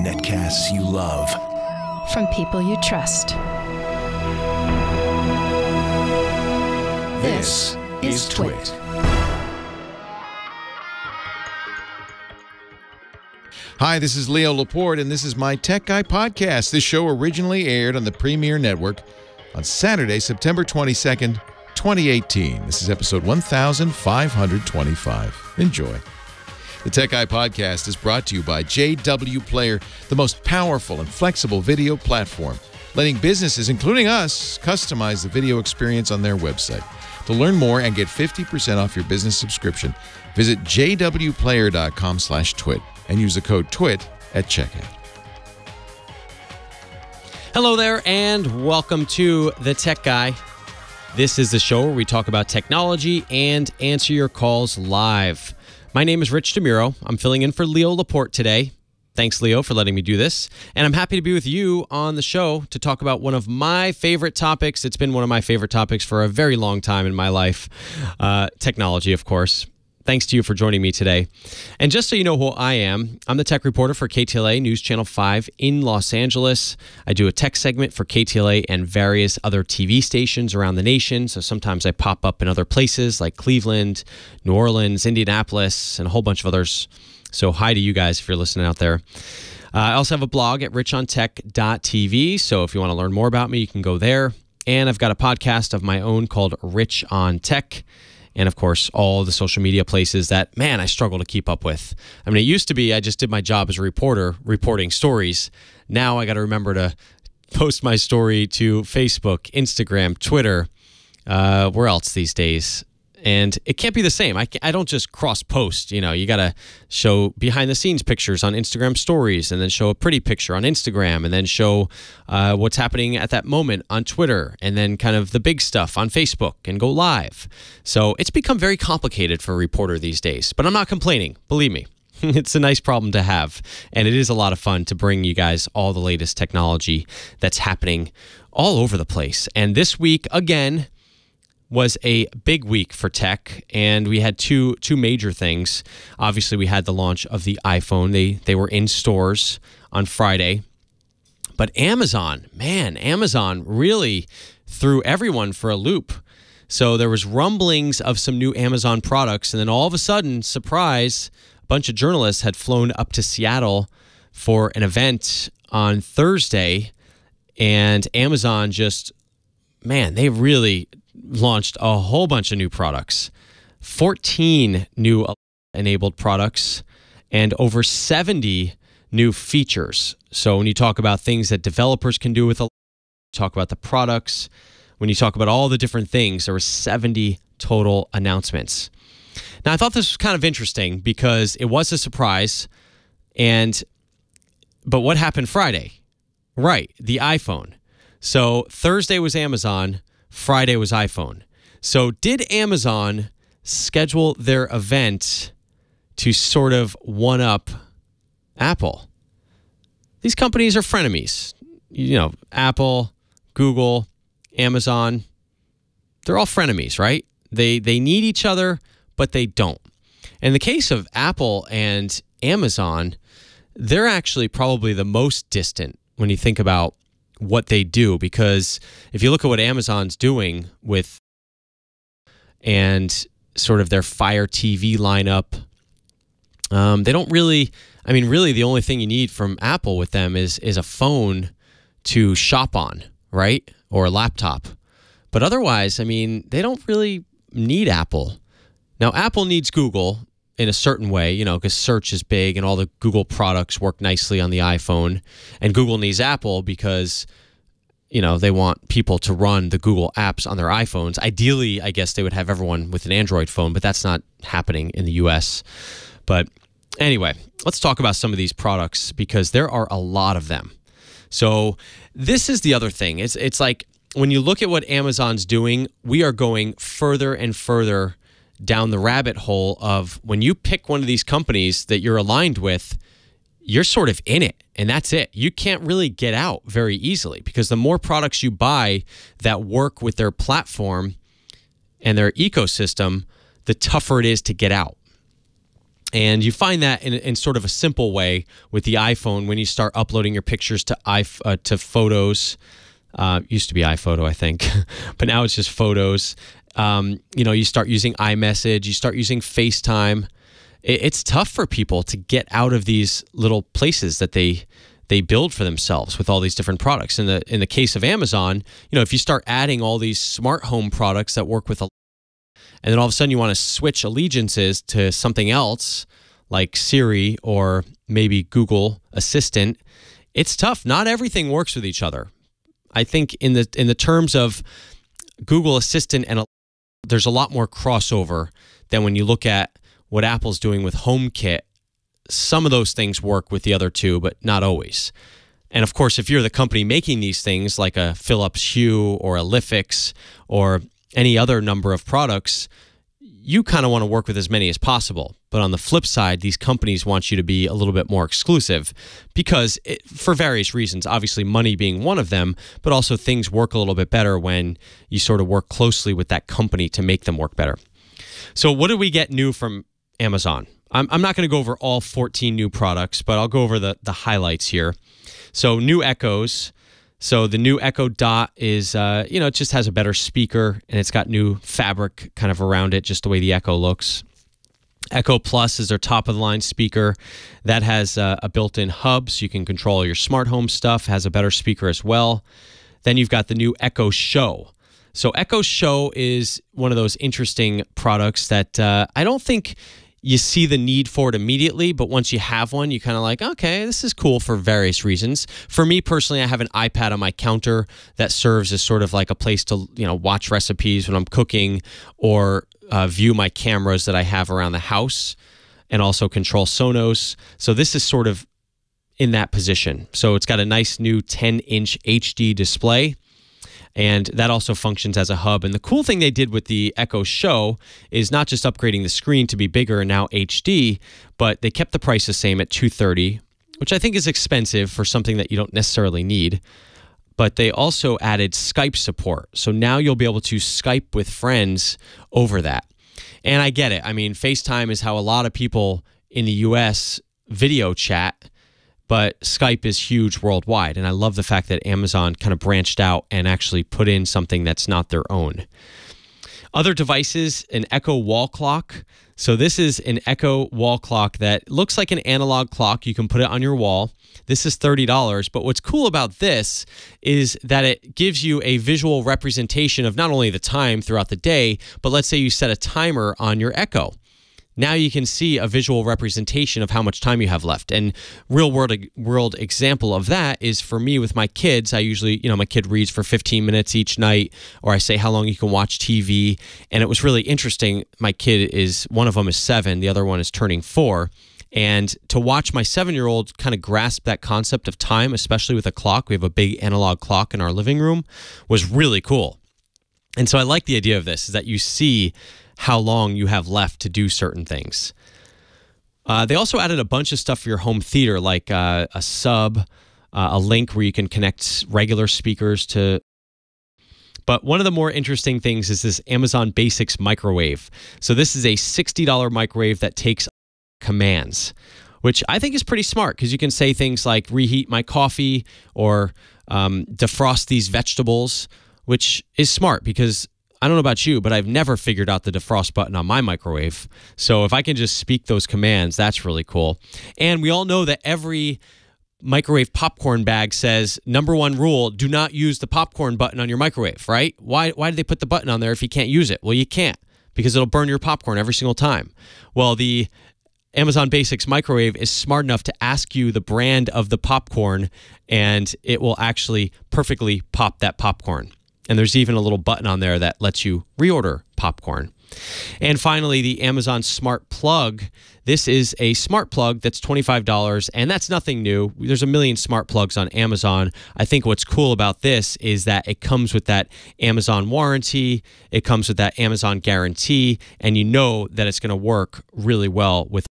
Netcasts you love. From people you trust. This is Twit. Hi, this is Leo Laporte, and this is my Tech Guy podcast. This show originally aired on the Premiere Network on Saturday, September 22nd, 2018. This is episode 1525. Enjoy. The Tech Guy podcast is brought to you by JW Player, the most powerful and flexible video platform, letting businesses, including us, customize the video experience on their website. To learn more and get 50% off your business subscription, visit jwplayer.com/twit and use the code TWIT at checkout. Hello there, and welcome to The Tech Guy. This is the show where we talk about technology and answer your calls live. My name is Rich DeMuro. I'm filling in for Leo Laporte today. Thanks, Leo, for letting me do this. And I'm happy to be with you on the show to talk about one of my favorite topics. It's been one of my favorite topics for a very long time in my life. Technology, of course. Thanks to you for joining me today. And just so you know who I am, I'm the tech reporter for KTLA News Channel 5 in Los Angeles. I do a tech segment for KTLA and various other TV stations around the nation. So sometimes I pop up in other places like Cleveland, New Orleans, Indianapolis, and a whole bunch of others. So hi to you guys if you're listening out there. I also have a blog at richontech.tv. So if you want to learn more about me, you can go there. And I've got a podcast of my own called Rich on Tech. And of course, all the social media places that, man, I struggle to keep up with. I mean, it used to be I just did my job as a reporter, reporting stories. Now I got to remember to post my story to Facebook, Instagram, Twitter, where else these days? And it can't be the same. I don't just cross-post. You know, you got to show behind-the-scenes pictures on Instagram stories and then show a pretty picture on Instagram and then show what's happening at that moment on Twitter and then kind of the big stuff on Facebook and go live. So it's become very complicated for a reporter these days. But I'm not complaining. Believe me. It's a nice problem to have. And it is a lot of fun to bring you guys all the latest technology that's happening all over the place. And this week, again, was a big week for tech, and we had two major things. Obviously, we had the launch of the iPhone. They were in stores on Friday. But Amazon really threw everyone for a loop. So there was rumblings of some new Amazon products, and then all of a sudden, surprise, a bunch of journalists had flown up to Seattle for an event on Thursday, and Amazon they really launched a whole bunch of new products, 14 new enabled products, and over 70 new features. So when you talk about things that developers can do with talk about the products, when you talk about all the different things, there were 70 total announcements. Now, I thought this was kind of interesting because it was a surprise, but what happened Friday? Right, the iPhone. So Thursday was Amazon, Friday was iPhone. So did Amazon schedule their event to sort of one-up Apple? These companies are frenemies. You know, Apple, Google, Amazon, they're all frenemies, right? They need each other, but they don't. In the case of Apple and Amazon, they're actually probably the most distant when you think about what they do, because if you look at what Amazon's doing with and sort of their Fire TV lineup, they don't really, really the only thing you need from Apple with them is a phone to shop on, right? Or a laptop. But otherwise, they don't really need Apple. Now, Apple needs Google in a certain way, because search is big and all the Google products work nicely on the iPhone. And Google needs Apple because, they want people to run the Google apps on their iPhones. Ideally, I guess they would have everyone with an Android phone, but that's not happening in the US. But anyway, let's talk about some of these products because there are a lot of them. So this is the other thing. It's like when you look at what Amazon's doing, we are going further and further down the rabbit hole of when you pick one of these companies that you're aligned with, you're sort of in it, and that's it. You can't really get out very easily because the more products you buy that work with their platform and their ecosystem, the tougher it is to get out. And you find that in sort of a simple way with the iPhone when you start uploading your pictures to Photos. Used to be iPhoto, I think, but now it's just Photos. You start using iMessage, you start using FaceTime. It's tough for people to get out of these little places that they build for themselves with all these different products. In the case of Amazon, if you start adding all these smart home products that work with and then all of a sudden you want to switch allegiances to something else like Siri or maybe Google Assistant, it's tough. Not everything works with each other. I think in the terms of Google Assistant and there's a lot more crossover than when you look at what Apple's doing with HomeKit. Some of those things work with the other two, but not always. And of course, if you're the company making these things like a Philips Hue or a Lifix or any other number of products, you kind of want to work with as many as possible. But on the flip side, these companies want you to be a little bit more exclusive because for various reasons, obviously money being one of them, but also things work a little bit better when you sort of work closely with that company to make them work better. So what did we get new from Amazon? I'm not going to go over all 14 new products, but I'll go over the highlights here. So new Echoes. So the new Echo Dot is, it just has a better speaker and it's got new fabric kind of around it, just the way the Echo looks. Echo Plus is their top-of-the-line speaker. That has a built-in hub so you can control your smart home stuff, has a better speaker as well. Then you've got the new Echo Show. So Echo Show is one of those interesting products that I don't think you see the need for it immediately, but once you have one, you kind of like, okay, this is cool for various reasons. For me personally, I have an iPad on my counter that serves as sort of like a place to, watch recipes when I'm cooking or view my cameras that I have around the house and also control Sonos. So this is sort of in that position. So it's got a nice new 10-inch HD display. And that also functions as a hub. And the cool thing they did with the Echo Show is not just upgrading the screen to be bigger and now HD, but they kept the price the same at $230, which I think is expensive for something that you don't necessarily need. But they also added Skype support. So now you'll be able to Skype with friends over that. And I get it. I mean, FaceTime is how a lot of people in the US video chat. But Skype is huge worldwide, and I love the fact that Amazon kind of branched out and actually put in something that's not their own. Other devices, an Echo wall clock. So this is an Echo wall clock that looks like an analog clock. You can put it on your wall. This is $30, but what's cool about this is that it gives you a visual representation of not only the time throughout the day, but let's say you set a timer on your Echo. Now you can see a visual representation of how much time you have left. And real world example of that is for me with my kids. I usually, my kid reads for 15 minutes each night, or I say how long you can watch TV. And it was really interesting. My kid one of them is 7, the other one is turning 4. And to watch my 7-year-old kind of grasp that concept of time, especially with a clock, we have a big analog clock in our living room, was really cool. And so I like the idea of this, is that you see how long you have left to do certain things. They also added a bunch of stuff for your home theater, like a sub, a link where you can connect regular speakers to. But one of the more interesting things is this Amazon Basics microwave. So this is a $60 microwave that takes commands, which I think is pretty smart because you can say things like reheat my coffee or defrost these vegetables, which is smart because I don't know about you, but I've never figured out the defrost button on my microwave. So if I can just speak those commands, that's really cool. And we all know that every microwave popcorn bag says, #1 rule, do not use the popcorn button on your microwave, right? Why did they put the button on there if you can't use it? Well, you can't because it'll burn your popcorn every single time. Well, the Amazon Basics microwave is smart enough to ask you the brand of the popcorn, and it will actually perfectly pop that popcorn. And there's even a little button on there that lets you reorder popcorn. And finally, the Amazon Smart Plug. This is a smart plug that's $25, and that's nothing new. There's a million smart plugs on Amazon. I think what's cool about this is that it comes with that Amazon warranty, it comes with that Amazon guarantee, and you know that it's going to work really well with.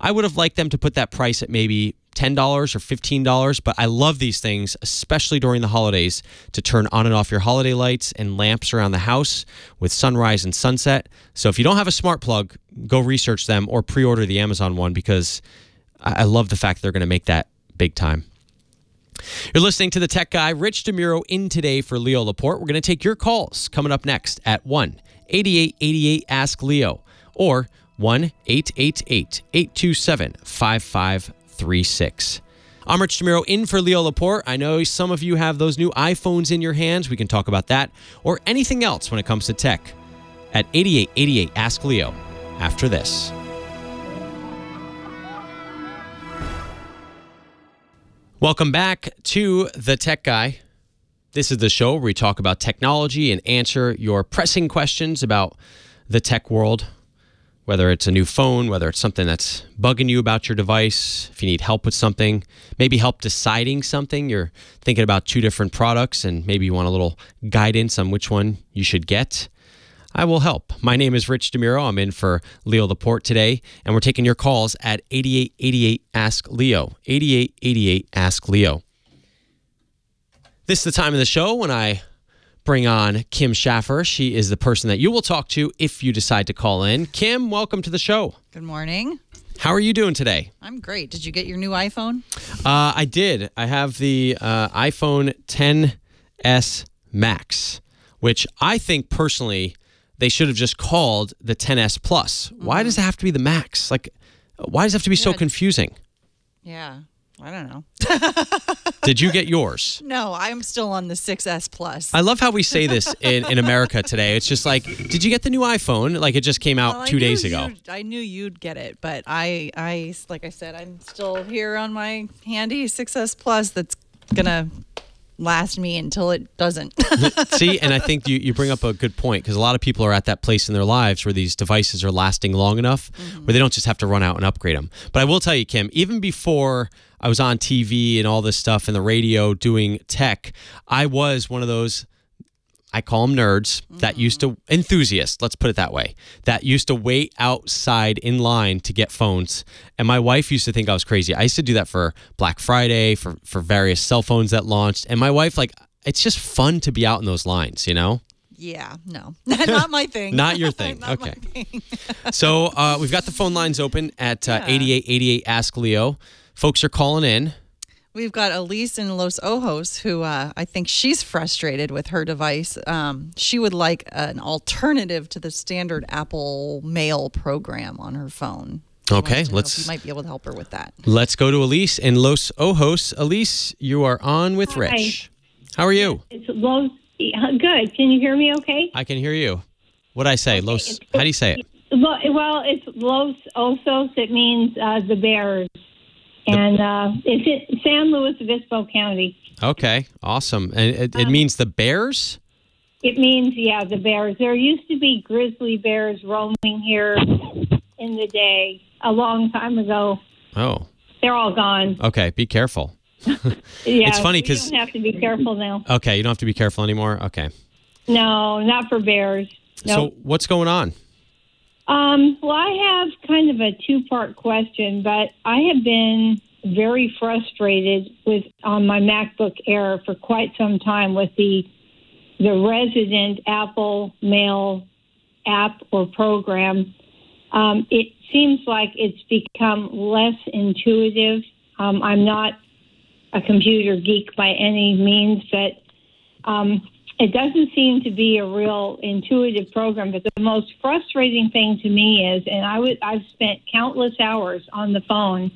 I would have liked them to put that price at maybe $10 or $15, but I love these things, especially during the holidays, to turn on and off your holiday lights and lamps around the house with sunrise and sunset. So if you don't have a smart plug, go research them or pre-order the Amazon one, because I love the fact they're going to make that big time. You're listening to The Tech Guy, Rich DeMuro, in today for Leo Laporte. We're going to take your calls coming up next at 1-8888-ASK-LEO or 1-888-827-5536. I'm Rich DeMuro in for Leo Laporte. I know some of you have those new iPhones in your hands. We can talk about that or anything else when it comes to tech at 8888-ASK-LEO after this. Welcome back to The Tech Guy. This is the show where we talk about technology and answer your pressing questions about the tech world, whether it's a new phone, whether it's something that's bugging you about your device, if you need help with something, maybe help deciding something. You're thinking about two different products and maybe you want a little guidance on which one you should get. I will help. My name is Rich DeMuro. I'm in for Leo Laporte today, and we're taking your calls at 8888-ASK-LEO. 8888-ASK-LEO. This is the time of the show when I bring on Kim Schaffer. She is the person that you will talk to if you decide to call in. Kim, welcome to the show. Good morning. How are you doing today? I'm great. Did you get your new iPhone? I did. I have the iPhone XS Max, which I think personally they should have just called the XS Plus. Why does it have to be the Max? Like, why does it have to be so confusing? Yeah, I don't know. Did you get yours? No, I'm still on the 6S Plus. I love how we say this in America today. It's just like, did you get the new iPhone? Like it just came out 2 days ago. I knew you'd get it, but I like I said, I'm still here on my handy 6S Plus that's going to last me until it doesn't. See, and I think you bring up a good point, because a lot of people are at that place in their lives where these devices are lasting long enough where they don't just have to run out and upgrade them. But I will tell you, Kim, even before I was on TV and all this stuff and the radio doing tech, I was one of those, I call them nerds, that used to, enthusiasts, let's put it that way, that used to wait outside in line to get phones. And my wife used to think I was crazy. I used to do that for Black Friday, for various cell phones that launched. And my wife, like, it's just fun to be out in those lines, you know? Yeah, no, not my thing. Not your thing. Not okay. my thing. So we've got the phone lines open at 8888-ASK-LEO. Folks are calling in. We've got Elise in Los Ojos, who I think she's frustrated with her device. She would like an alternative to the standard Apple Mail program on her phone. Okay, You might be able to help her with that. Let's go to Elise in Los Ojos. Elise, you are on with Rich. How are you? It's Los. Good. Can you hear me okay? I can hear you. What'd I say? Los. How do you say it? Well, it's Los Osos. It means the Bears. And it's in San Luis Obispo County. Okay, awesome. And it means the Bears? It means, yeah, the Bears. There used to be grizzly bears roaming here in the day a long time ago. Oh. They're all gone. Okay, be careful. Yeah, it's funny because you don't have to be careful now. Okay, you don't have to be careful anymore? Okay. No, not for bears. Nope. So what's going on? Well, I have kind of a two-part question, but I have been very frustrated with on my MacBook Air for quite some time with the resident Apple Mail app or program. It seems like it's become less intuitive. I'm not a computer geek by any means, but it doesn't seem to be a real intuitive program. But the most frustrating thing to me is, and I've spent countless hours on the phone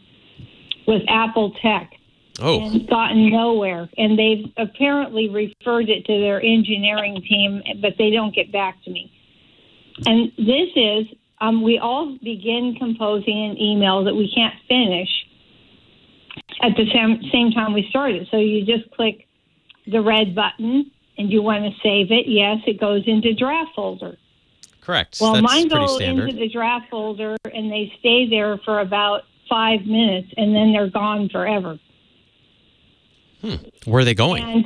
with Apple Tech and gotten nowhere. And they've apparently referred it to their engineering team, but they don't get back to me. And this is, we all begin composing an email that we can't finish at the same time we start it. So you just click the red button, and you want to save it. Yes, it goes into draft folder. Correct. Well, that's mine pretty go standard. into the draft folder, and they stay there for about 5 minutes, and then they're gone forever. Where are they going? And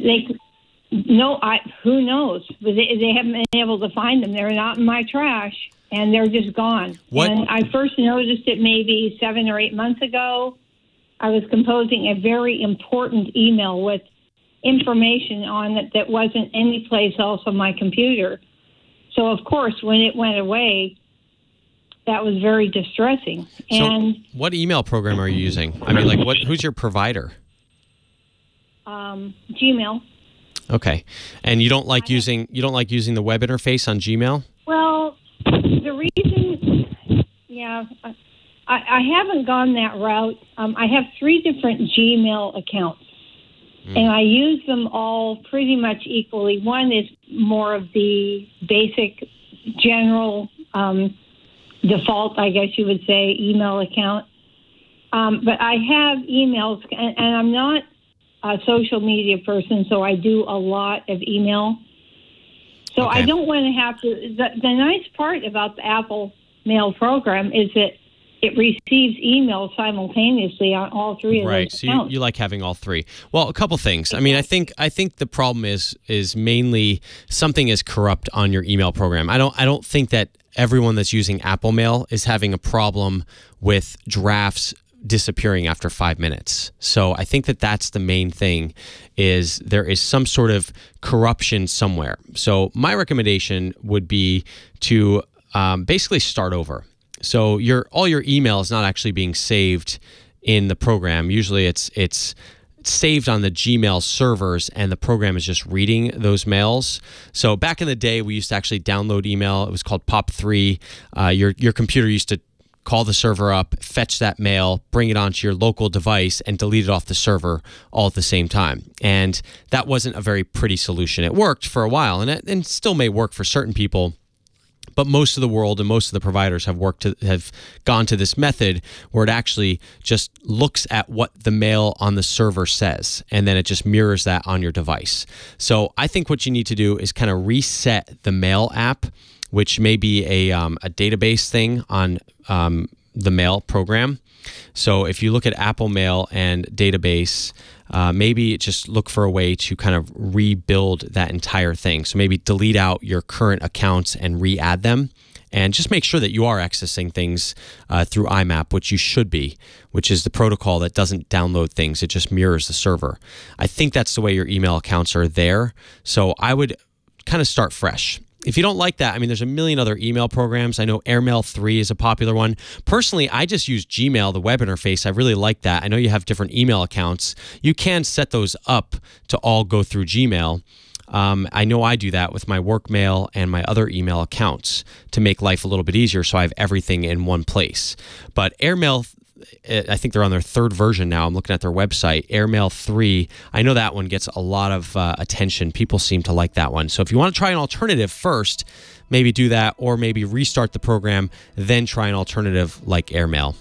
who knows? But they haven't been able to find them. They're not in my trash. and they're just gone. What? And I first noticed it maybe 7 or 8 months ago. I was composing a very important email with information on it that wasn't anyplace else on my computer. So, of course, when it went away, that was very distressing. And so what email program are you using? I mean, like, who's your provider? Gmail. Okay, and you don't like using the web interface on Gmail? Well, the reason, I haven't gone that route. I have 3 different Gmail accounts, and I use them all pretty much equally. One is more of the basic, general, default, I guess you would say, email account. But I have emails, and I'm not a social media person, so I do a lot of email. So okay. I don't want to have to. The nice part about the Apple Mail program is that it receives emails simultaneously on all 3 of right. those So accounts. you like having all 3. Well, a couple things. I mean, I think the problem is mainly something is corrupt on your email program. I don't think that everyone that's using Apple Mail is having a problem with drafts disappearing after 5 minutes. So I think that that's the main thing, is there is some sort of corruption somewhere. So my recommendation would be to basically start over. So all your email is not actually being saved in the program. Usually it's saved on the Gmail servers, and the program is just reading those mails. So back in the day, we used to actually download email. It was called POP3. Your computer used to call the server up, fetch that mail, bring it onto your local device, and delete it off the server all at the same time. And that wasn't a very pretty solution. It worked for a while, and it still may work for certain people. But most of the world and most of the providers have gone to this method where it actually just looks at what the mail on the server says, and then it just mirrors that on your device. So I think what you need to do is kind of reset the Mail app, which may be a database thing on the Mail program. So if you look at Apple Mail and database, maybe just look for a way to kind of rebuild that entire thing. So maybe delete out your current accounts and re-add them, and just make sure that you are accessing things through IMAP, which you should be, which is the protocol that doesn't download things. It just mirrors the server. I think that's the way your email accounts are there. So I would kind of start fresh. If you don't like that, I mean, there's a million other email programs. I know Airmail 3 is a popular one. Personally, I just use Gmail, the web interface. I really like that. I know you have different email accounts. You can set those up to all go through Gmail. I know I do that with my work mail and my other email accounts to make life a little bit easier, so I have everything in one place. But Airmail, I think they're on their 3rd version now. I'm looking at their website, Airmail 3. I know that one gets a lot of attention. People seem to like that one. So if you want to try an alternative first, maybe do that, or maybe restart the program, then try an alternative like Airmail.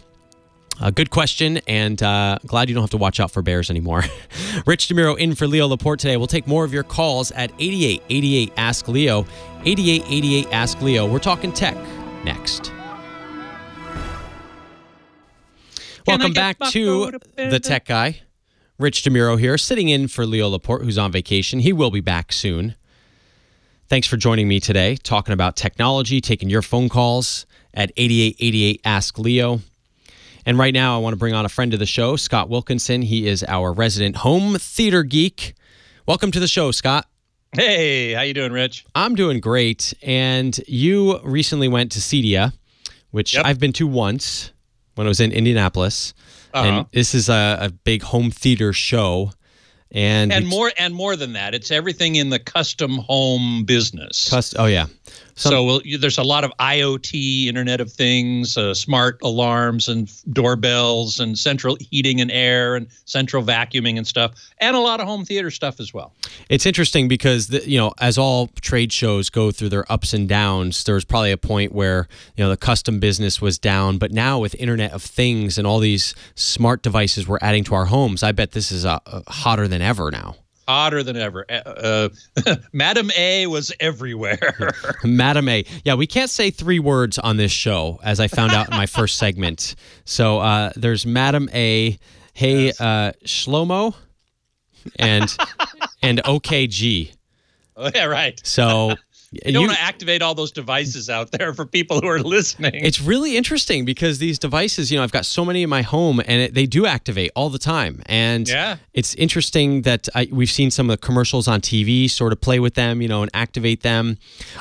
Good question, and glad you don't have to watch out for bears anymore. Rich DeMuro in for Leo Laporte today. We'll take more of your calls at 8888 Ask Leo. 8888 Ask Leo. We're talking tech next. Welcome back to The Tech Guy. Rich DeMuro here, sitting in for Leo Laporte, who's on vacation. He will be back soon. Thanks for joining me today, talking about technology, taking your phone calls at 8888 Ask Leo. And right now, I want to bring on a friend of the show, Scott Wilkinson. He is our resident home theater geek. Welcome to the show, Scott. Hey, how you doing, Rich? I'm doing great. And you recently went to CEDIA, which I've been to once when I was in Indianapolis. And this is a big home theater show. And more than that, it's everything in the custom home business. There's a lot of IoT, Internet of Things, smart alarms and doorbells and central heating and air and central vacuuming and stuff, and a lot of home theater stuff as well. It's interesting because, as all trade shows go through their ups and downs, there was probably a point where, the custom business was down. But now with Internet of Things and all these smart devices we're adding to our homes, I bet this is hotter than ever now. Hotter than ever. Madam A was everywhere. Madam A. Yeah, we can't say 3 words on this show, as I found out in my first segment. So there's Madam A, hey, Shlomo, and OKG. Oh, yeah, right. So You don't want to activate all those devices out there for people who are listening. It's really interesting because these devices, I've got so many in my home, and they do activate all the time. And it's interesting that we've seen some of the commercials on TV sort of play with them, and activate them.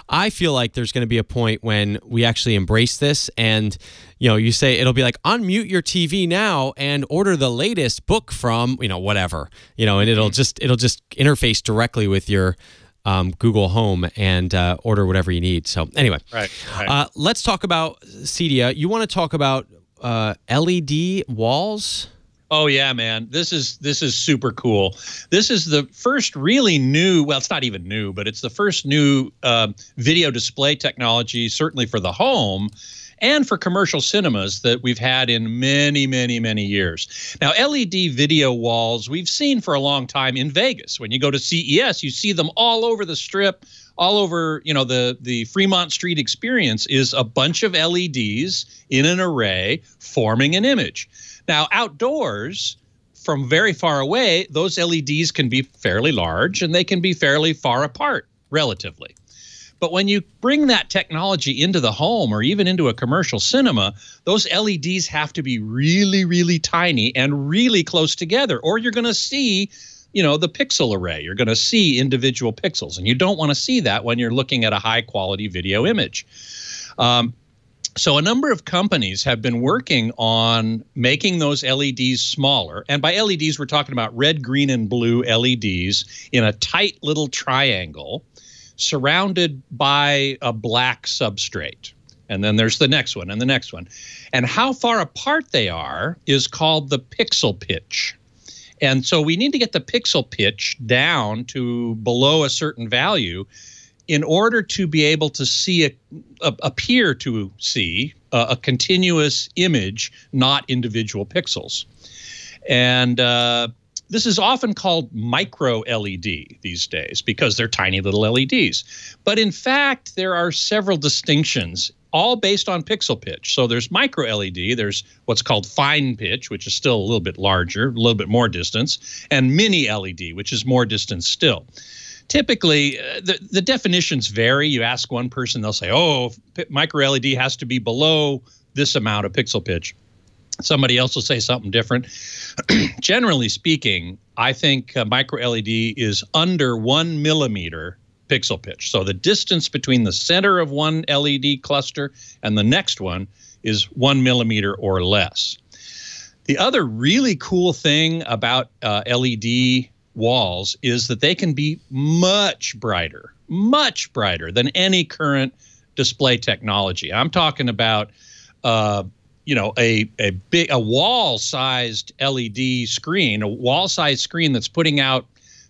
I feel like there's going to be a point when we actually embrace this, and you say it'll be like, unmute your TV now and order the latest book from whatever, and it'll just interface directly with your Google Home and order whatever you need. So anyway, right. Let's talk about Cydia. You want to talk about LED walls? Oh yeah, man. This is super cool. This is the first really new, well, it's not even new, but it's the first new video display technology, certainly for the home and for commercial cinemas, that we've had in many, many, many years. Now, LED video walls we've seen for a long time in Vegas. When you go to CES, you see them all over the Strip, all over, the Fremont Street experience is a bunch of LEDs in an array forming an image. Now, outdoors, from very far away, those LEDs can be fairly large and they can be fairly far apart, relatively. But when you bring that technology into the home or even into a commercial cinema, those LEDs have to be really, really tiny and really close together, or you're going to see, the pixel array. You're going to see individual pixels, and you don't want to see that when you're looking at a high-quality video image. So a number of companies have been working on making those LEDs smaller. And by LEDs, we're talking about red, green, and blue LEDs in a tight little triangle surrounded by a black substrate. And then there's the next one and the next one. And how far apart they are is called the pixel pitch. And so we need to get the pixel pitch down to below a certain value in order to be able to see appear to see a continuous image, not individual pixels. And this is often called micro LED these days because they're tiny little LEDs. But in fact, there are several distinctions, all based on pixel pitch. So there's micro LED, there's what's called fine pitch, which is still a little bit larger, a little bit more distance, and mini LED, which is more distance still. Typically, the definitions vary. You ask one person, they'll say, micro LED has to be below this amount of pixel pitch. Somebody else will say something different. Generally speaking, I think micro LED is under 1 millimeter pixel pitch. So the distance between the center of one LED cluster and the next one is 1 millimeter or less. The other really cool thing about LED walls is that they can be much brighter than any current display technology. I'm talking about a wall-sized LED screen, a wall-sized screen that's putting out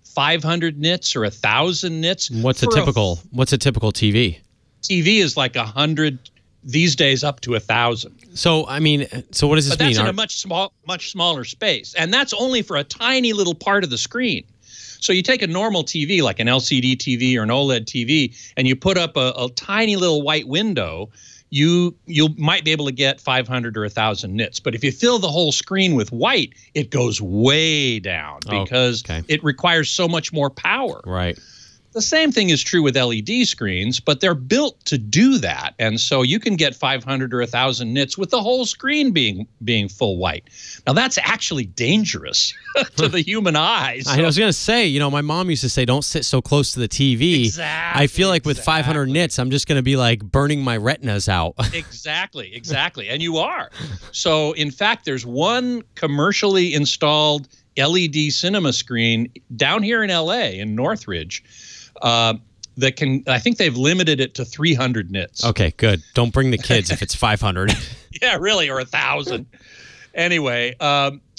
500 nits or 1,000 nits. What's a typical TV? TV is like 100 these days, up to 1,000. So what does this mean? That's in a much smaller space, and that's only for a tiny little part of the screen. So you take a normal TV, like an LCD TV or an OLED TV, and you put up a tiny little white window. You might be able to get 500 or 1,000 nits. But if you fill the whole screen with white, it goes way down because it requires so much more power. Right. The same thing is true with LED screens, but they're built to do that. And so you can get 500 or 1,000 nits with the whole screen being full white. Now, that's actually dangerous to the human eyes. I was going to say, my mom used to say, don't sit so close to the TV. Exactly. I feel like with 500 nits, I'm just going to be like burning my retinas out. Exactly. And you are. So, in fact, there's one commercially installed LED cinema screen down here in LA, in Northridge, that can, I think they've limited it to 300 nits. Okay, good. Don't bring the kids if it's 500. Yeah, really, or 1,000. Anyway,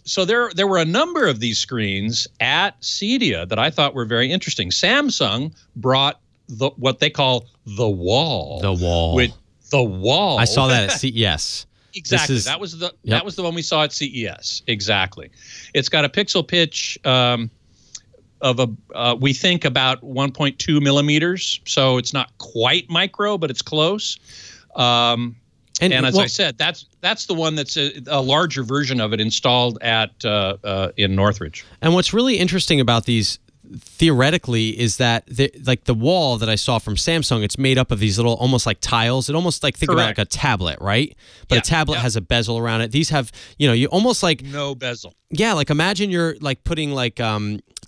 so there were a number of these screens at Cydia that I thought were very interesting. Samsung brought what they call the wall. The wall. I saw that at CES. Exactly. That was the one we saw at CES. Exactly. It's got a pixel pitch we think about 1.2 millimeters. So it's not quite micro, but it's close. And as I said, that's the one that's a larger version of it installed at in Northridge. And what's really interesting about these theoretically is that like the wall that I saw from Samsung, it's made up of these little almost like tiles. It almost like think about like a tablet, right? But a tablet has a bezel around it. These have, you almost like no bezel. Yeah, like imagine you're like putting like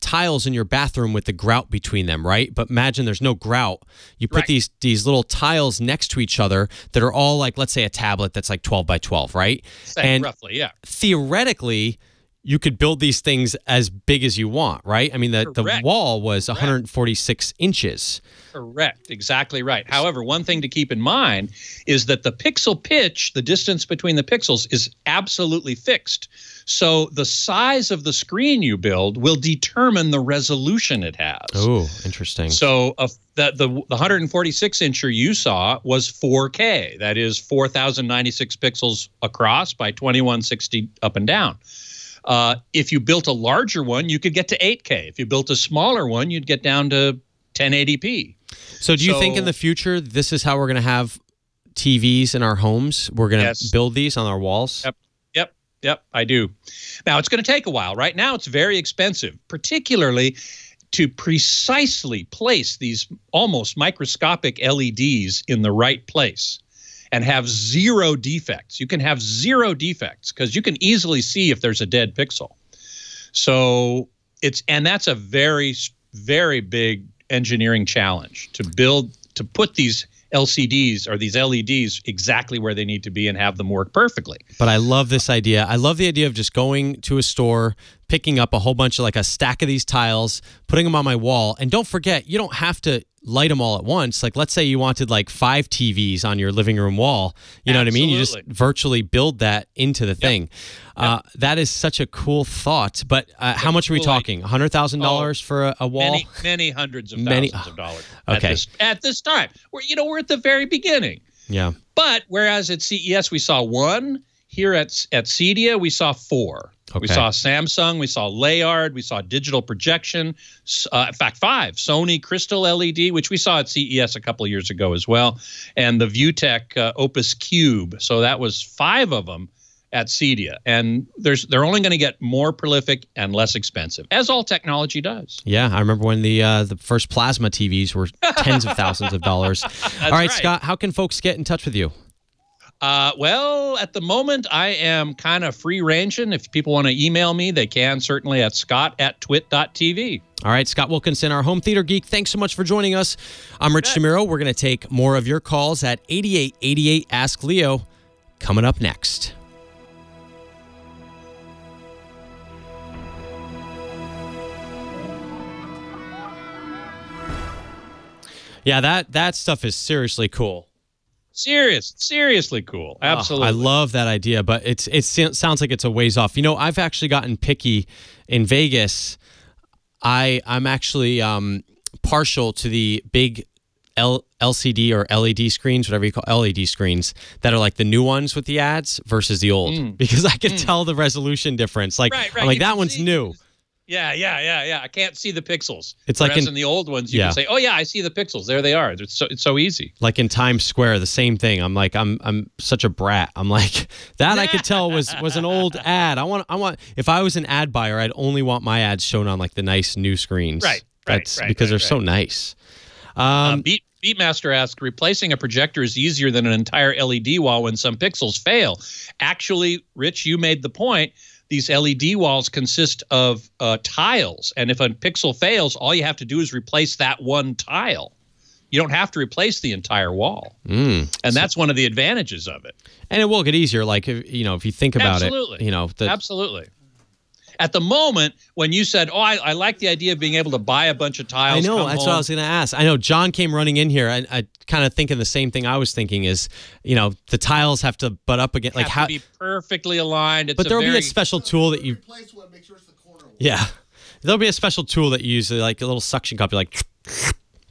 tiles in your bathroom with the grout between them, right? But imagine there's no grout. You put these little tiles next to each other that are all like, let's say a tablet that's like 12 by 12, right? Same, roughly, yeah. Theoretically, you could build these things as big as you want, right? I mean, the wall was 146 inches. Correct. Exactly right. However, one thing to keep in mind is that the pixel pitch, the distance between the pixels, is absolutely fixed. So the size of the screen you build will determine the resolution it has. Oh, interesting. So the 146-incher you saw was 4K. That is 4,096 pixels across by 2160 up and down. If you built a larger one, you could get to 8K. If you built a smaller one, you'd get down to 1080p. So do you think in the future this is how we're going to have TVs in our homes? We're going to build these on our walls? Yep, I do. Now, it's going to take a while. Right now, it's very expensive, particularly to precisely place these almost microscopic LEDs in the right place and have zero defects. You can have zero defects because you can easily see if there's a dead pixel. So that's a very, very big engineering challenge to put these LCDs or these LEDs exactly where they need to be and have them work perfectly. But I love this idea. I love the idea of just going to a store, picking up a whole bunch of like a stack of these tiles, putting them on my wall. And don't forget, you don't have to light them all at once. Like let's say you wanted like 5 TVs on your living room wall. You know what I mean? You just virtually build that into the thing. That is such a cool thought. But how much are we talking? $100,000 for a wall? Many hundreds of thousands of dollars. Okay. At this time, we're at the very beginning. Yeah. But whereas at CES we saw 1, here at CEDIA we saw 4. Okay. We saw Samsung, we saw Layard, we saw digital projection, in fact, 5, Sony Crystal LED, which we saw at CES a couple of years ago as well, and the ViewTech Opus Cube. So that was 5 of them at CEDIA. And they're only going to get more prolific and less expensive, as all technology does. Yeah, I remember when the first plasma TVs were tens of thousands of dollars. All right, Scott, how can folks get in touch with you? Well, at the moment, I am kind of free-ranging. If people want to email me, they can certainly at scott@twit.tv. All right, Scott Wilkinson, our home theater geek, thanks so much for joining us. I'm Rich DeMuro. We're going to take more of your calls at 8888 Ask Leo coming up next. Yeah, that stuff is seriously cool. Seriously cool. Absolutely. I love that idea, but it sounds like it's a ways off. I've actually gotten picky in Vegas. I'm actually partial to the big LCD or LED screens, whatever you call LED screens, that are like the new ones with the ads versus the old, because I can tell the resolution difference. Like, right. I'm like, that one's new. Yeah. I can't see the pixels. It's like in the old ones, you can say, "Oh yeah, I see the pixels. There they are." It's so easy. Like in Times Square, the same thing. I'm like, I'm such a brat. I'm like, that I could tell was an old ad. I want. If I was an ad buyer, I'd only want my ads shown on like the nice new screens. Right. Because they're so nice. Beatmaster asks, replacing a projector is easier than an entire LED wall when some pixels fail. Actually, Rich, you made the point. These LED walls consist of tiles, and if a pixel fails, all you have to do is replace that one tile. You don't have to replace the entire wall, and that's one of the advantages of it. And it will get easier, like if you think about it. Absolutely. At the moment, when you said, "Oh, I like the idea of being able to buy a bunch of tiles," I know that's what I was going to ask. I know John came running in here. I kind of thinking the same thing I was thinking is, the tiles have to butt up against, like have to be perfectly aligned. But there'll be a special tool that you. Yeah, there'll be a special tool that you use, like a little suction cup. You like.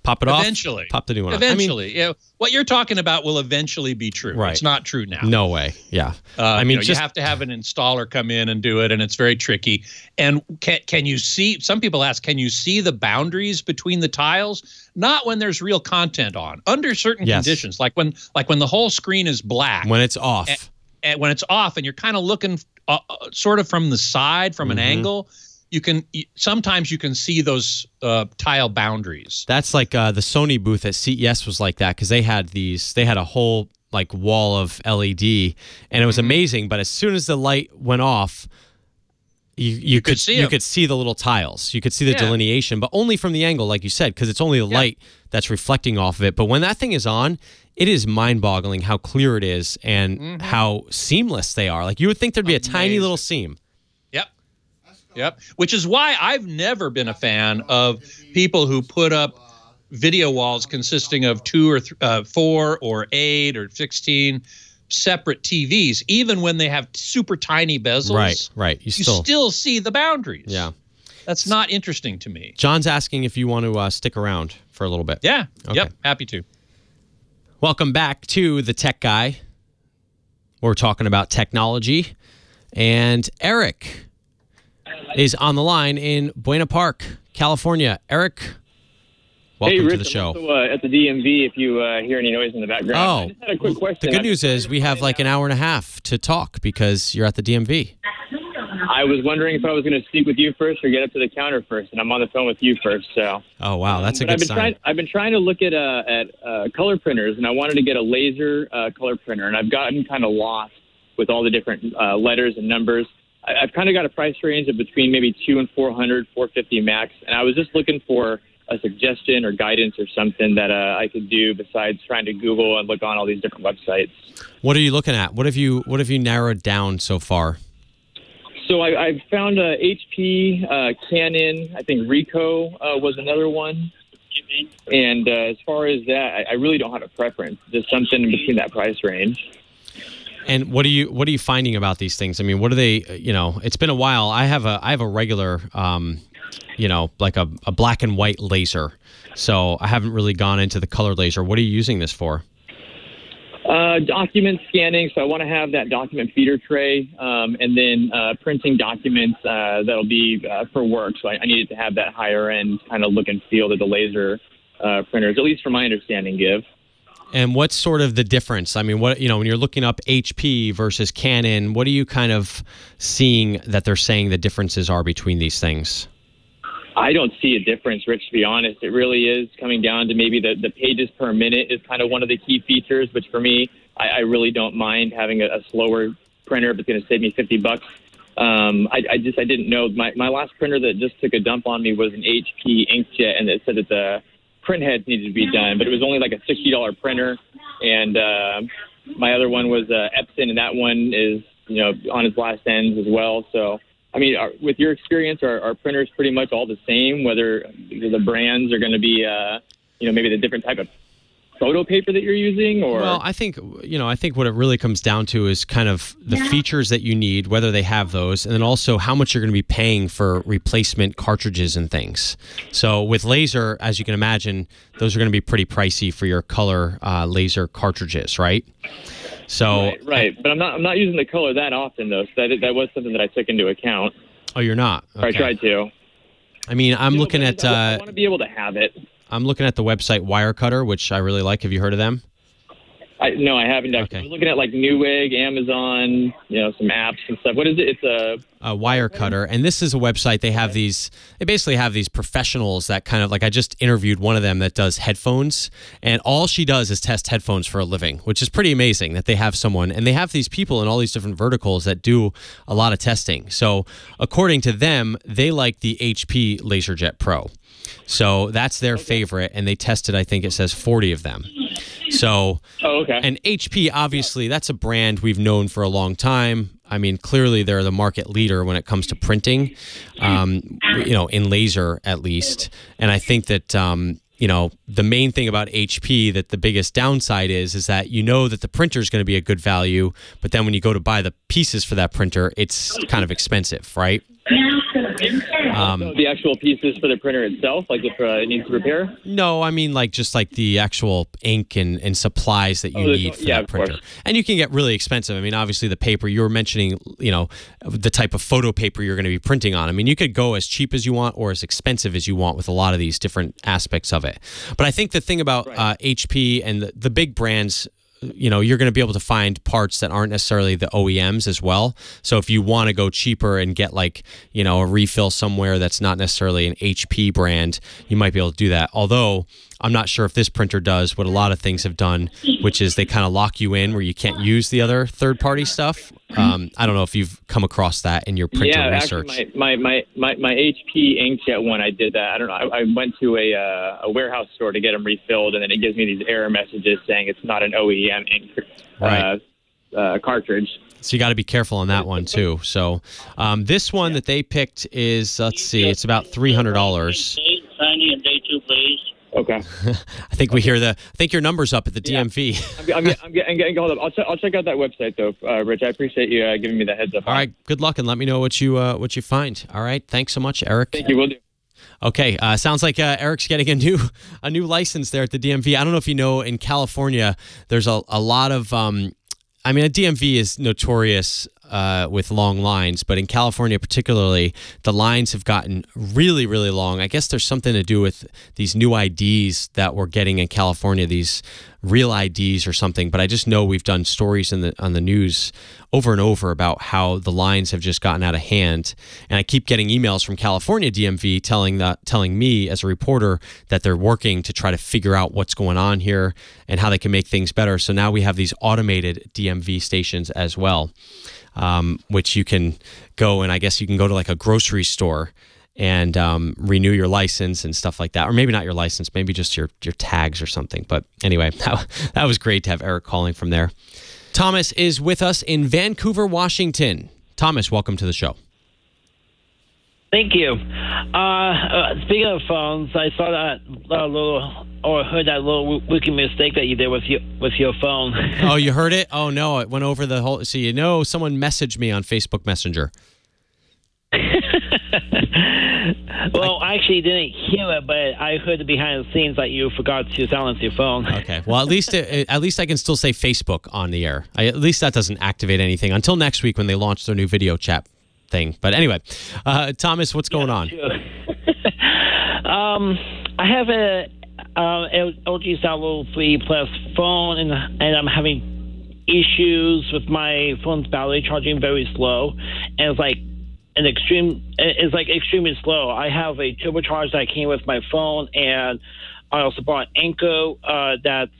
Pop it off. Pop the new one off. Eventually. What you're talking about will eventually be true. Right. It's not true now. No way. Yeah. You have to have an installer come in and do it, and it's very tricky. And can you see, some people ask, can you see the boundaries between the tiles? Not when there's real content on. Under certain conditions, like when the whole screen is black. When it's off. And when it's off and you're kind of looking sort of from the side, from an angle, sometimes you can see those tile boundaries. That's like the Sony booth at CES was like that, because they had a whole like wall of LED, and it was amazing. But as soon as the light went off, you could see the little tiles. You could see the delineation, but only from the angle, like you said, because it's only the light that's reflecting off of it. But when that thing is on, it is mind-boggling how clear it is and how seamless they are. Like, you would think there'd be a tiny little seam. Yep. Which is why I've never been a fan of people who put up video walls consisting of 2 or 4 or 8 or 16 separate TVs, even when they have super tiny bezels. Right. You still see the boundaries. Yeah. That's not interesting to me. John's asking if you want to stick around for a little bit. Yeah. Okay. Yep. Happy to. Welcome back to The Tech Guy. We're talking about technology. And Eric is on the line in Buena Park, California. Eric, welcome to the show. I'm also, at the DMV, if you hear any noise in the background. I just had a quick question. The good news is we have like an hour and a half to talk because you're at the DMV. I was wondering if I was going to speak with you first or get up to the counter first, and I'm on the phone with you first. So. Oh wow, that's a good sign. I've been trying to look at color printers, and I wanted to get a laser color printer, and I've gotten kind of lost with all the different letters and numbers. I've kind of got a price range of between maybe $200 and $400, $450 max, and I was just looking for a suggestion or guidance or something that I could do besides trying to Google and look on all these different websites. What are you looking at? What have you narrowed down so far? So I've found HP, Canon, I think Ricoh was another one. And as far as that, I really don't have a preference. Just something in between that price range. And what are you finding about these things? I mean, what are they? It's been a while. I have a regular, like a black and white laser. So I haven't really gone into the color laser. What are you using this for? Document scanning. So I want to have that document feeder tray, and then printing documents that'll be for work. So I needed to have that higher end kind of look and feel that the laser printers, at least from my understanding, give. And what's sort of the difference? I mean, when you're looking up HP versus Canon, what are you kind of seeing that they're saying the differences are between these things? I don't see a difference, Rich, to be honest. It really is coming down to maybe the pages per minute is kind of one of the key features, which for me, I really don't mind having a slower printer if it's going to save me $50. I didn't know. My last printer that just took a dump on me was an HP inkjet, and it said that the print heads needed to be done, but it was only like a $60 printer, and my other one was Epson, and that one is on its last ends as well. So I mean, with your experience, are printers pretty much all the same, whether the brands are going to be maybe the different type of photo paper that you're using? Or well, I think what it really comes down to is kind of the features that you need, whether they have those, and then also how much you're going to be paying for replacement cartridges and things. So with laser, as you can imagine, those are going to be pretty pricey for your color laser cartridges, right? So right. But I'm not using the color that often though. So that was something that I took into account. Oh, you're not? Okay. Or I tried to. I mean, I'm looking at. I want to be able to have it. I'm looking at the website Wirecutter, which I really like. Have you heard of them? No, I haven't. Okay. I was looking at like Newegg, Amazon, some apps and stuff. What is it? It's a Wirecutter, and this is a website. They basically have these professionals that kind of like, I just interviewed one of them that does headphones, and all she does is test headphones for a living, which is pretty amazing that they have someone, and they have these people in all these different verticals that do a lot of testing. So according to them, they like the HP LaserJet Pro. So that's their favorite, and they tested, I think it says 40 of them. So, and HP, obviously, that's a brand we've known for a long time. I mean, clearly they're the market leader when it comes to printing, in laser at least. And I think that, the main thing about HP, that the biggest downside is that that the printer is going to be a good value, but then when you go to buy the pieces for that printer, it's kind of expensive, right? So the actual pieces for the printer itself, like if it needs repair? No, I mean just like the actual ink and supplies that you need for that printer. And you can get really expensive. I mean, obviously the paper, you were mentioning, the type of photo paper you're going to be printing on. I mean, you could go as cheap as you want or as expensive as you want with a lot of these different aspects of it. But I think the thing about HP and the big brands, you're going to be able to find parts that aren't necessarily the OEMs as well. So if you want to go cheaper and get like, a refill somewhere that's not necessarily an HP brand, you might be able to do that. Although I'm not sure if this printer does what a lot of things have done, which is they kind of lock you in where you can't use the other third-party stuff. I don't know if you've come across that in your printer research. Actually, my HP inkjet one, I did that. I don't know. I went to a warehouse store to get them refilled, and then it gives me these error messages saying it's not an OEM ink cartridge. So you got to be careful on that one too. So this one that they picked is, let's see, it's about $300. Signing in day 2, please. Okay. I think we hear I think your number's up at the DMV. I'm getting hold up. I'll check out that website though, Rich. I appreciate you giving me the heads up. All right. Good luck, and let me know what you find. All right. Thanks so much, Eric. Thank you. Will do. Okay. Sounds like Eric's getting a new license there at the DMV. I don't know if you know, in California, there's a lot of a DMV is notorious with long lines, but in California particularly, the lines have gotten really, really long. I guess there's something to do with these new IDs that we're getting in California, these real IDs or something. But I just know we've done stories on the news over and over about how the lines have just gotten out of hand. And I keep getting emails from California DMV telling me as a reporter that they're working to try to figure out what's going on here and how they can make things better. So now we have these automated DMV stations as well, which you can go, and I guess you can go to like a grocery store and renew your license and stuff like that. Or maybe not your license, maybe just your tags or something. But anyway, that was great to have Eric calling from there. Thomas is with us in Vancouver, Washington. Thomas, welcome to the show. Thank you. Speaking of phones, I saw that heard that little wiki mistake that you did with your phone. Oh, you heard it? Oh no, it went over the whole. So someone messaged me on Facebook Messenger. Well, I actually didn't hear it, but I heard it behind the scenes that you forgot to silence your phone. Okay. Well, at least I can still say Facebook on the air. At least that doesn't activate anything until next week when they launch their new video chat thing. But anyway, Thomas, what's going on? Sure. I have a LG Stylo 3 Plus phone, and I'm having issues with my phone's battery charging very slow, and it's like extremely slow. I have a turbocharger that came with my phone, and I also bought Anker that's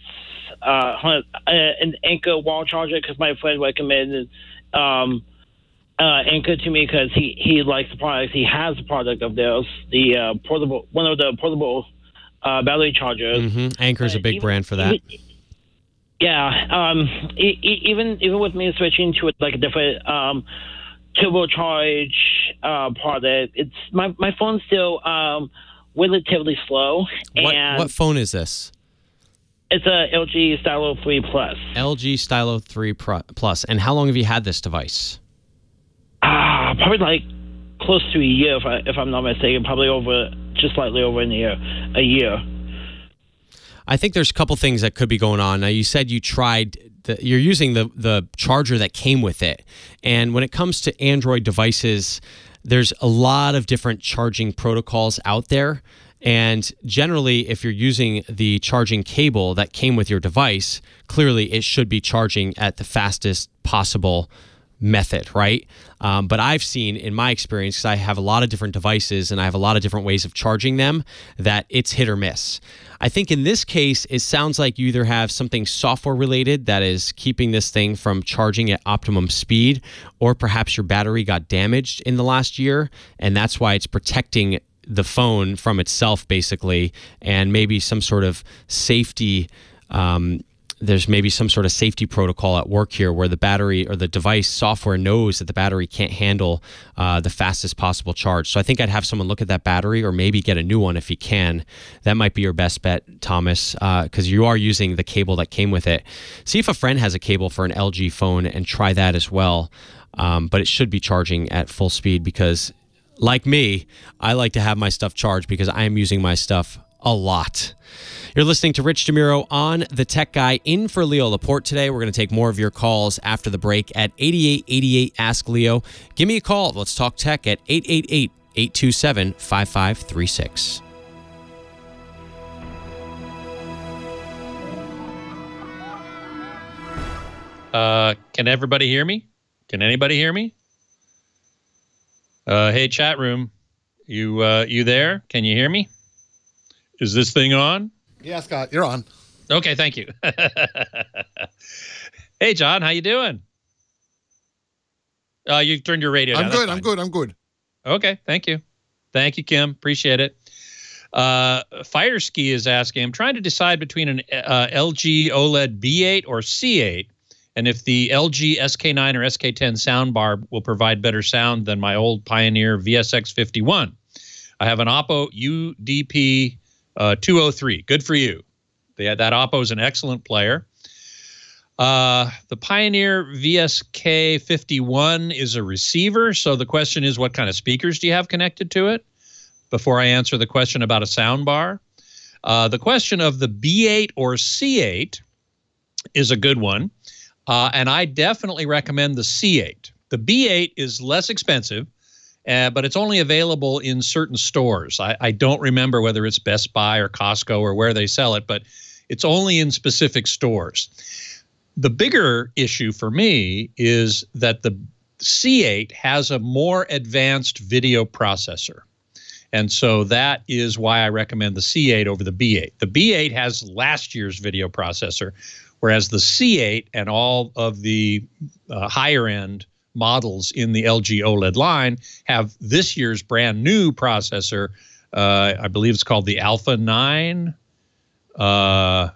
an Anker wall charger because my friend recommended Anker to me because he likes the product. He has a product of theirs, one of the portable battery chargers. Mm-hmm. Anker's a big brand for that. Even with me switching to like a different turbocharge product, it's my phone's still relatively slow. What phone is this? It's a LG Stylo 3 Plus. LG Stylo 3 Plus. And how long have you had this device? Probably like close to a year, if I'm not mistaken. Probably just slightly over a year. I think there's a couple things that could be going on. Now, you said you're using the charger that came with it. And when it comes to Android devices, there's a lot of different charging protocols out there. And generally, if you're using the charging cable that came with your device, clearly it should be charging at the fastest possible method, right? But I've seen in my experience, because I have a lot of different devices and I have a lot of different ways of charging them, that it's hit or miss. I think in this case, it sounds like you either have something software related that is keeping this thing from charging at optimum speed, or perhaps your battery got damaged in the last year, and that's why it's protecting the phone from itself, basically, and maybe some sort of safety there's maybe some sort of safety protocol at work here where the battery or the device software knows that the battery can't handle the fastest possible charge. So I think I'd have someone look at that battery or maybe get a new one if you can. That might be your best bet, Thomas, because you are using the cable that came with it. See if a friend has a cable for an LG phone and try that as well. But it should be charging at full speed because, like me, I like to have my stuff charged because I am using my stuff a lot. You're listening to Rich DeMuro on The Tech Guy, in for Leo Laporte today. We're going to take more of your calls after the break at 8888 Ask Leo. Give me a call. Let's talk tech at 888-827-5536. Can everybody hear me? Can anybody hear me? Hey, chat room, you there? Can you hear me? Is this thing on? Yeah, Scott, you're on. Okay, thank you. Hey, John, how you doing? You turned your radio down. I'm good. Okay, thank you. Thank you, Kim. Appreciate it. Fireski is asking, I'm trying to decide between an LG OLED B8 or C8, and if the LG SK9 or SK10 soundbar will provide better sound than my old Pioneer VSX51. I have an Oppo UDP 203. Good for you. That Oppo is an excellent player. The Pioneer VSK51 is a receiver, so the question is, what kind of speakers do you have connected to it? Before I answer the question about a sound bar. The question of the B8 or C8 is a good one, and I definitely recommend the C8. The B8 is less expensive, but it's only available in certain stores. I don't remember whether it's Best Buy or Costco or where they sell it, but it's only in specific stores. The bigger issue for me is that the C8 has a more advanced video processor. And so that is why I recommend the C8 over the B8. The B8 has last year's video processor, whereas the C8 and all of the higher-end models in the LG OLED line have this year's brand new processor. I believe it's called the Alpha 9. I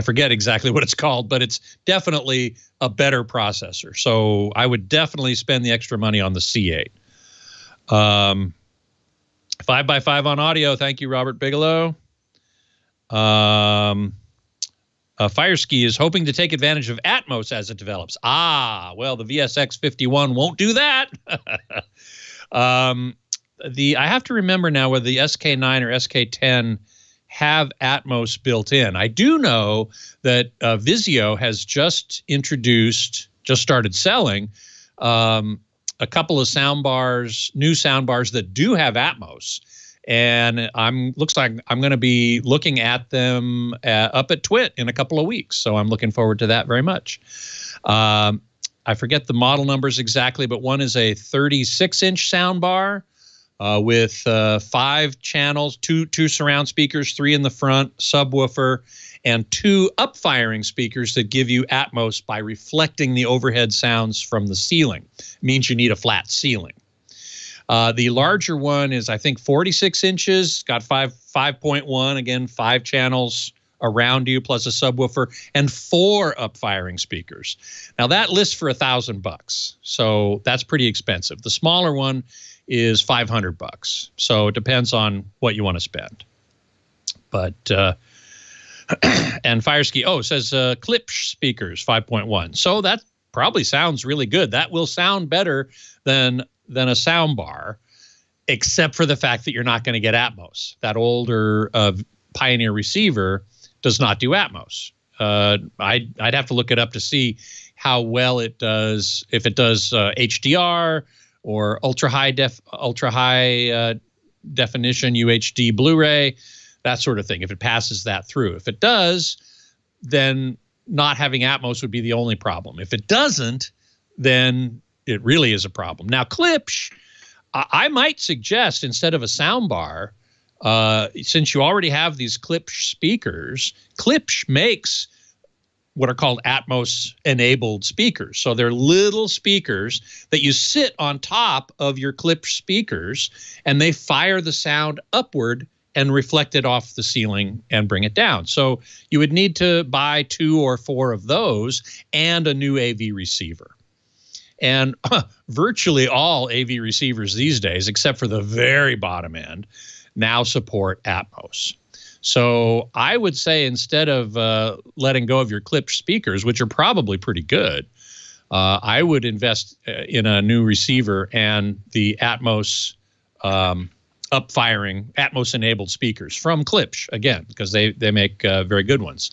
forget exactly what it's called, but it's definitely a better processor. So I would definitely spend the extra money on the C8. 5x5 on audio. Thank you, Robert Bigelow. Fireski is hoping to take advantage of Atmos as it develops. Well, the VSX51 won't do that. I have to remember now whether the SK9 or SK10 have Atmos built in. I do know that Vizio has just started selling a couple of soundbars, new soundbars that do have Atmos. And looks like I'm going to be looking at them up at Twit in a couple of weeks. So I'm looking forward to that very much. I forget the model numbers exactly, but one is a 36-inch soundbar with 5 channels, two surround speakers, 3 in the front, subwoofer, and 2 up-firing speakers that give you Atmos by reflecting the overhead sounds from the ceiling. It means you need a flat ceiling. The larger one is, I think, 46 inches, got 5.1, again, 5 channels around you, plus a subwoofer, and 4 up-firing speakers. Now, that lists for $1,000, so that's pretty expensive. The smaller one is $500, so it depends on what you want to spend. But and Fireski, says Klipsch speakers, 5.1. So that probably sounds really good. That will sound better than a sound bar, except for the fact that you're not going to get Atmos. That older Pioneer receiver does not do Atmos. I'd have to look it up to see how well it does, if it does HDR or ultra high definition UHD Blu-ray, that sort of thing, if it passes that through. If it does, then not having Atmos would be the only problem. If it doesn't, then it really is a problem. Now, Klipsch, I might suggest, instead of a soundbar, since you already have these Klipsch speakers, Klipsch makes what are called Atmos-enabled speakers. So they're little speakers that you sit on top of your Klipsch speakers, and they fire the sound upward and reflect it off the ceiling and bring it down. So you would need to buy 2 or 4 of those and a new AV receiver. And virtually all AV receivers these days, except for the very bottom end, now support Atmos. So I would say, instead of letting go of your Klipsch speakers, which are probably pretty good, I would invest in a new receiver and the Atmos up-firing, Atmos-enabled speakers from Klipsch, again, because they make very good ones.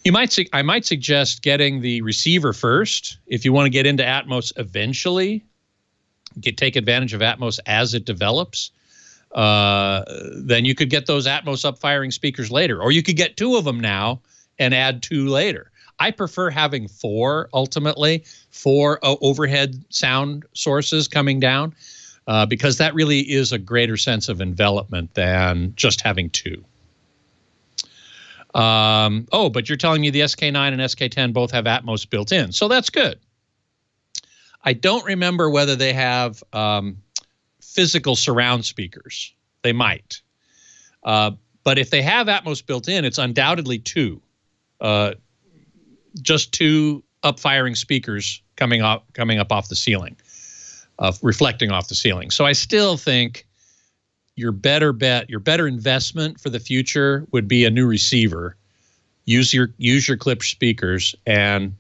I might suggest getting the receiver first. If you want to get into Atmos eventually, take advantage of Atmos as it develops, then you could get those Atmos up-firing speakers later. Or you could get 2 of them now and add 2 later. I prefer having 4 ultimately, 4 overhead sound sources coming down, because that really is a greater sense of envelopment than just having 2. But you're telling me the SK9 and SK10 both have Atmos built in, so that's good. I don't remember whether they have physical surround speakers. They might. But if they have Atmos built in, it's undoubtedly 2. Just 2 up-firing speakers coming up off the ceiling, reflecting off the ceiling. So I still think your better bet, your better investment for the future would be a new receiver. Use your Klipsch speakers and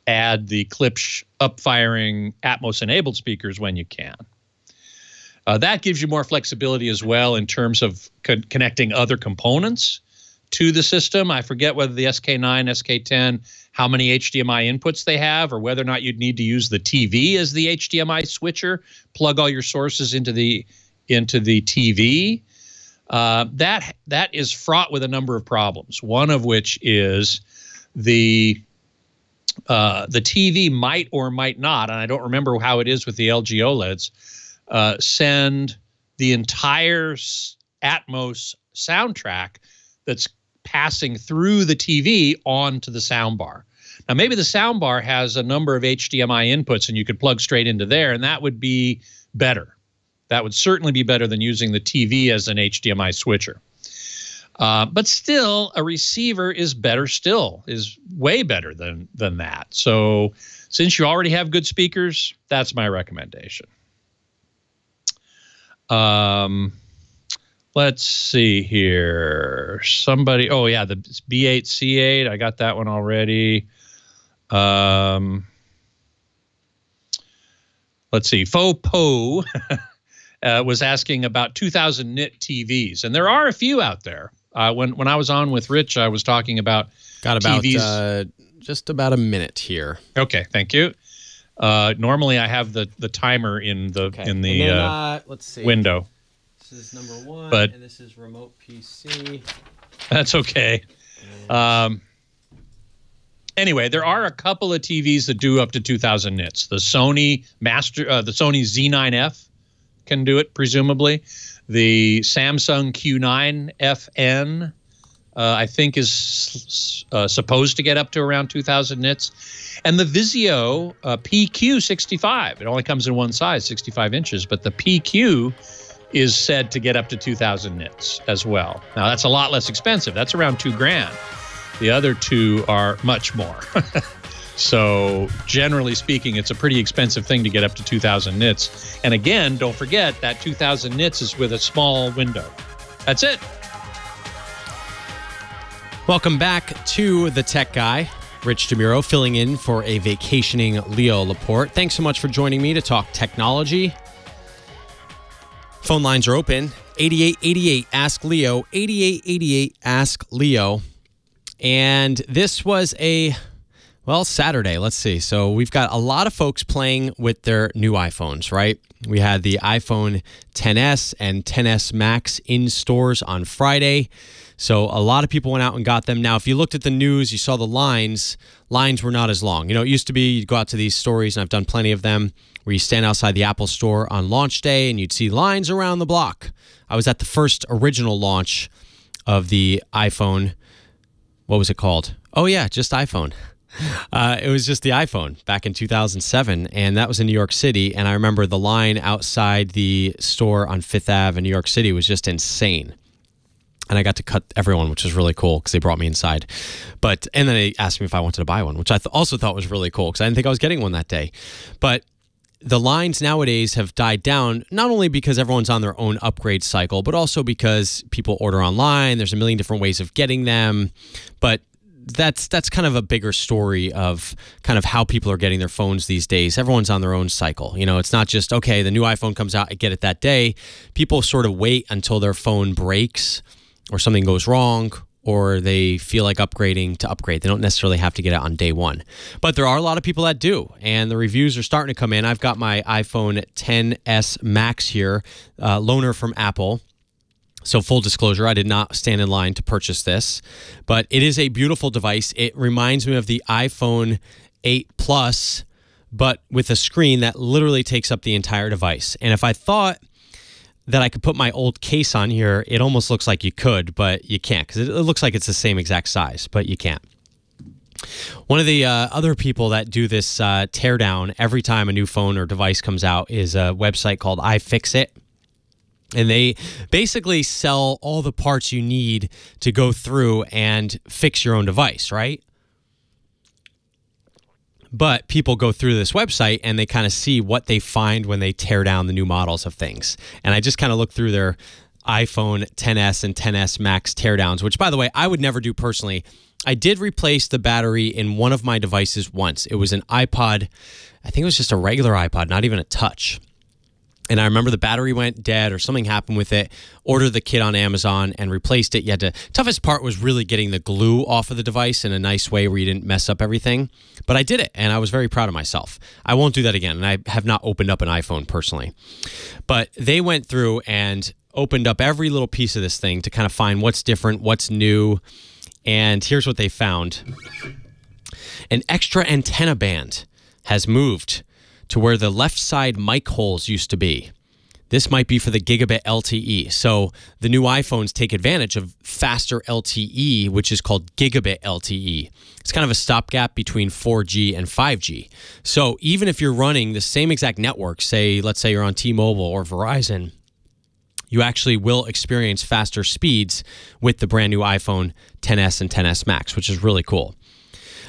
add the Klipsch up-firing Atmos-enabled speakers when you can. That gives you more flexibility as well in terms of connecting other components to the system. I forget whether the SK9, SK10, how many HDMI inputs they have, or whether or not you'd need to use the TV as the HDMI switcher, plug all your sources into the TV. That is fraught with a number of problems. One of which is the TV might or might not, and I don't remember how it is with the LG OLEDs, send the entire Atmos soundtrack that's passing through the TV onto the soundbar. Now, maybe the soundbar has a number of HDMI inputs and you could plug straight into there, and that would be better. That would certainly be better than using the TV as an HDMI switcher. But still, a receiver is better still, is way better than that. So since you already have good speakers, that's my recommendation. Let's see here. Somebody, oh yeah, the B8, C8, I got that one already. Let's see, Fopo was asking about 2,000 nit TVs, and there are a few out there. When I was on with Rich, I was talking about TVs. Just about a minute here. Okay, thank you. Normally, I have the timer in the let's see. window. This is number 1, but and this is remote PC. That's okay. Anyway, there are a couple of TVs that do up to 2,000 nits. The Sony Z9F can do it, presumably. The Samsung Q9 FN, I think, is supposed to get up to around 2,000 nits. And the Vizio PQ65, it only comes in one size, 65 inches, but the PQ is said to get up to 2,000 nits as well. Now, that's a lot less expensive. That's around $2,000. The other two are much more. So generally speaking, it's a pretty expensive thing to get up to 2,000 nits. And again, don't forget that 2,000 nits is with a small window. That's it. Welcome back to The Tech Guy. Rich DeMuro filling in for a vacationing Leo Laporte. Thanks so much for joining me to talk technology. Phone lines are open. 8888 Ask Leo. 8888 Ask Leo. And this was Saturday. Let's see. So we've got a lot of folks playing with their new iPhones, right? We had the iPhone XS and XS Max in stores on Friday. So a lot of people went out and got them. Now, if you looked at the news, you saw the lines. Lines were not as long. You know, it used to be you'd go out to these stories, and I've done plenty of them, where you stand outside the Apple store on launch day and you'd see lines around the block. I was at the first original launch of the iPhone. What was it called? Oh, yeah, just iPhone. It was just the iPhone back in 2007, and that was in New York City. And I remember the line outside the store on Fifth Ave in New York City was just insane. And I got to cut everyone, which was really cool because they brought me inside. And then they asked me if I wanted to buy one, which I also thought was really cool because I didn't think I was getting one that day. But the lines nowadays have died down, not only because everyone's on their own upgrade cycle, but also because people order online. There's a million different ways of getting them. But that's kind of a bigger story of kind of how people are getting their phones these days. Everyone's on their own cycle. You know, it's not just, okay, the new iPhone comes out, I get it that day. People sort of wait until their phone breaks or something goes wrong, or they feel like upgrading to upgrade. They don't necessarily have to get it on day one. But there are a lot of people that do, and the reviews are starting to come in. I've got my iPhone XS Max here, loaner from Apple. So full disclosure, I did not stand in line to purchase this, but it is a beautiful device. It reminds me of the iPhone 8 Plus, but with a screen that literally takes up the entire device. And if I thought that I could put my old case on here, it almost looks like you could, but you can't because it looks like it's the same exact size, but you can't. One of the other people that do this teardown every time a new phone or device comes out is a website called Ifixit. And they basically sell all the parts you need to go through and fix your own device, right? But people go through this website and they kind of see what they find when they tear down the new models of things. And I just kind of looked through their iPhone XS and XS Max teardowns, which, by the way, I would never do personally. I did replace the battery in one of my devices once. It was an iPod. I think it was just a regular iPod, not even a touch. And I remember the battery went dead or something happened with it, ordered the kit on Amazon and replaced it. You had to, toughest part was really getting the glue off of the device in a nice way where you didn't mess up everything. But I did it and I was very proud of myself. I won't do that again. And I have not opened up an iPhone personally. But they went through and opened up every little piece of this thing to kind of find what's different, what's new. And here's what they found. An extra antenna band has moved to where the left side mic holes used to be. This might be for the Gigabit Lte. So the new iPhones take advantage of faster LTE, which is called Gigabit Lte. It's kind of a stopgap between 4G and 5G. So even if you're running the same exact network, say, let's say you're on T-Mobile or Verizon, you actually will experience faster speeds with the brand new iPhone XS and XS Max, which is really cool.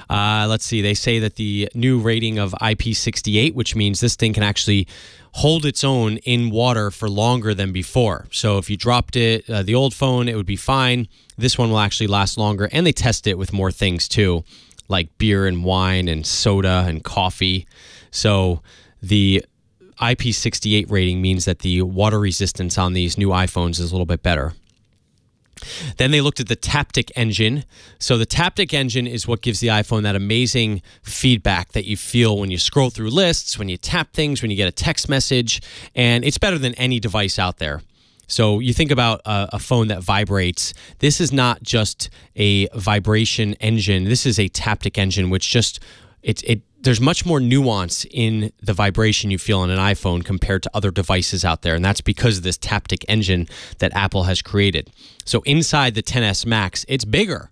Let's see. They say that the new rating of IP68, which means this thing can actually hold its own in water for longer than before. So if you dropped it, the old phone, it would be fine. This one will actually last longer. And they test it with more things too, like beer and wine and soda and coffee. So the IP68 rating means that the water resistance on these new iPhones is a little bit better. Then they looked at the Taptic Engine. So the Taptic Engine is what gives the iPhone that amazing feedback that you feel when you scroll through lists, when you tap things, when you get a text message, and it's better than any device out there. So you think about a phone that vibrates. This is not just a vibration engine. This is a Taptic Engine, which just there's much more nuance in the vibration you feel on an iPhone compared to other devices out there, and that's because of this Taptic Engine that Apple has created. So inside the XS Max, it's bigger.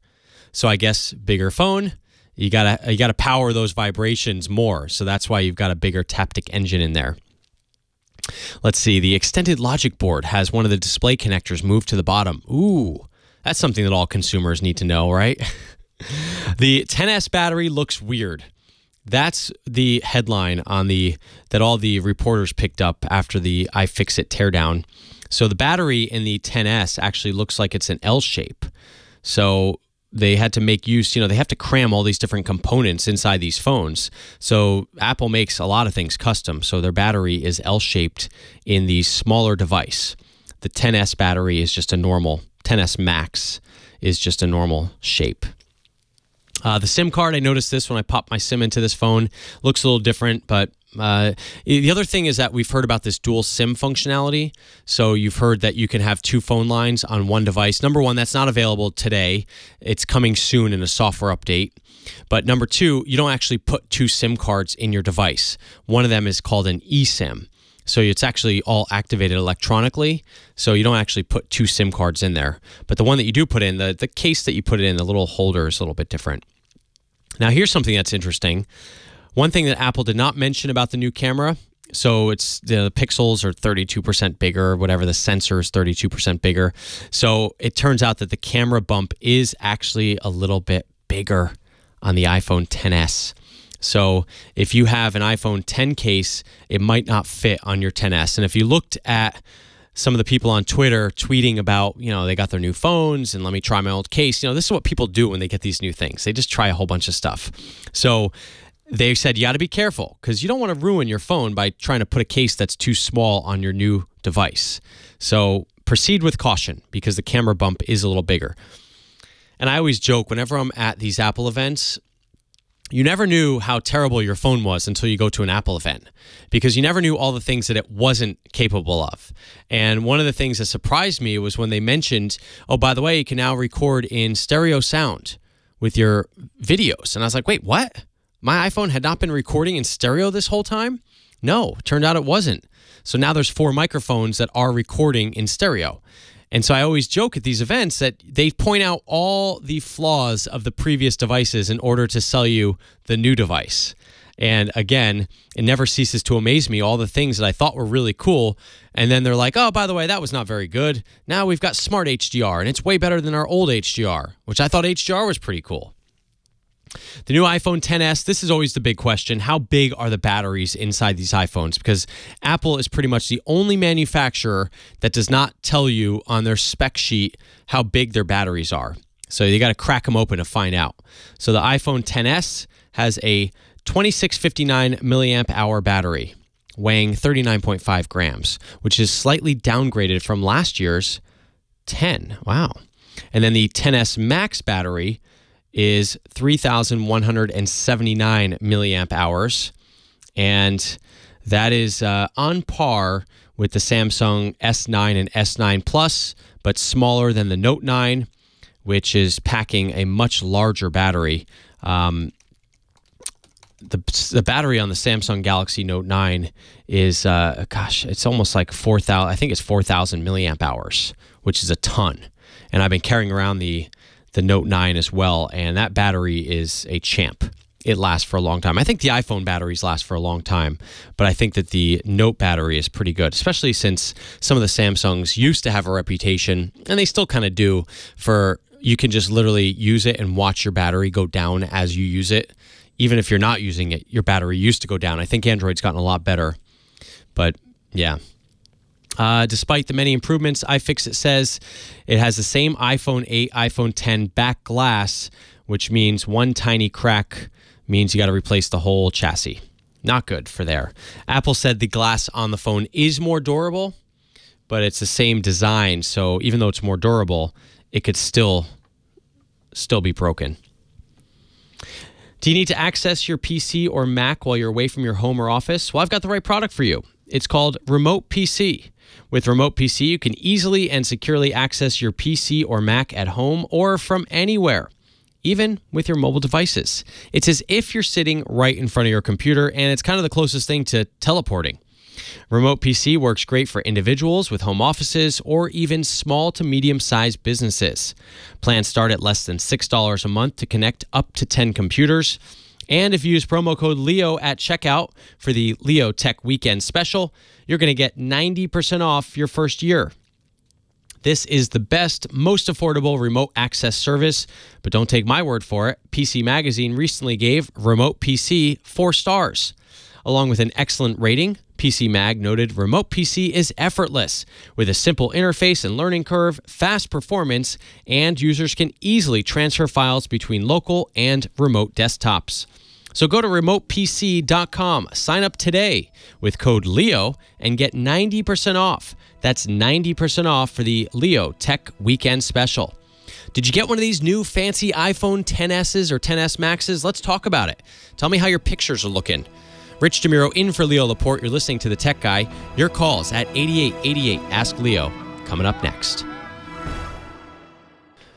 So I guess bigger phone, you gotta power those vibrations more. So that's why you've got a bigger Taptic Engine in there. Let's see, the extended logic board has one of the display connectors moved to the bottom. Ooh, that's something that all consumers need to know, right? The XS battery looks weird. That's the headline on that all the reporters picked up after the Ifixit teardown. So the battery in the XS actually looks like it's an L shape. So they had to make use, they have to cram all these different components inside these phones. So Apple makes a lot of things custom. So their battery is L-shaped in the smaller device. The XS battery is just a normal, XS Max is just a normal shape. The SIM card, I noticed this when I popped my SIM into this phone. Looks a little different, but the other thing is that we've heard about this dual SIM functionality. So you've heard that you can have two phone lines on one device. Number one, that's not available today. It's coming soon in a software update. But number two, you don't actually put two SIM cards in your device. One of them is called an eSIM. So it's actually all activated electronically. So you don't actually put two SIM cards in there. But the one that you do put in, the case that you put it in, the little holder is a little bit different. Now, here's something that's interesting. One thing that Apple did not mention about the new camera, so it's the pixels are 32% bigger, whatever, the sensor is 32% bigger. So it turns out that the camera bump is actually a little bit bigger on the iPhone XS. So if you have an iPhone X case, it might not fit on your XS. And if you looked at some of the people on Twitter tweeting about, they got their new phones and let me try my old case. This is what people do when they get these new things. They just try a whole bunch of stuff. So they said you got to be careful because you don't want to ruin your phone by trying to put a case that's too small on your new device. So proceed with caution because the camera bump is a little bigger. And I always joke whenever I'm at these Apple events, you never knew how terrible your phone was until you go to an Apple event, because you never knew all the things that it wasn't capable of. And one of the things that surprised me was when they mentioned, oh, by the way, you can now record in stereo sound with your videos. And I was like, wait, what? My iPhone had not been recording in stereo this whole time? No, turned out it wasn't. So now there's 4 microphones that are recording in stereo. And so I always joke at these events that they point out all the flaws of the previous devices in order to sell you the new device. And again, it never ceases to amaze me, all the things that I thought were really cool. And then they're like, oh, by the way, that was not very good. Now we've got smart HDR, and it's way better than our old HDR, which I thought HDR was pretty cool. The new iPhone XS, this is always the big question. How big are the batteries inside these iPhones? Because Apple is pretty much the only manufacturer that does not tell you on their spec sheet how big their batteries are. So you got to crack them open to find out. So the iPhone XS has a 2659 milliamp hour battery weighing 39.5 grams, which is slightly downgraded from last year's 10. Wow. And then the XS Max battery is 3,179 milliamp hours, and that is on par with the Samsung S9 and S9 Plus, but smaller than the Note 9, which is packing a much larger battery. The battery on the Samsung Galaxy Note 9 is, it's almost like 4,000. I think it's 4,000 milliamp hours, which is a ton. And I've been carrying around the Note 9 as well, and that battery is a champ. It lasts for a long time. I think the iPhone batteries last for a long time, but I think that the Note battery is pretty good, especially since some of the Samsungs used to have a reputation, and they still kind of do, for you can just literally use it and watch your battery go down as you use it. Even if you're not using it, your battery used to go down. I think Android's gotten a lot better, but yeah. Despite the many improvements, Ifixit says it has the same iPhone 8, iPhone 10 back glass, which means one tiny crack means you got to replace the whole chassis. Not good for there. Apple said the glass on the phone is more durable, but it's the same design. So even though it's more durable, it could still be broken. Do you need to access your PC or Mac while you're away from your home or office? Well, I've got the right product for you. It's called Remote PC. With Remote PC, you can easily and securely access your PC or Mac at home or from anywhere, even with your mobile devices. It's as if you're sitting right in front of your computer, and it's kind of the closest thing to teleporting. Remote PC works great for individuals with home offices or even small to medium-sized businesses. Plans start at less than $6 a month to connect up to 10 computers. And if you use promo code LEO at checkout for the Leo Tech Weekend Special, you're going to get 90% off your first year. This is the best, most affordable remote access service, but don't take my word for it. PC Magazine recently gave Remote PC 4 stars. Along with an excellent rating, PC Mag noted Remote PC is effortless, with a simple interface and learning curve, fast performance, and users can easily transfer files between local and remote desktops. So go to remotepc.com, sign up today with code LEO, and get 90% off. That's 90% off for the Leo Tech Weekend Special. Did you get one of these new fancy iPhone XS's or XS Maxes? Let's talk about it. Tell me how your pictures are looking. Rich DeMuro in for Leo Laporte. You're listening to The Tech Guy. Your calls at 8888 Ask Leo coming up next.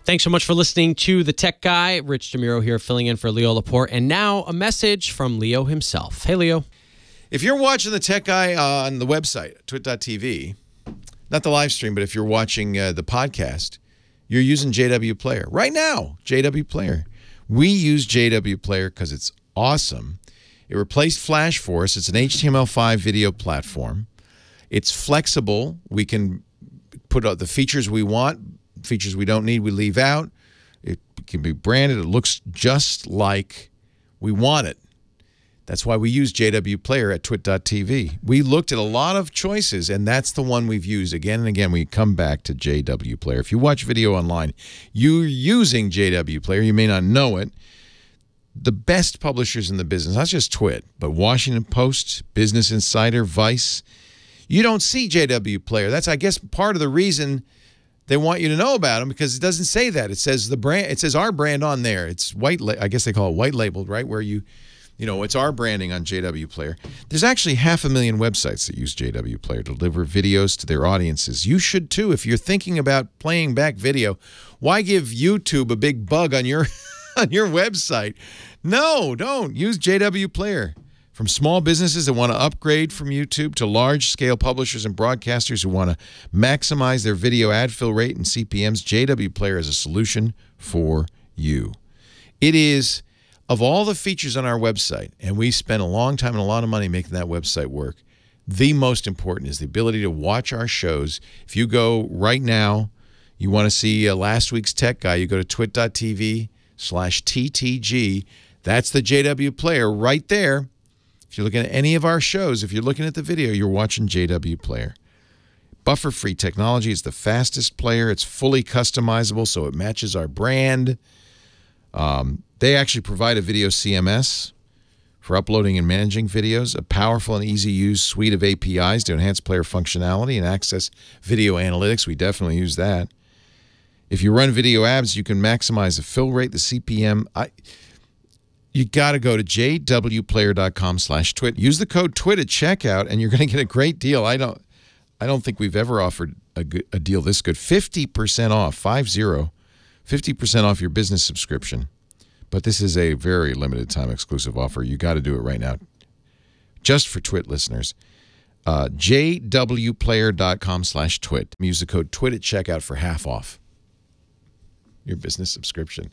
Thanks so much for listening to The Tech Guy. Rich DeMuro here filling in for Leo Laporte. And now a message from Leo himself. Hey, Leo. If you're watching The Tech Guy on the website, twit.tv, not the live stream, but if you're watching the podcast, you're using JW Player. Right now, JW Player. We use JW Player because it's awesome. It replaced Flash for us. It's an HTML5 video platform. It's flexible. We can put out the features we want. Features we don't need, we leave out. It can be branded. It looks just like we want it. That's why we use JW Player at twit.tv. We looked at a lot of choices, and that's the one we've used. Again and again, we come back to JW Player. If you watch video online, you're using JW Player. You may not know it. The best publishers in the business, not just Twit, but Washington Post, Business Insider, Vice. You don't see JW Player. That's, I guess, part of the reason they want you to know about them because it doesn't say that. It says the brand. It says our brand on there. It's white. I guess they call it white labeled, right? Where you know, it's our branding on JW Player. There's actually 500,000 websites that use JW Player to deliver videos to their audiences. You should too. If you're thinking about playing back video, why give YouTube a big bug on your on your website? No, don't. Use JW Player. From small businesses that want to upgrade from YouTube to large-scale publishers and broadcasters who want to maximize their video ad fill rate and CPMs, JW Player is a solution for you. It is, of all the features on our website, and we spent a long time and a lot of money making that website work, the most important is the ability to watch our shows. If you go right now, you want to see last week's Tech Guy, you go to twit.tv/TTG. That's the JW Player right there. If you're looking at any of our shows, if you're looking at the video, you're watching JW Player. Buffer-free technology is the fastest player. It's fully customizable, so it matches our brand. They actually provide a video CMS for uploading and managing videos, a powerful and easy-use suite of APIs to enhance player functionality and access video analytics. We definitely use that. If you run video ads, you can maximize the fill rate, the CPM. You got to go to jwplayer.com/twit. Use the code TWIT at checkout, and you're going to get a great deal. I don't think we've ever offered a deal this good. 50% off, 50% off your business subscription. But this is a very limited time exclusive offer. You got to do it right now, just for TWIT listeners. jwplayer.com/twit. Use the code TWIT at checkout for half off your business subscription.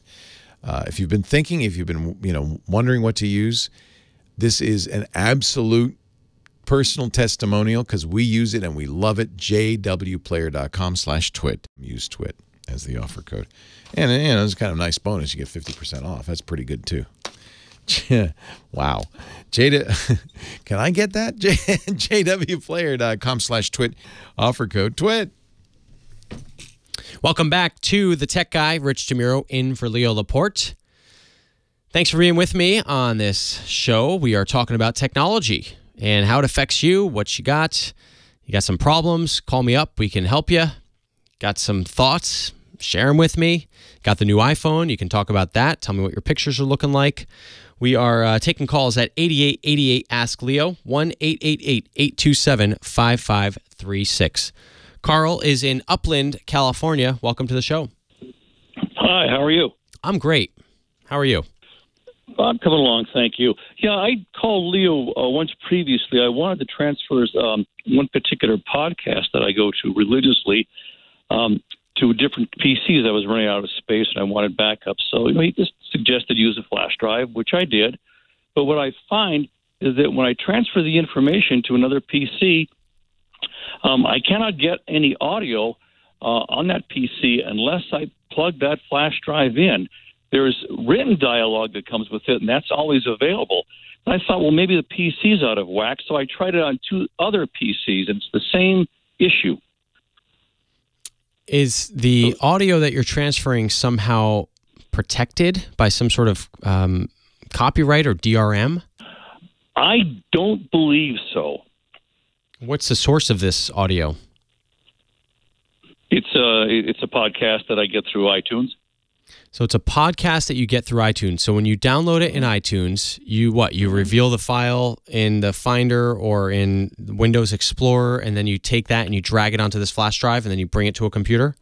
If you've been thinking, if you've been wondering what to use, this is an absolute personal testimonial because we use it and we love it. jwplayer.com/twit. Use TWIT as the offer code. And it's kind of a nice bonus. You get 50% off. That's pretty good too. Wow. Can I get that? jwplayer.com/twit. Offer code TWIT. Welcome back to The Tech Guy. Rich DeMuro in for Leo Laporte. Thanks for being with me on this show. We are talking about technology and how it affects you, what you got. You got some problems, call me up. We can help you. Got some thoughts, share them with me. Got the new iPhone. You can talk about that. Tell me what your pictures are looking like. We are taking calls at 8888-ASK-LEO, 1-888-827-5536. Carl is in Upland, California. Welcome to the show. Hi, how are you? I'm great. How are you? I'm coming along, thank you. Yeah, I called Leo once previously. I wanted to transfer one particular podcast that I go to religiously to different PCs. I was running out of space and I wanted backup. So he just suggested use a flash drive, which I did. But what I find is that when I transfer the information to another PC, I cannot get any audio on that PC unless I plug that flash drive in. There's written dialogue that comes with it, and that's always available. And I thought, well, maybe the PC's out of whack, so I tried it on 2 other PCs, and it's the same issue. Is the audio that you're transferring somehow protected by some sort of copyright or DRM? I don't believe so. What's the source of this audio? It's a podcast that I get through iTunes. So it's a podcast that you get through iTunes. So when you download it in iTunes, you reveal the file in the Finder or in Windows Explorer, and then you take that and you drag it onto this flash drive, and then you bring it to a computer?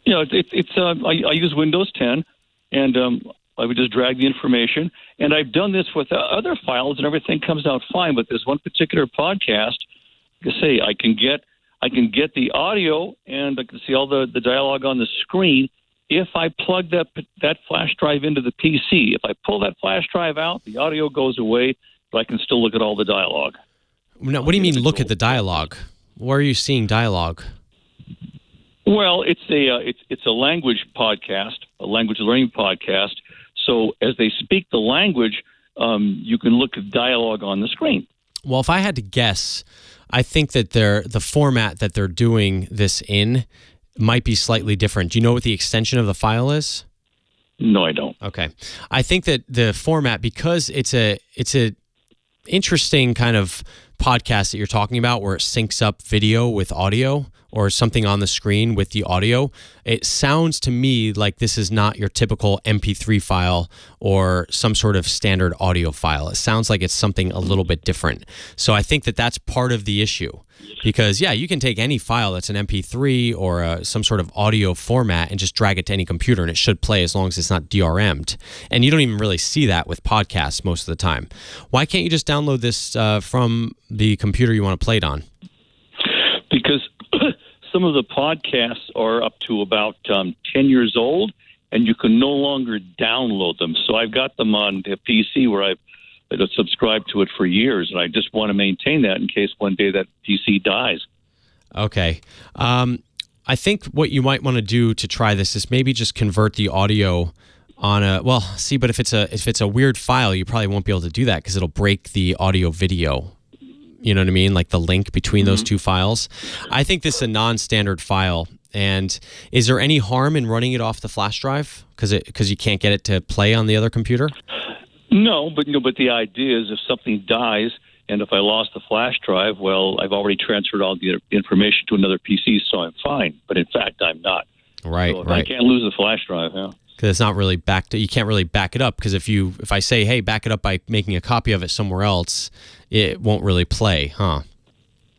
Yeah, I use Windows 10, and I would just drag the information. And I've done this with other files, and everything comes out fine. But this one particular podcast, like I say, I can get the audio, and I can see all the dialogue on the screen if I plug that flash drive into the PC. If I pull that flash drive out, the audio goes away, but I can still look at all the dialogue. Now, what do you mean look at the dialogue? Where are you seeing dialogue? Well, it's a language podcast, a language learning podcast. So as they speak the language, you can look at dialogue on the screen. Well, if I had to guess, I think that the format that they're doing this in might be slightly different. Do you know what the extension of the file is? No, I don't. Okay. I think that the format, because it's a interesting kind of podcast that you're talking about where it syncs up video with audio or something on the screen with the audio, it sounds to me like this is not your typical MP3 file or some sort of standard audio file. It sounds like it's something a little bit different. So I think that that's part of the issue. Because, yeah, you can take any file that's an MP3 or some sort of audio format and just drag it to any computer, and it should play as long as it's not DRM'd. And you don't even really see that with podcasts most of the time. Why can't you just download this from the computer you want to play it on? Because some of the podcasts are up to about 10 years old, and you can no longer download them. So I've got them on the PC where I've subscribed to it for years, and I just want to maintain that in case one day that PC dies. Okay. I think what you might want to do to try this is maybe just convert the audio on a, well, see, but if it's a weird file, you probably won't be able to do that because it'll break the audio video. You know what I mean? Like the link between those two files. I think this is a non-standard file. And is there any harm in running it off the flash drive because you can't get it to play on the other computer? No, but the idea is if something dies and if I lost the flash drive, well, I've already transferred all the information to another PC, so I'm fine. But in fact, I'm not. Right, so right. I can't lose the flash drive. Yeah. Because it's not really you can't really back it up. Because if I say, hey, back it up by making a copy of it somewhere else, it won't really play, huh?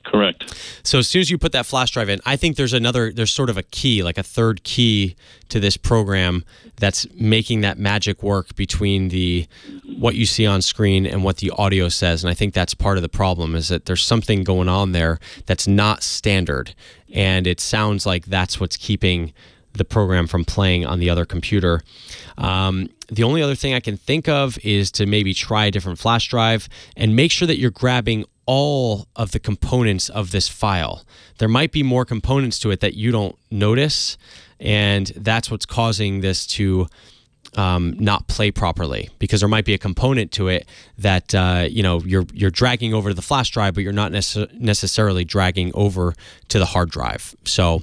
Correct. So as soon as you put that flash drive in, I think there's sort of a key, like a third key to this program that's making that magic work between what you see on screen and what the audio says. And I think that's part of the problem, is that there's something going on there that's not standard. And it sounds like that's what's keeping the program from playing on the other computer. The only other thing I can think of is to maybe try a different flash drive and make sure that you're grabbing all of the components of this file. There might be more components to it that you don't notice, and that's what's causing this to not play properly, because there might be a component to it that you're dragging over to the flash drive, but you're not necessarily dragging over to the hard drive. So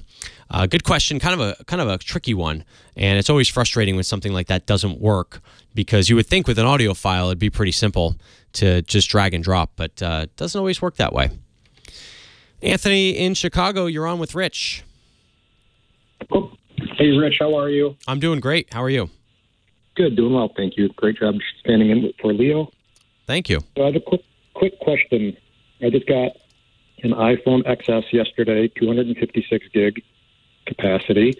good question, kind of a tricky one, and it's always frustrating when something like that doesn't work, because you would think with an audio file it'd be pretty simple to just drag and drop, but it doesn't always work that way. Anthony in Chicago, you're on with Rich. Oh, hey, Rich, how are you? I'm doing great. How are you? Good, doing well, thank you. Great job standing in for Leo. Thank you. So I have a quick question. I just got an iPhone XS yesterday, 256 gig capacity,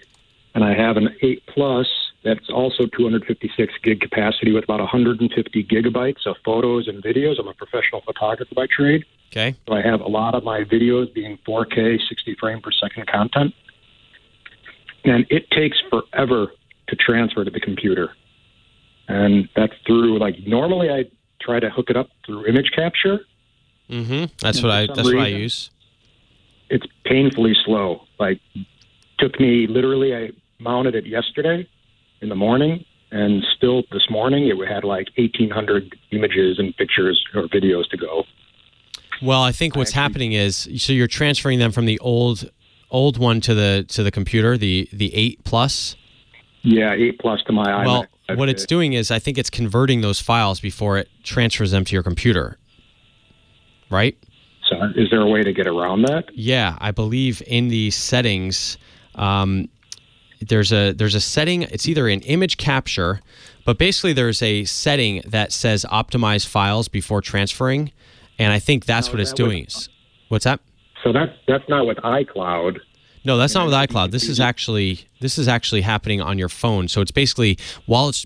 and I have an 8 Plus that's also 256 gig capacity with about 150 gigabytes of photos and videos. I'm a professional photographer by trade. Okay. So I have a lot of my videos being 4K, 60 frame per second content. And it takes forever to transfer to the computer. And that's through, normally I try to hook it up through image capture. Mm-hmm. That's what I use. It's painfully slow. Took me literally, I mounted it yesterday in the morning, and still this morning it had 1,800 images and pictures or videos to go. Well, I think what's happening is, so you're transferring them from the old one to the computer, the 8 Plus. Yeah, 8 Plus to my iMac. Well, what it's doing is, I think it's converting those files before it transfers them to your computer. Right? So is there a way to get around that? Yeah, I believe in the settings, there's a setting. It's either in image capture, but basically there's a setting that says optimize files before transferring, and I think that's what it's doing. What's that? So that's not with iCloud. No, that's not with iCloud. This is actually happening on your phone. So it's basically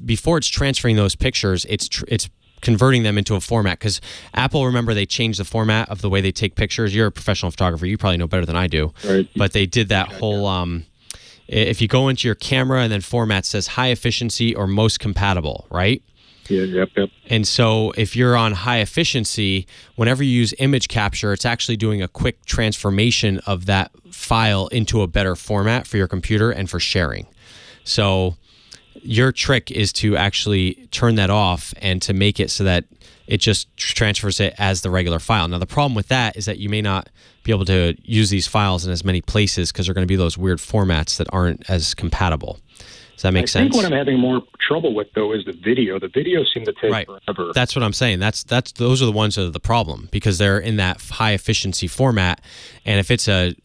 before it's transferring those pictures, it's converting them into a format, because Apple, remember, they changed the format of the way they take pictures. You're a professional photographer. You probably know better than I do. Right. But they did that whole, if you go into your camera and then format says high efficiency or most compatible, right? Yeah, yep. And so if you're on high efficiency, whenever you use image capture, it's actually doing a quick transformation of that file into a better format for your computer and for sharing. So your trick is to actually turn that off and to make it so that it just transfers it as the regular file. Now, the problem with that is that you may not be able to use these files in as many places because they're going to be those weird formats that aren't as compatible. Does that make I sense? think what I'm having more trouble with, though, is the video. The video seemed to take forever. That's what I'm saying. Those are the ones that are the problem because they're in that high efficiency format. And if it's a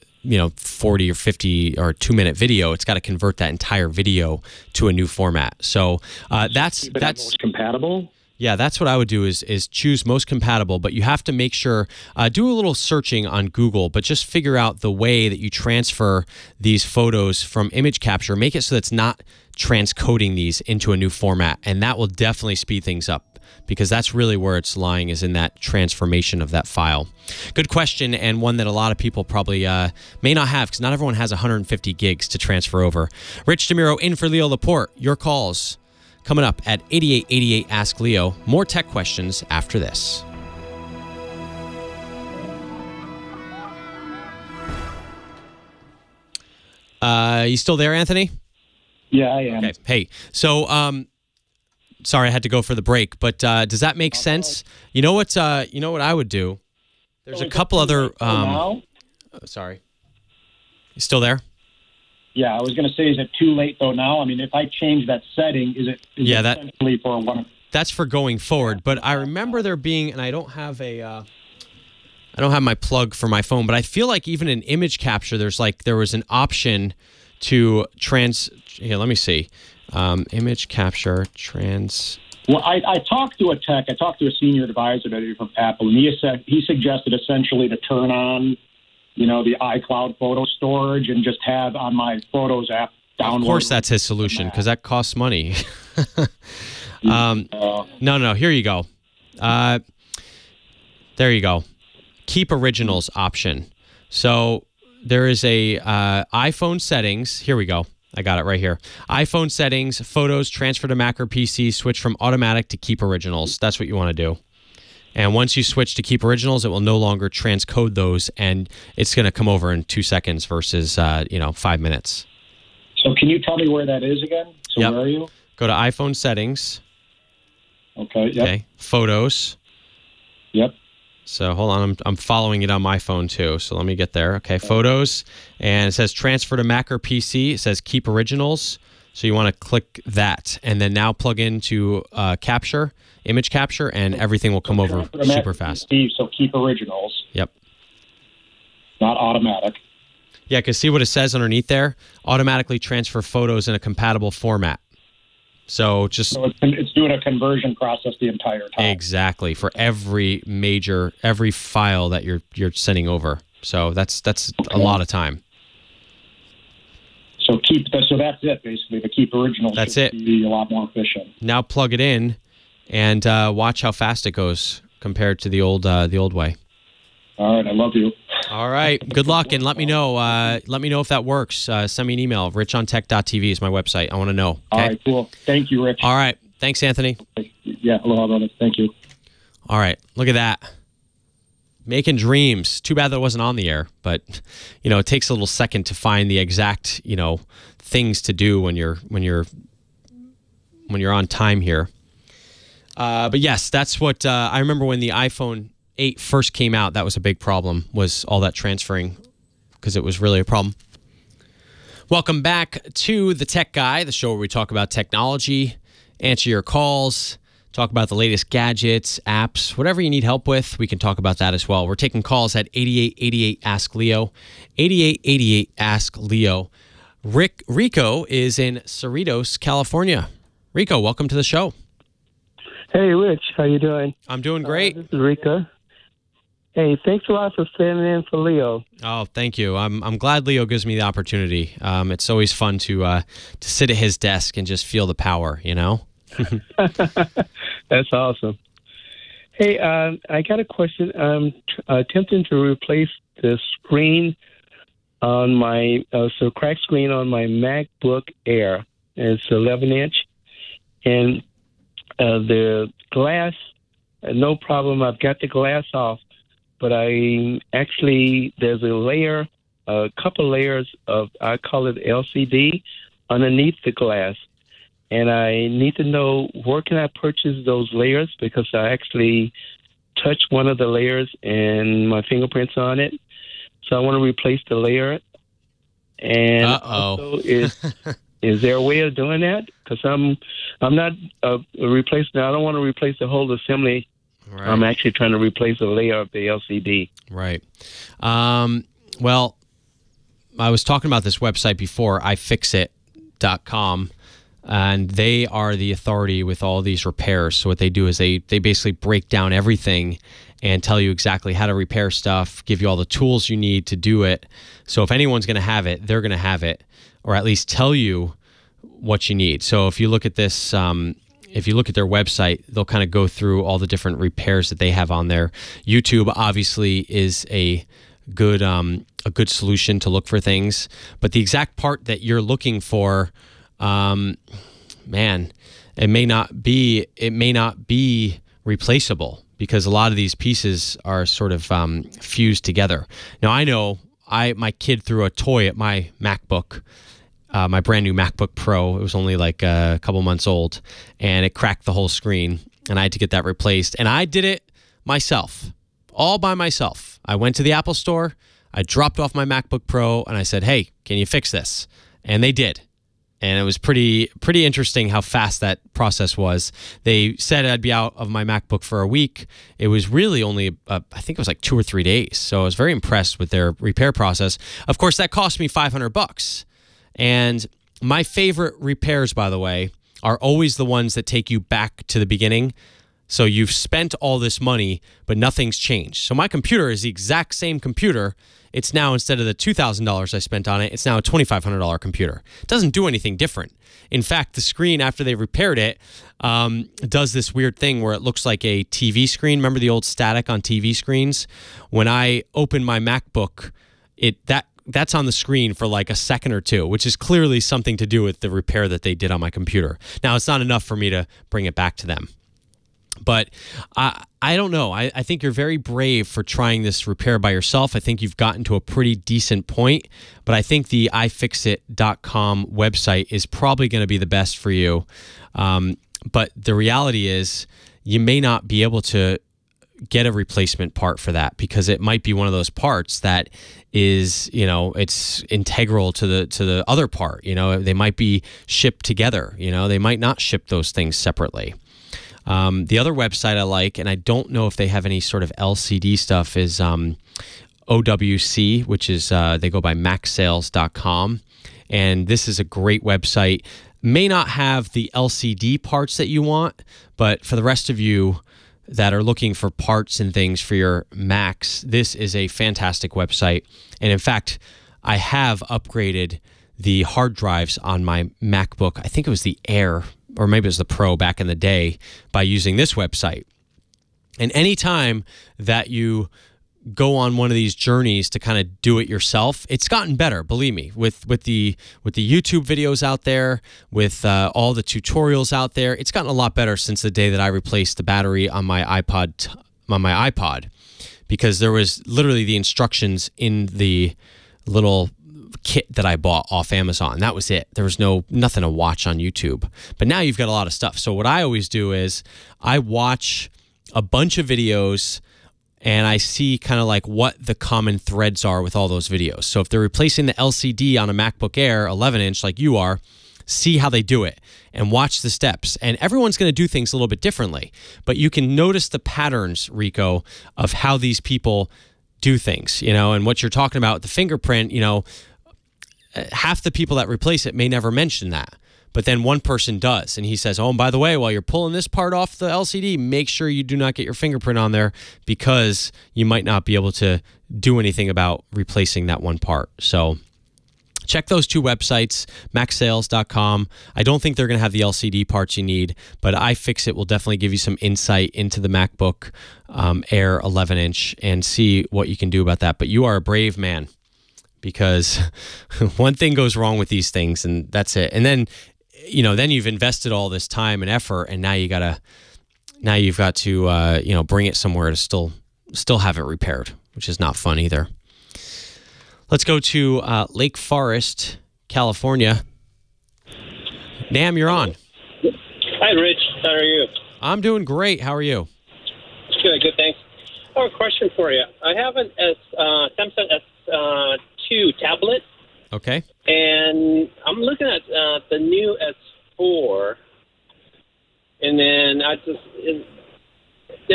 40 or 50 or 2-minute video, it's got to convert that entire video to a new format. So that's most compatible. Yeah, that's what I would do is choose most compatible, but you have to make sure, do a little searching on Google, but just figure out the way that you transfer these photos from image capture. Make it so that it's not transcoding these into a new format, and that will definitely speed things up because that's really where it's lying, is in that transformation of that file. Good question, and one that a lot of people probably may not have because not everyone has 150 gigs to transfer over. Rich DeMuro in for Leo Laporte. Your calls coming up at 8888 Ask Leo. More tech questions after this. You still there, Anthony? Yeah, I am. Okay. Hey, so sorry I had to go for the break, but does that make sense? You know what I would do? There's a couple other sorry. You still there? Yeah, I was going to say, is it too late though now? I mean, if I change that setting, is it essentially for one? That's for going forward. But I remember there being, and I don't have my plug for my phone, but I feel like even in image capture, there was an option to here, let me see. Image capture, Well, I talked to a senior advisor from Apple, and he suggested essentially to turn on the iCloud photo storage and just have on my Photos app download. Of course, that's his solution because that costs money. No, here you go. There you go. Keep originals option. So there is a iPhone settings. Here we go. I got it right here. iPhone settings, photos, transfer to Mac or PC, switch from automatic to keep originals. That's what you want to do. And once you switch to keep originals, it will no longer transcode those, and it's going to come over in 2 seconds versus 5 minutes. So can you tell me where that is again? So Yep. Where are you? Go to iPhone settings. Okay. Yep. Okay. Photos. Yep. So hold on, I'm following it on my phone too. So let me get there. Okay, photos, and it says transfer to Mac or PC. It says keep originals. So you want to click that, and then now plug into capture, image capture, and everything will come over super fast. So keep originals. Yep. Not automatic. Yeah, because see what it says underneath there? Automatically transfer photos in a compatible format. So it's doing a conversion process the entire time. Exactly, for every file that you're sending over. So that's a lot of time. So that's it basically. The keep originals. That's should it. Be a lot more efficient. Now plug it in, and watch how fast it goes compared to the old way. All right, I love you. All right, good luck, and let me know. Let me know if that works. Send me an email. richontech.tv is my website. I want to know. Okay? All right, cool. Thank you, Rich. All right, thanks, Anthony. Yeah, aloha, brother. Thank you. All right, look at that. Making dreams. Too bad that wasn't on the air, but it takes a little second to find the exact things to do when you're on time here. But yes, that's what I remember when the iPhone 8 first came out. That was a big problem, was all that transferring, because it was really a problem. Welcome back to The Tech Guy, the show where we talk about technology, answer your calls, talk about the latest gadgets, apps, whatever you need help with, we can talk about that as well. We're taking calls at 8888 Ask Leo. 8888 Ask Leo. Rico is in Cerritos, California. Rico, welcome to the show. Hey, Rich. How you doing? I'm doing great. This is Rico. Hey, thanks a lot for standing in for Leo. Oh, thank you. I'm glad Leo gives me the opportunity. It's always fun to sit at his desk and just feel the power, That's awesome. Hey, I got a question. I'm attempting to replace the screen on my cracked screen on my MacBook Air. It's 11-inch, and the glass, no problem. I've got the glass off, but there's a couple layers of, I call it LCD, underneath the glass. And I need to know, where can I purchase those layers? Because I actually touched one of the layers and my fingerprints on it. So I want to replace the layer. And also Is there a way of doing that? Because I'm not replacing. I don't want to replace the whole assembly. Right. I'm actually trying to replace a layer of the LCD. Right. Well, I was talking about this website before, Ifixit.com, and they are the authority with all these repairs. So what they do is they basically break down everything and tell you exactly how to repair stuff, give you all the tools you need to do it. So if anyone's going to have it, they're going to have it, or at least tell you what you need. So if you look at this, if you look at their website, they'll kind of go through all the different repairs that they have on there. YouTube obviously is a good solution to look for things, but the exact part that you're looking for, man, it may not be replaceable, because a lot of these pieces are sort of fused together. Now, I know my kid threw a toy at my MacBook, my brand new MacBook Pro. It was only like a couple months old, and it cracked the whole screen, and I had to get that replaced. And I did it myself, all by myself. I went to the Apple Store, I dropped off my MacBook Pro, and I said, hey, can you fix this? And they did. And it was pretty interesting how fast that process was. They said I'd be out of my MacBook for a week. It was really only, I think it was like 2 or 3 days. So I was very impressed with their repair process. Of course, that cost me $500. And my favorite repairs, by the way, are always the ones that take you back to the beginning. So you've spent all this money, but nothing's changed. So my computer is the exact same computer. It's now, instead of the $2,000 I spent on it, it's now a $2,500 computer. It doesn't do anything different. In fact, the screen, after they repaired it, does this weird thing where it looks like a TV screen. Remember the old static on TV screens? When I open my MacBook, that's on the screen for like a second or two, which is clearly something to do with the repair that they did on my computer. Now, it's not enough for me to bring it back to them. But I don't know. I think you're very brave for trying this repair by yourself. I think you've gotten to a pretty decent point. But I think the ifixit.com website is probably going to be the best for you. But the reality is you may not be able to get a replacement part for that, because it might be one of those parts that is, it's integral to the other part. They might be shipped together. They might not ship those things separately. The other website I like, and I don't know if they have any sort of LCD stuff, is OWC, which is they go by MacSales.com. And this is a great website. May not have the LCD parts that you want, but for the rest of you that are looking for parts and things for your Macs, this is a fantastic website. And in fact, I have upgraded the hard drives on my MacBook. I think it was the Air, or maybe it was the Pro back in the day, by using this website. And anytime that you go on one of these journeys to kind of do it yourself, it's gotten better, believe me, with the YouTube videos out there, with all the tutorials out there. It's gotten a lot better since the day that I replaced the battery on my iPod, because there was literally the instructions in the little kit that I bought off Amazon. That was it. There was nothing to watch on YouTube. But now you've got a lot of stuff. So what I always do is I watch a bunch of videos and I see kind of like what the common threads are with all those videos. So if they're replacing the LCD on a MacBook Air 11-inch like you are, see how they do it and watch the steps. And everyone's going to do things a little bit differently. But you can notice the patterns, Rico, of how these people do things, and what you're talking about, the fingerprint, half the people that replace it may never mention that. But then one person does, and he says, oh, and by the way, while you're pulling this part off the LCD, make sure you do not get your fingerprint on there, because you might not be able to do anything about replacing that one part. So check those two websites, MacSales.com. I don't think they're going to have the LCD parts you need, but iFixit will definitely give you some insight into the MacBook Air 11-inch and see what you can do about that. But you are a brave man, because one thing goes wrong with these things, and that's it. And then, then you've invested all this time and effort, and now you've got to bring it somewhere to still have it repaired, which is not fun either. Let's go to Lake Forest, California. Nam, you're on. Hi, Rich. How are you? I'm doing great. How are you? Good, thanks. I have a question for you. I have an Samsung S2 tablet. Okay. And I'm looking at the new S4, and then I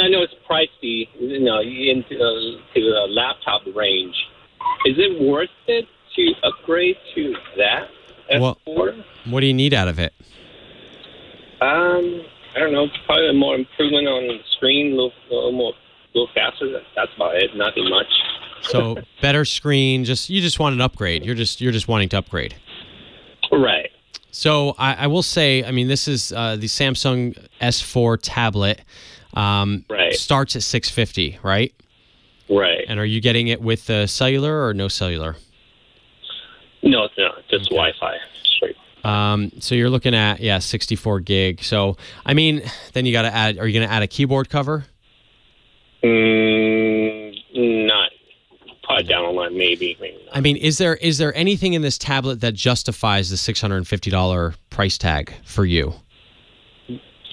know it's pricey, into the laptop range. Is it worth it to upgrade to that S4? What do you need out of it? I don't know. Probably more improvement on the screen, a little faster. That's about it. Nothing much. So better screen. You just want an upgrade. You're just wanting to upgrade. Right. So I will say, I mean, this is the Samsung S4 tablet. Right. Starts at $650, right? Right. And are you getting it with cellular or no cellular? No, it's not. Just Wi-Fi. Straight. So you're looking at 64 gig. So I mean, then you got to add. Are you going to add a keyboard cover? Not. Probably down the line, maybe not. I mean, is there anything in this tablet that justifies the $650 price tag for you?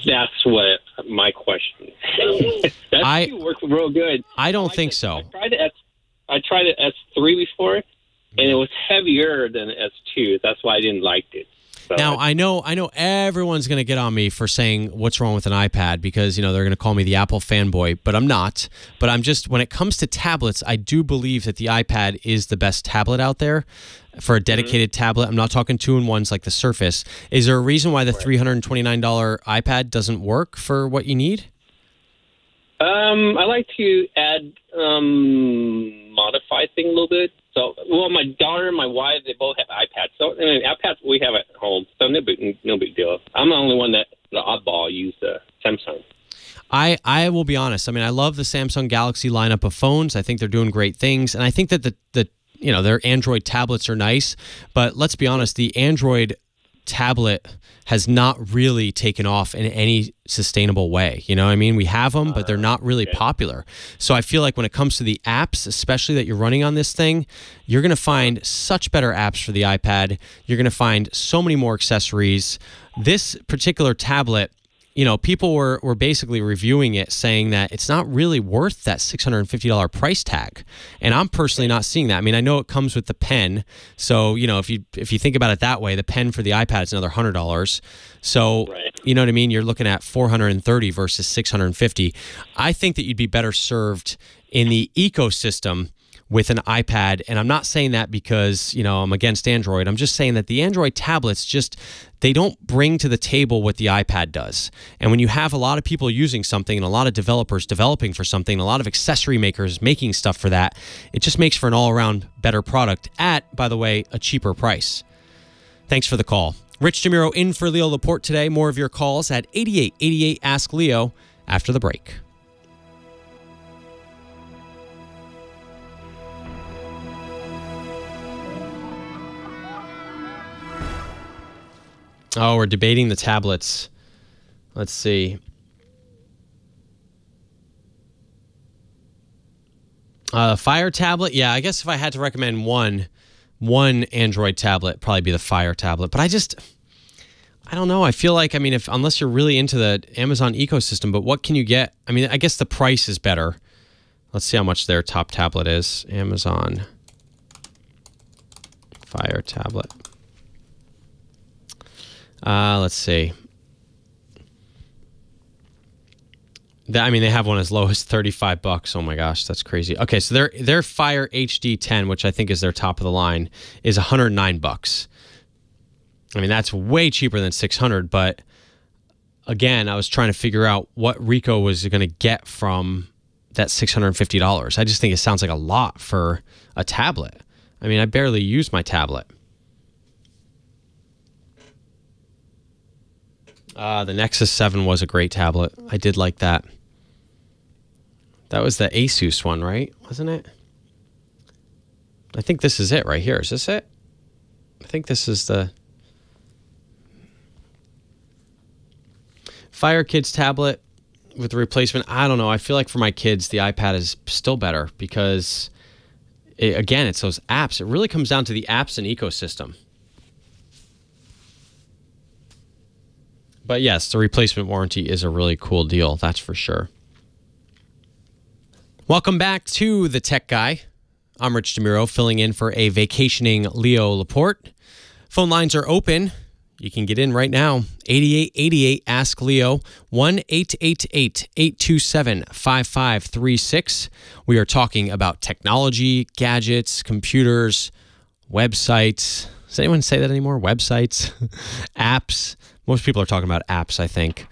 That's what my question is. That worked real good. I don't think so. I tried the S3 before, and it was heavier than S2. That's why I didn't like it. So now, I know everyone's going to get on me for saying what's wrong with an iPad because, they're going to call me the Apple fanboy, but I'm not. But I'm just, when it comes to tablets, I do believe that the iPad is the best tablet out there for a dedicated tablet. I'm not talking 2-in-1s like the Surface. Is there a reason why the $329 iPad doesn't work for what you need? I like to add, modify things a little bit. So, my daughter and my wife, they both have iPads. So, iPads we have at home, so no big deal. I'm the only one the oddball use the Samsung. I will be honest. I mean, I love the Samsung Galaxy lineup of phones. I think they're doing great things, and I think that their Android tablets are nice. But let's be honest, the Android tablet has not really taken off in any sustainable way. You know what I mean? We have them, but they're not really popular. So I feel like when it comes to the apps, especially that you're running on this thing, you're going to find such better apps for the iPad. You're going to find so many more accessories. This particular tablet, people were basically reviewing it saying that it's not really worth that $650 price tag. And I'm personally not seeing that. I mean, I know it comes with the pen. So, if you think about it that way, the pen for the iPad is another $100. So, you know what I mean? You're looking at $430 versus $650. I think that you'd be better served in the ecosystem with an iPad. And I'm not saying that because, I'm against Android. I'm just saying that the Android tablets they don't bring to the table what the iPad does. And when you have a lot of people using something and a lot of developers developing for something, a lot of accessory makers making stuff for that, it just makes for an all-around better product at, by the way, a cheaper price. Thanks for the call. Rich DeMuro in for Leo Laporte today. More of your calls at 8888 Ask Leo after the break. Oh, we're debating the tablets. Let's see. Fire tablet. Yeah, I guess if I had to recommend one Android tablet, probably be the Fire tablet. But I don't know. I feel like, unless you're really into the Amazon ecosystem, but what can you get? I mean, I guess the price is better. Let's see how much their top tablet is. Amazon Fire tablet. Let's see. They have one as low as $35. Oh my gosh, that's crazy. Okay, so their Fire HD 10, which I think is their top of the line, is $109. That's way cheaper than $600. But again, I was trying to figure out what Rico was going to get from that $650. I just think it sounds like a lot for a tablet. I barely use my tablet. The Nexus 7 was a great tablet. I did like that. That was the Asus one, right? Wasn't it? I think this is it right here. Is this it? I think this is the Fire Kids tablet with the replacement. I don't know. I feel like for my kids, the iPad is still better because, it's those apps. It really comes down to the apps and ecosystem. But yes, the replacement warranty is a really cool deal. That's for sure. Welcome back to The Tech Guy. I'm Rich DeMuro, filling in for a vacationing Leo Laporte. Phone lines are open. You can get in right now. 8888 Ask Leo, 1-888-827-5536. We are talking about technology, gadgets, computers, websites. Does anyone say that anymore? Websites, apps. Most people are talking about apps, I think.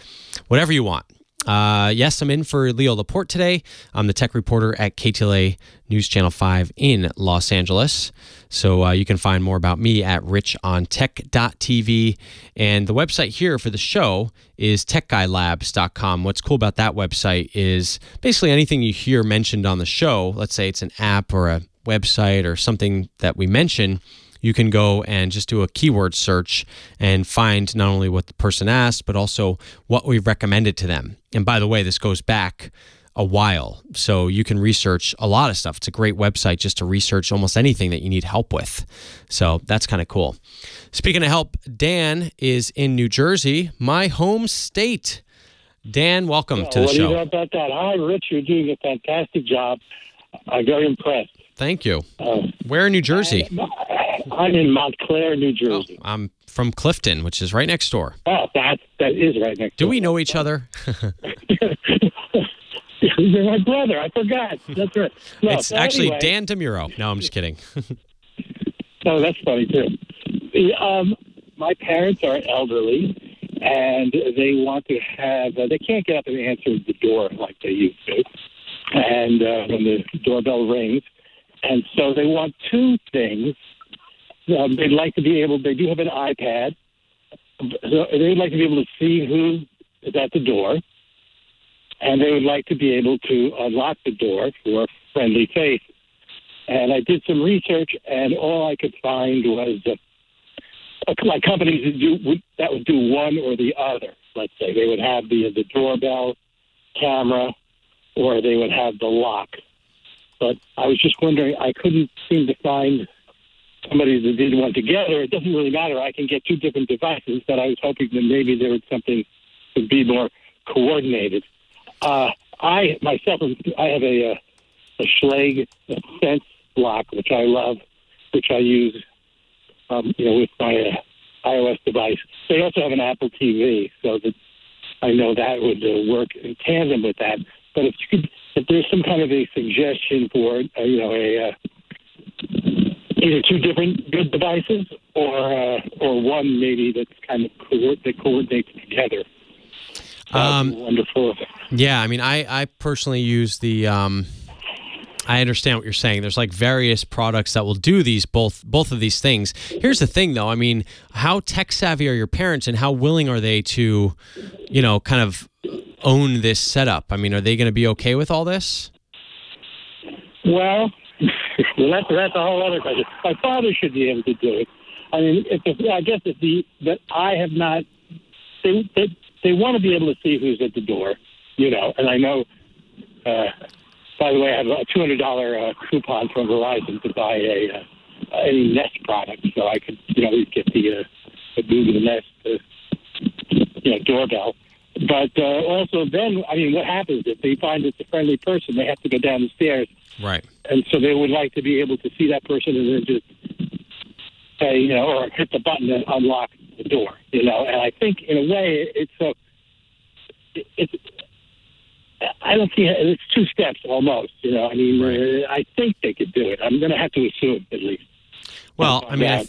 Whatever you want. Yes, I'm in for Leo Laporte today. I'm the tech reporter at KTLA News Channel 5 in Los Angeles. So you can find more about me at richontech.tv. And the website here for the show is techguylabs.com. What's cool about that website is basically anything you hear mentioned on the show, let's say it's an app or a website or something that we mention, you can go and just do a keyword search and find not only what the person asked, but also what we've recommended to them. And by the way, this goes back a while, so you can research a lot of stuff. It's a great website just to research almost anything that you need help with. So that's kind of cool. Speaking of help, Dan is in New Jersey, my home state. Dan, welcome to the show. What do you know about that? Hi, Rich. You're doing a fantastic job. I'm very impressed. Thank you. Where in New Jersey? I'm in Montclair, New Jersey. Oh, I'm from Clifton, which is right next door. Oh, that is right next door. Do we know each other? You're my brother. I forgot. That's right. No, it's actually anyway. Dan DeMuro. No, I'm just kidding. Oh, that's funny, too. My parents are elderly, and they want to have they can't get up and answer the door like they used to. And when the doorbell rings. And so they want two things. They'd like to be able, they do have an iPad. So they'd like to be able to see who is at the door. And they would like to be able to unlock the door for a friendly face. And I did some research, and all I could find was like companies that would do one or the other. Let's say they would have the doorbell, camera, or they would have the lock. But I was just wondering, I couldn't seem to find somebody that did one together. It doesn't really matter. I can get two different devices, but I was hoping that maybe there was something to be more coordinated. I have a Schlage Sense lock, which I love, which I use, with my iOS device. They also have an Apple TV, so that I know that would work in tandem with that. But if there's some kind of a suggestion for, either two different good devices or one maybe that's kind of that coordinates together. Wonderful. Yeah, I mean, I personally use the. I understand what you're saying. There's like various products that will do these both of these things. Here's the thing, though. I mean, how tech savvy are your parents, and how willing are they to, kind of own this setup? I mean, are they going to be okay with all this? Well, that's a whole other question. My father should be able to do it. I mean, I guess that I have not. They want to be able to see who's at the door, and I know. By the way, I have a $200 coupon from Verizon to buy any Nest product, so I could, always get the Google Nest, doorbell. But also, then, I mean, what happens if they find it's a friendly person? They have to go down the stairs, right? And so they would like to be able to see that person and then just say, or hit the button and unlock the door, And I think, in a way, it's. I don't see it's two steps almost. I mean, right. I think they could do it. I'm going to have to assume at least. Well, I mean,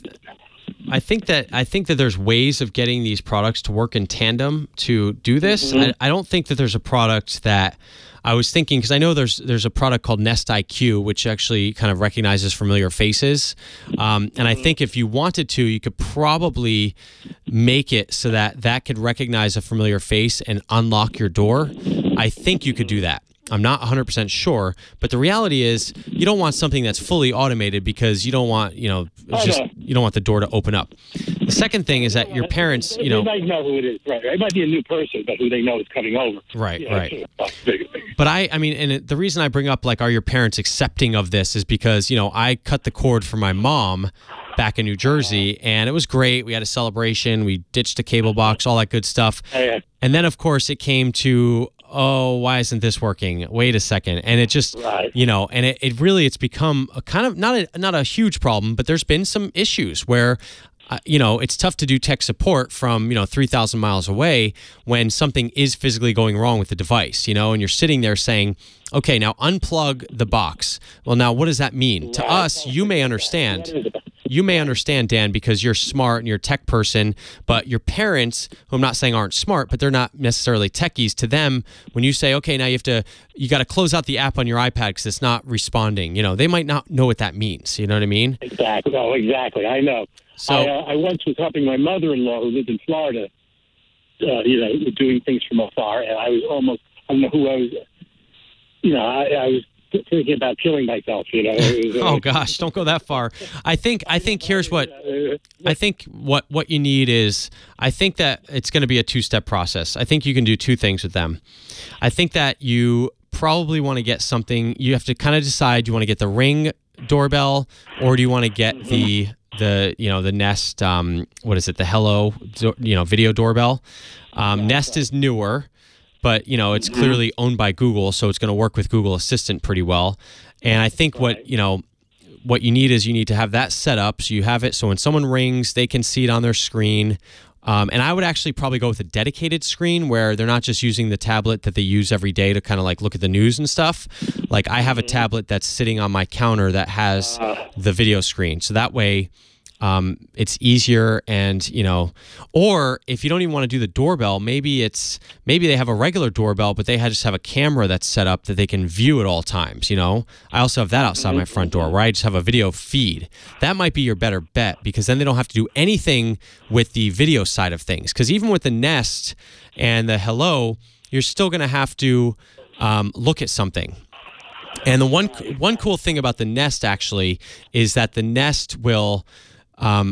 I think that there's ways of getting these products to work in tandem to do this. Mm-hmm. I don't think that there's a product that I was thinking, because I know there's a product called Nest IQ, which actually kind of recognizes familiar faces. And I think if you wanted to, you could probably make it so that could recognize a familiar face and unlock your door. I think you could do that. I'm not 100% sure, but the reality is you don't want something that's fully automated because you don't want, you don't want the door to open up. The second thing is that your parents, They might know who it is, right? It might be a new person, but who they know is coming over. Right, right. But I mean, and the reason I bring up, like, are your parents accepting of this is because, I cut the cord for my mom back in New Jersey, and it was great. We had a celebration. We ditched the cable box, all that good stuff. And then, of course, it came to, oh, why isn't this working? Wait a second. And it just, and it's become a kind of, not a huge problem, but there's been some issues where it's tough to do tech support from, 3,000 miles away when something is physically going wrong with the device, and you're sitting there saying, okay, now unplug the box. Well, now what does that mean? To us, you may understand. You may understand, Dan, because you're smart and you're a tech person, but your parents, who I'm not saying aren't smart, but they're not necessarily techies, to them, when you say, okay, now you got to close out the app on your iPad because it's not responding, they might not know what that means. You know what I mean? Exactly. No, exactly. I know. So I once was helping my mother-in-law who lived in Florida, doing things from afar, and I was almost, I don't know who I was, I was thinking about killing myself, Oh gosh, don't go that far. I think here's what I think what you need is, I think that it's going to be a two-step process. I think you can do two things with them. I think that you probably want to get something, you have to kind of decide, do you want to get the Ring doorbell or do you want to get the Nest, what is it, the Hello, video doorbell. Nest is newer, but it's clearly owned by Google, so it's going to work with Google Assistant pretty well. And I think what you need is, you need to have that set up so you have it so when someone rings, they can see it on their screen. And I would actually probably go with a dedicated screen where they're not just using the tablet that they use every day to kind of like look at the news and stuff. Like I have a tablet that's sitting on my counter that has the video screen, so that way it's easier. And or if you don't even want to do the doorbell, maybe they have a regular doorbell, but they just have a camera that's set up that they can view at all times. I also have that outside my front door where I just have a video feed. That might be your better bet, because then they don't have to do anything with the video side of things. Because even with the Nest and the Hello, you're still going to have to look at something. And the one cool thing about the Nest actually is that the Nest will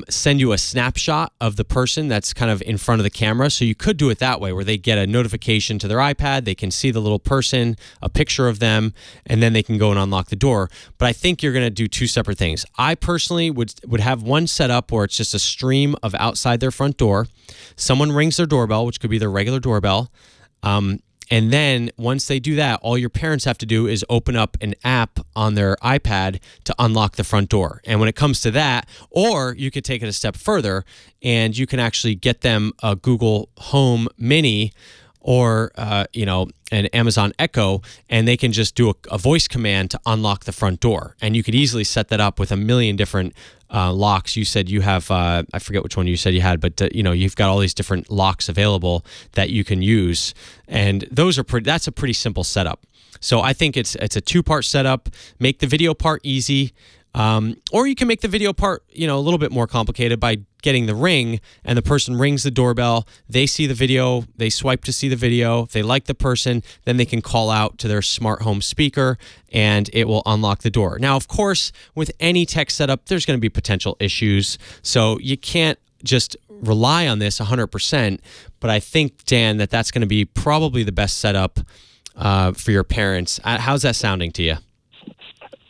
send you a snapshot of the person that's kind of in front of the camera. So you could do it that way, where they get a notification to their iPad, they can see the little person, a picture of them, and then they can go and unlock the door. But I think you're going to do two separate things. I personally would have one set up where it's just a stream of outside their front door. Someone rings their doorbell, which could be their regular doorbell. And then once they do that, all your parents have to do is open up an app on their iPad to unlock the front door. And when it comes to that, or you could take it a step further and you can actually get them a Google Home Mini or an Amazon Echo, and they can just do a voice command to unlock the front door. And you could easily set that up with a million different locks. You said you have, I forget which one you said you had, but you've got all these different locks available that you can use. And that's a pretty simple setup. So I think it's a two-part setup. Make the video part easy. Or you can make the video part, a little bit more complicated by getting the Ring, and the person rings the doorbell, they see the video, they swipe to see the video. If they like the person, then they can call out to their smart home speaker and it will unlock the door. Now, of course, with any tech setup, there's going to be potential issues. So you can't just rely on this 100%. But I think, Dan, that's going to be probably the best setup for your parents. How's that sounding to you?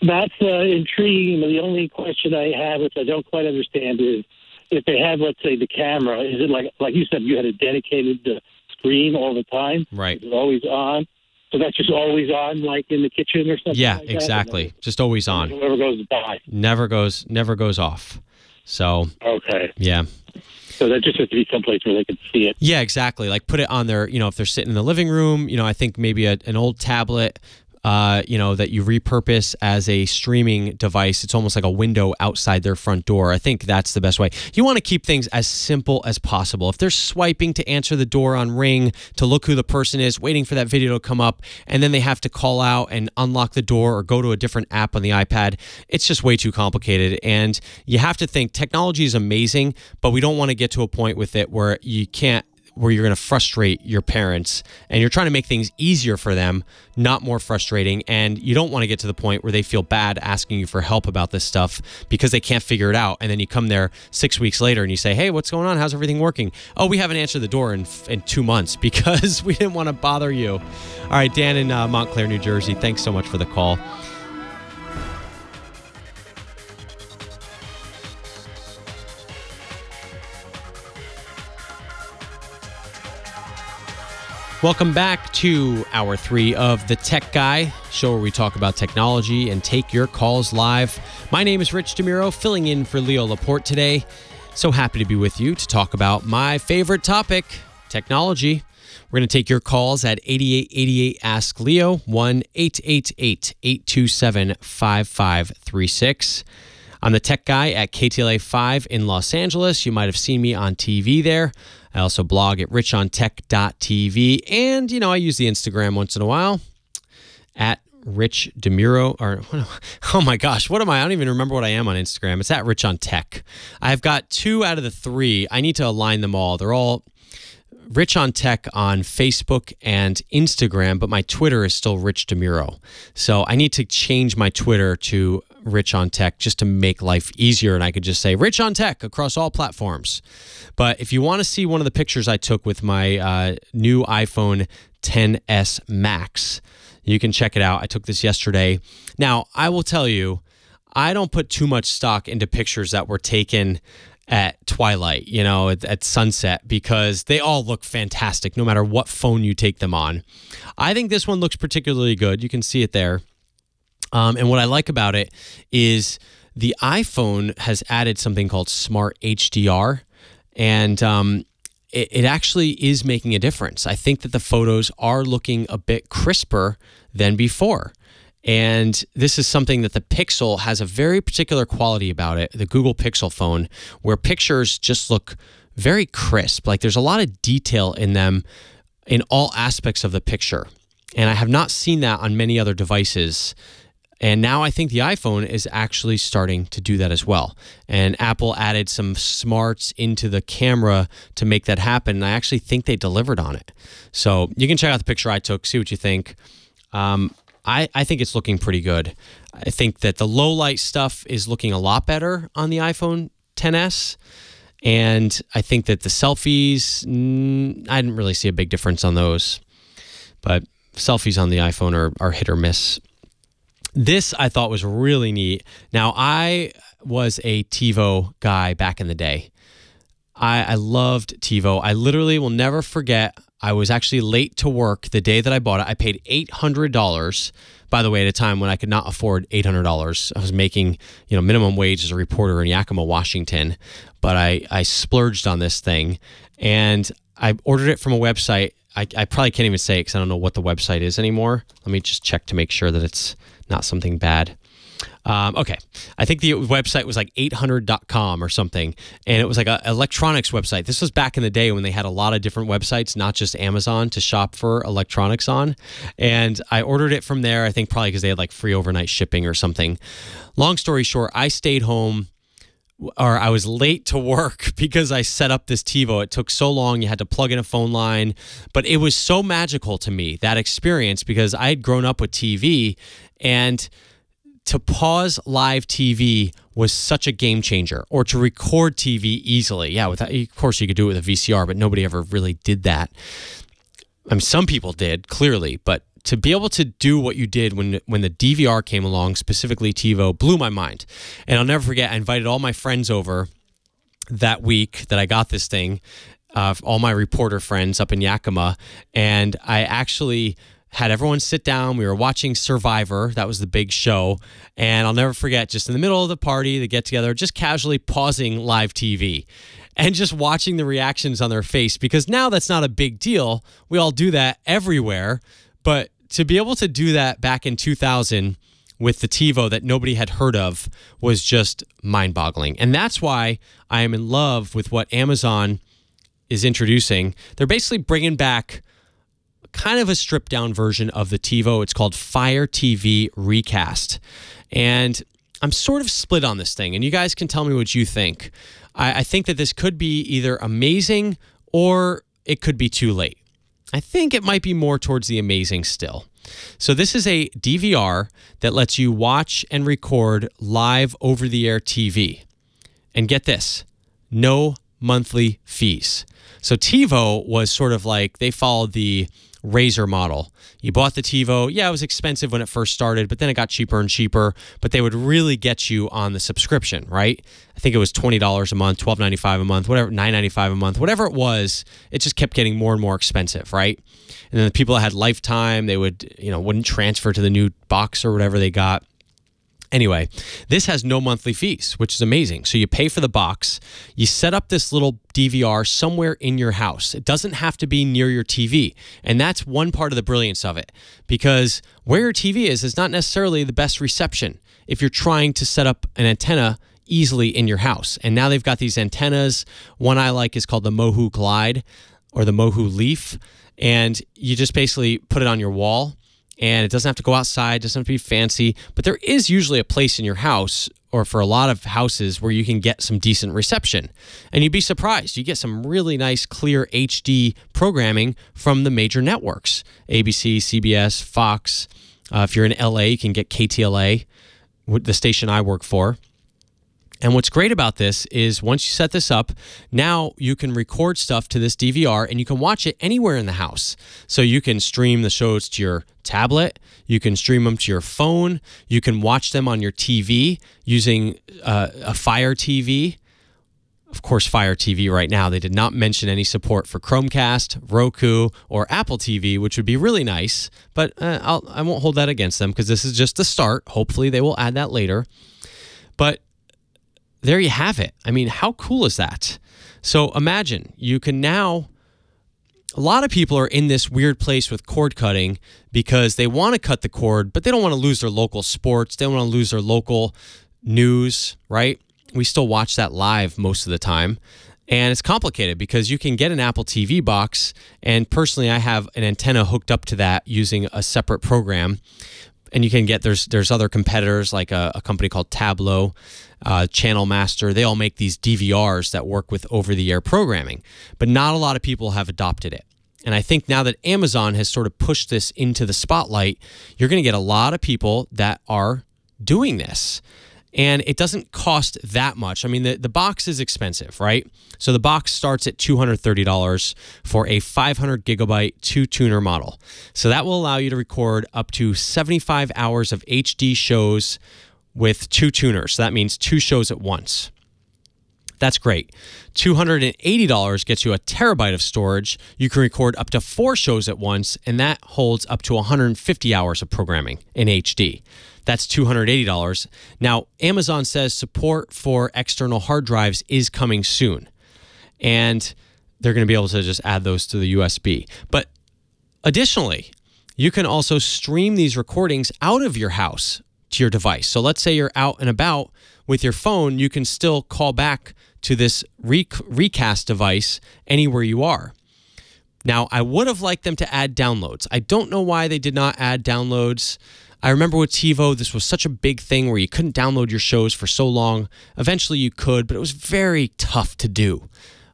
That's intriguing. The only question I have, which I don't quite understand, is if they have, let's say, the camera, is it like you said, you had a dedicated screen all the time? Right. Is it always on? So that's just always on, like in the kitchen or something? Yeah, like exactly. That? Just always on. It never goes by. Never goes off. So. Okay. Yeah. So that just has to be someplace where they can see it. Yeah, exactly. Like put it on their, if they're sitting in the living room, I think maybe an old tablet, that you repurpose as a streaming device. It's almost like a window outside their front door. I think that's the best way. You want to keep things as simple as possible. If they're swiping to answer the door on Ring to look who the person is, waiting for that video to come up, and then they have to call out and unlock the door or go to a different app on the iPad, it's just way too complicated. And you have to think technology is amazing, but we don't want to get to a point with it where you're going to frustrate your parents, and you're trying to make things easier for them, not more frustrating. And you don't want to get to the point where they feel bad asking you for help about this stuff because they can't figure it out. And then you come there 6 weeks later and you say, hey, what's going on? How's everything working? Oh, we haven't answered the door in 2 months because we didn't want to bother you. All right, Dan in Montclair, New Jersey, thanks so much for the call. Welcome back to Hour 3 of The Tech Guy, show where we talk about technology and take your calls live. My name is Rich DeMuro, filling in for Leo Laporte today. So happy to be with you to talk about my favorite topic, technology. We're going to take your calls at 8888 Ask Leo, 1-888-827-5536. I'm the tech guy at KTLA 5 in Los Angeles. You might have seen me on TV there. I also blog at richontech.tv. And, I use the Instagram once in a while at Rich DeMuro. Oh my gosh, what am I? I don't even remember what I am on Instagram. It's at Rich on Tech. I've got 2 out of the 3. I need to align them all. They're all Rich on Tech on Facebook and Instagram, but my Twitter is still Rich DeMuro. So I need to change my Twitter to Rich on Tech just to make life easier, and I could just say Rich on Tech across all platforms. But if you want to see one of the pictures I took with my new iPhone XS Max, you can check it out. I took this yesterday. Now, I will tell you, I don't put too much stock into pictures that were taken at twilight, at sunset, because they all look fantastic no matter what phone you take them on. I think this one looks particularly good. You can see it there. And what I like about it is the iPhone has added something called Smart HDR, and it actually is making a difference. I think that the photos are looking a bit crisper than before. And this is something that the Pixel has a very particular quality about it, the Google Pixel phone, where pictures just look very crisp. Like there's a lot of detail in them in all aspects of the picture. And I have not seen that on many other devices. And now I think the iPhone is actually starting to do that as well. And Apple added some smarts into the camera to make that happen. And I actually think they delivered on it. So you can check out the picture I took, see what you think. I think it's looking pretty good. I think that the low light stuff is looking a lot better on the iPhone XS. And I think that the selfies, I didn't really see a big difference on those. But selfies on the iPhone are hit or miss. This I thought was really neat. Now, I was a TiVo guy back in the day. I loved TiVo. I literally will never forget, I was actually late to work the day that I bought it. I paid $800, by the way, at a time when I could not afford $800. I was making, minimum wage as a reporter in Yakima, Washington. But I splurged on this thing, and I ordered it from a website. I probably can't even say it because I don't know what the website is anymore. Let me just check to make sure that it's not something bad. Okay. I think the website was like 800.com or something. And it was like an electronics website. This was back in the day when they had a lot of different websites, not just Amazon, to shop for electronics on. And I ordered it from there, I think probably because they had like free overnight shipping or something. Long story short, I stayed home, or I was late to work because I set up this TiVo. It took so long. You had to plug in a phone line. But it was so magical to me, that experience, because I had grown up with TV, and to pause live TV was such a game changer, or to record TV easily. Yeah, of course you could do it with a VCR, but nobody ever really did that. I mean, some people did, clearly, but to be able to do what you did when the DVR came along, specifically TiVo, blew my mind. And I'll never forget, I invited all my friends over that week that I got this thing, all my reporter friends up in Yakima, and I actually had everyone sit down. We were watching Survivor. That was the big show. And I'll never forget, just in the middle of the party, the get-together, just casually pausing live TV and just watching the reactions on their face, because now that's not a big deal. We all do that everywhere. But to be able to do that back in 2000 with the TiVo that nobody had heard of was just mind-boggling. And that's why I am in love with what Amazon is introducing. They're basically bringing back kind of a stripped-down version of the TiVo. It's called Fire TV Recast. And I'm sort of split on this thing, and you guys can tell me what you think. I think that this could be either amazing or it could be too late. I think it might be more towards the amazing still. So this is a DVR that lets you watch and record live over-the-air TV. And get this, no monthly fees. So TiVo was sort of like, they followed the Razor model. You bought the TiVo. Yeah, it was expensive when it first started, but then it got cheaper and cheaper. But they would really get you on the subscription, right? I think it was $20 a month, $12.95 a month, whatever, $9.95 a month, whatever it was. It just kept getting more and more expensive, right? And then the people that had lifetime, they would, wouldn't transfer to the new box or whatever they got. Anyway, this has no monthly fees, which is amazing. So you pay for the box, you set up this little DVR somewhere in your house. It doesn't have to be near your TV. And that's one part of the brilliance of it, because where your TV is not necessarily the best reception if you're trying to set up an antenna easily in your house. And now they've got these antennas. One I like is called the Mohu Glide or the Mohu Leaf. And you just basically put it on your wall. And it doesn't have to go outside, doesn't have to be fancy, but there is usually a place in your house, or for a lot of houses, where you can get some decent reception. And you'd be surprised. You get some really nice, clear HD programming from the major networks, ABC, CBS, Fox. If you're in LA, you can get KTLA, the station I work for. And what's great about this is once you set this up, now you can record stuff to this DVR and you can watch it anywhere in the house. So you can stream the shows to your tablet, you can stream them to your phone, you can watch them on your TV using a Fire TV. Of course, Fire TV right now, they did not mention any support for Chromecast, Roku, or Apple TV, which would be really nice, but I won't hold that against them because this is just the start. Hopefully they will add that later. But there you have it. I mean, how cool is that? So imagine you can now, a lot of people are in this weird place with cord cutting because they want to cut the cord, but they don't want to lose their local sports. They don't want to lose their local news, right? We still watch that live most of the time. And it's complicated because you can get an Apple TV box. And personally, I have an antenna hooked up to that using a separate program. And you can get, there's other competitors like a company called Tableau, Channel Master. They all make these DVRs that work with over-the-air programming. But not a lot of people have adopted it. And I think now that Amazon has sort of pushed this into the spotlight, you're going to get a lot of people that are doing this. And it doesn't cost that much. I mean, the box is expensive, right? So the box starts at $230 for a 500 gigabyte 2-tuner model. So that will allow you to record up to 75 hours of HD shows with 2 tuners. So that means 2 shows at once. That's great. $280 gets you a terabyte of storage. You can record up to 4 shows at once, and that holds up to 150 hours of programming in HD. That's $280. Now, Amazon says support for external hard drives is coming soon. And they're going to be able to just add those to the USB. But additionally, you can also stream these recordings out of your house to your device. So let's say you're out and about with your phone, you can still call back to this Recast device anywhere you are. Now, I would have liked them to add downloads. I don't know why they did not add downloads. I remember with TiVo, this was such a big thing where you couldn't download your shows for so long. Eventually you could, but it was very tough to do.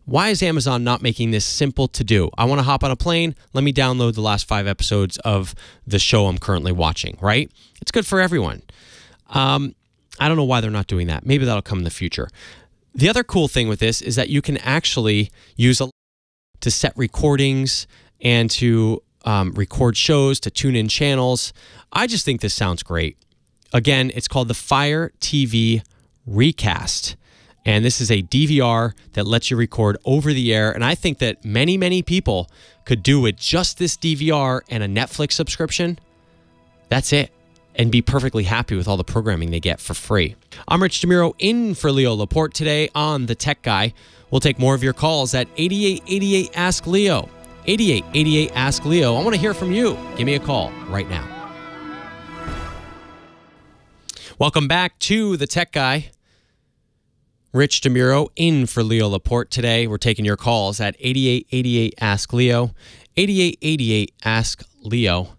Why is Amazon not making this simple to do? I want to hop on a plane. Let me download the last 5 episodes of the show I'm currently watching, right? It's good for everyone. I don't know why they're not doing that. Maybe that'll come in the future. The other cool thing with this is that you can actually use to set recordings and to record shows, to tune in channels. I just think this sounds great. Again, it's called the Fire TV Recast. And this is a DVR that lets you record over the air. And I think that many, many people could do with just this DVR and a Netflix subscription. That's it. And be perfectly happy with all the programming they get for free. I'm Rich DeMuro in for Leo Laporte today on The Tech Guy. We'll take more of your calls at 8888 Ask Leo. 8888 Ask Leo. I want to hear from you. Give me a call right now. Welcome back to The Tech Guy. Rich DeMuro in for Leo Laporte today. We're taking your calls at 8888 Ask Leo. 8888 Ask Leo.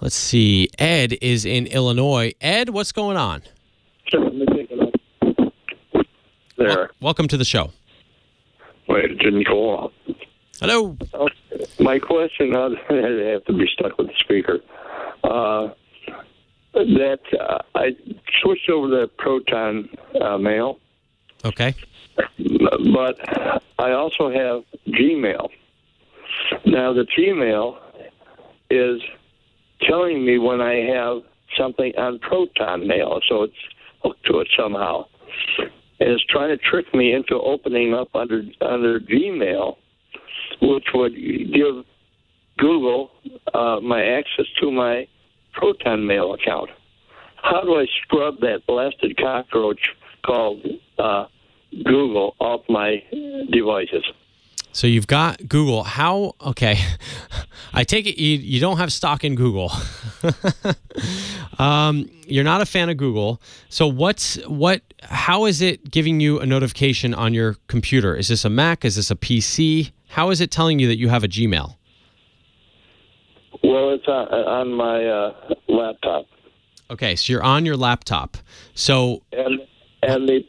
Let's see. Ed is in Illinois. Ed, what's going on? Sure, let me take it up. There. Welcome to the show. Wait, it didn't go off. Hello. My question, I have to be stuck with the speaker. I switched over to Proton Mail. Okay. But I also have Gmail. Now, the Gmail is telling me when I have something on Proton Mail, so it's hooked to it somehow. And it's trying to trick me into opening up under Gmail, which would give Google my access to my Proton Mail account. how do I scrub that blasted cockroach called Google off my devices? So you've got Google. Okay. I take it you don't have stock in Google. You're not a fan of Google. So how is it giving you a notification on your computer? Is this a Mac? Is this a PC? How is it telling you that you have a Gmail? Well, it's on my laptop. Okay, so you're on your laptop. So and the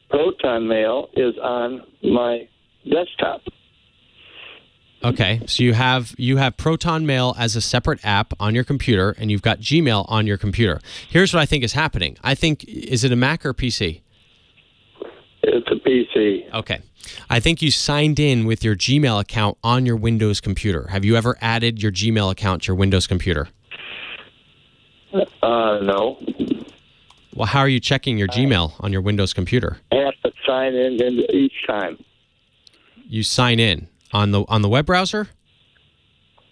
Proton Mail is on my desktop. Okay, so you have Proton Mail as a separate app on your computer, and you've got Gmail on your computer. Here's what I think is happening. Is it a Mac or PC? It's a PC. Okay. I think you signed in with your Gmail account on your Windows computer. Have you ever added your Gmail account to your Windows computer? No. Well, how are you checking your Gmail on your Windows computer? I have to sign in each time. You sign in on the web browser?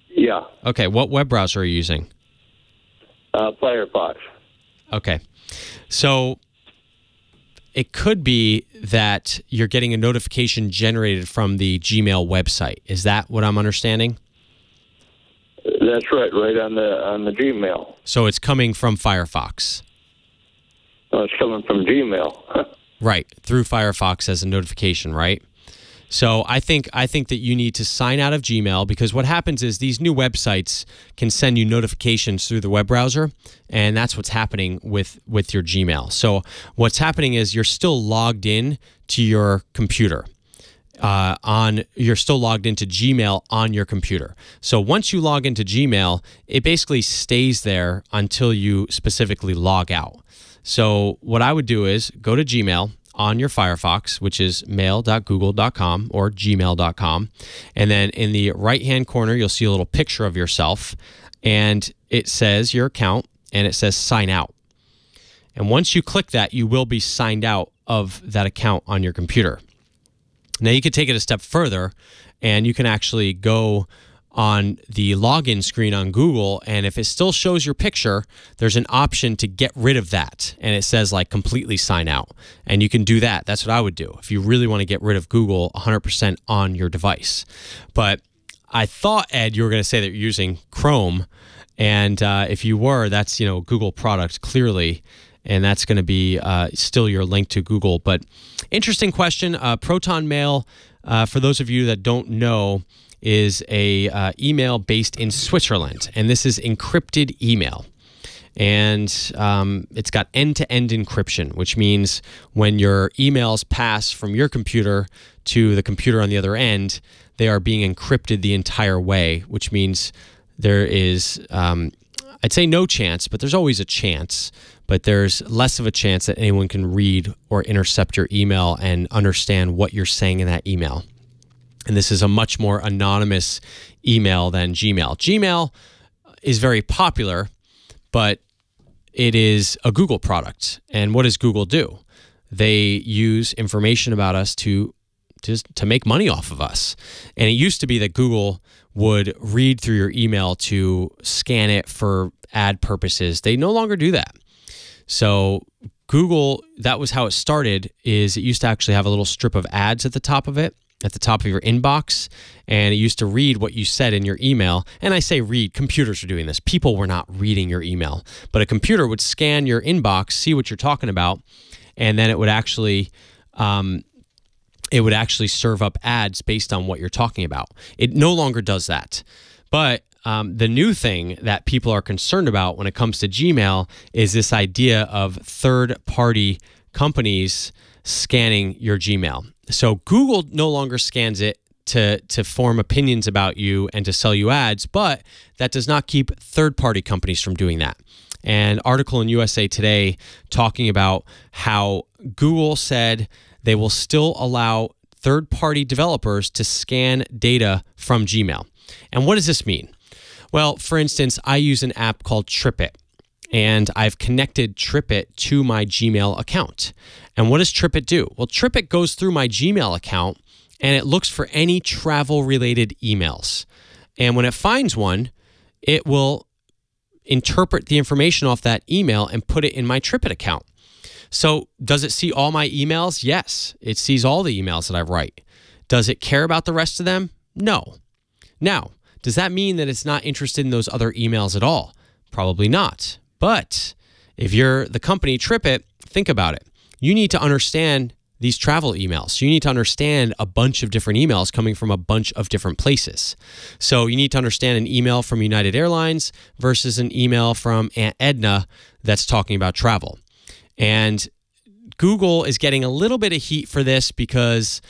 Yeah. Okay, what web browser are you using? Firefox. Okay. So it could be that you're getting a notification generated from the Gmail website. Is that what I'm understanding? That's right on the Gmail. So it's coming from Firefox. Oh, it's coming from Gmail. Right, through Firefox as a notification, right? So I think that you need to sign out of Gmail, because what happens is these new websites can send you notifications through the web browser, and that's what's happening with your Gmail. So what's happening is you're still logged in to your computer. You're still logged into Gmail on your computer. So once you log into Gmail, it basically stays there until you specifically log out. So what I would do is go to Gmail on your Firefox, which is mail.google.com or gmail.com. And then in the right-hand corner, you'll see a little picture of yourself, and it says your account, and it says sign out. And once you click that, you will be signed out of that account on your computer. Now, you could take it a step further, and you can actually go on the login screen on Google, and if it still shows your picture, there's an option to get rid of that, and it says like completely sign out, and you can do that. That's what I would do if you really want to get rid of Google 100% on your device. But I thought, Ed, you were going to say that you're using Chrome, and if you were, that's Google product clearly, and that's going to be still your link to Google. But interesting question. Proton Mail, for those of you that don't know, is a email based in Switzerland, and this is encrypted email, and it's got end-to-end encryption, which means when your emails pass from your computer to the computer on the other end, they are being encrypted the entire way, which means there is I'd say no chance, but there's always a chance, but there's less of a chance that anyone can read or intercept your email and understand what you're saying in that email. And this is a much more anonymous email than Gmail. Gmail is very popular, but it is a Google product. And what does Google do? They use information about us to make money off of us. And it used to be that Google would read through your email to scan it for ad purposes. They no longer do that. So Google, that was how it started, is it used to actually have a little strip of ads at the top of it, at the top of your inbox, and it used to read what you said in your email. And I say read, computers are doing this. People were not reading your email, but a computer would scan your inbox, see what you're talking about, and then it would actually serve up ads based on what you're talking about. It no longer does that. But the new thing that people are concerned about when it comes to Gmail is this idea of third-party companies scanning your Gmail. So Google no longer scans it to form opinions about you and to sell you ads, but that does not keep third-party companies from doing that. An article in USA Today talking about how Google said they will still allow third-party developers to scan data from Gmail. And what does this mean? Well, for instance, I use an app called Tripit, and I've connected Tripit to my Gmail account. And what does Tripit do? Well, Tripit goes through my Gmail account, and it looks for any travel-related emails. And when it finds one, it will interpret the information off that email and put it in my Tripit account. So does it see all my emails? Yes, it sees all the emails that I write. Does it care about the rest of them? No. Now, does that mean that it's not interested in those other emails at all? Probably not. But if you're the company Tripit, think about it. You need to understand these travel emails. You need to understand a bunch of different emails coming from a bunch of different places. So you need to understand an email from United Airlines versus an email from Aunt Edna that's talking about travel. And Google is getting a little bit of heat for this because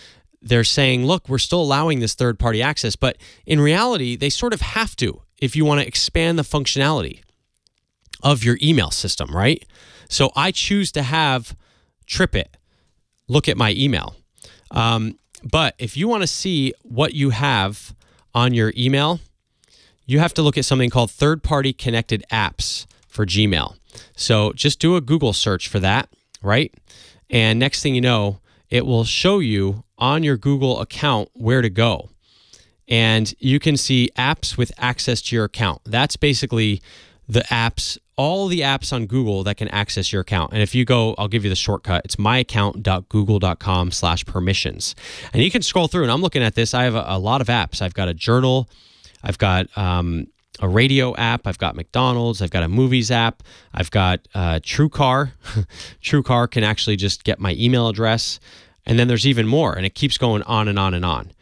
they're saying, look, we're still allowing this third-party access. But in reality, they sort of have to if you want to expand the functionality of your email system, right? So I choose to have Tripit look at my email. But if you want to see what you have on your email, you have to look at something called third-party connected apps for Gmail. So just do a Google search for that, right? And next thing you know, it will show you on your Google account where to go. And you can see apps with access to your account. That's basically the apps, all the apps on Google that can access your account. And if you go, I'll give you the shortcut. It's myaccount.google.com/permissions. And you can scroll through, and I'm looking at this. I have a lot of apps. I've got a journal. I've got a radio app. I've got McDonald's. I've got a movies app. I've got TrueCar. TrueCar can actually just get my email address. And then there's even more, and it keeps going on and on and on.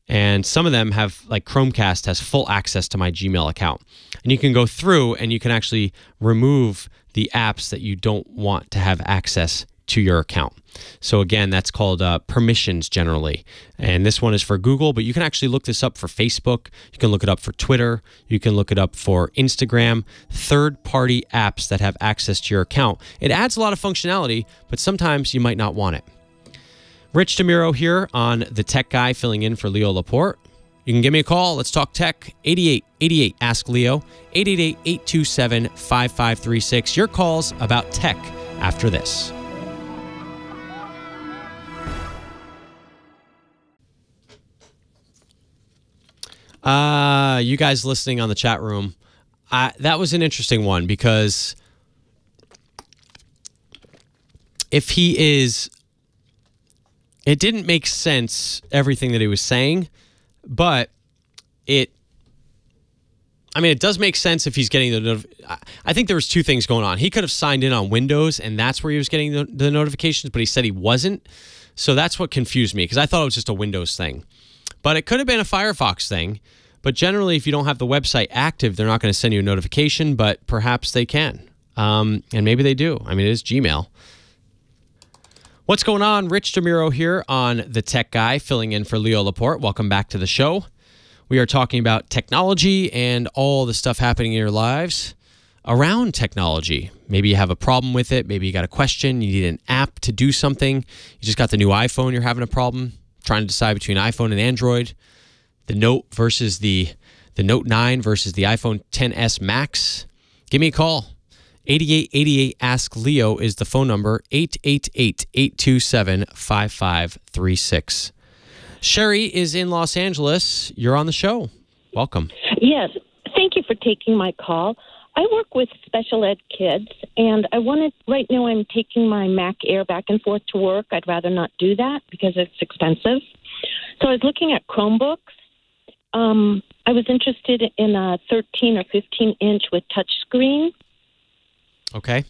And some of them have, like Chromecast has full access to my Gmail account. And you can go through and you can actually remove the apps that you don't want to have access to your account. So again, that's called permissions generally. And this one is for Google, but you can actually look this up for Facebook. You can look it up for Twitter. You can look it up for Instagram. Third-party apps that have access to your account. It adds a lot of functionality, but sometimes you might not want it. Rich DeMuro here on The Tech Guy, filling in for Leo Laporte. You can give me a call. Let's talk tech. 8888 Ask Leo. 888-827-5536. Your calls about tech after this. You guys listening on the chat room, that was an interesting one because if he is, it didn't make sense, everything that he was saying, but it does make sense if he's getting I think there was two things going on. He could have signed in on Windows and that's where he was getting the notifications, but he said he wasn't. So that's what confused me because I thought it was just a Windows thing. But it could have been a Firefox thing. But generally, if you don't have the website active, they're not going to send you a notification, but perhaps they can. And maybe they do. I mean, it is Gmail. What's going on? Rich DeMuro here on The Tech Guy, filling in for Leo Laporte. Welcome back to the show. We are talking about technology and all the stuff happening in your lives around technology. Maybe you have a problem with it. Maybe you got a question. You need an app to do something. You just got the new iPhone. You're having a problem trying to decide between iPhone and Android. The Note versus the Note 9 versus the iPhone XS Max. Give me a call. 8888 Ask Leo is the phone number. 888-827-5536. Sherry is in Los Angeles. You're on the show. Welcome. Yes. Thank you for taking my call. I work with special ed kids, and right now I'm taking my Mac Air back and forth to work. I'd rather not do that because it's expensive. So I was looking at Chromebooks. I was interested in a 13 or 15-inch with touchscreen. Okay.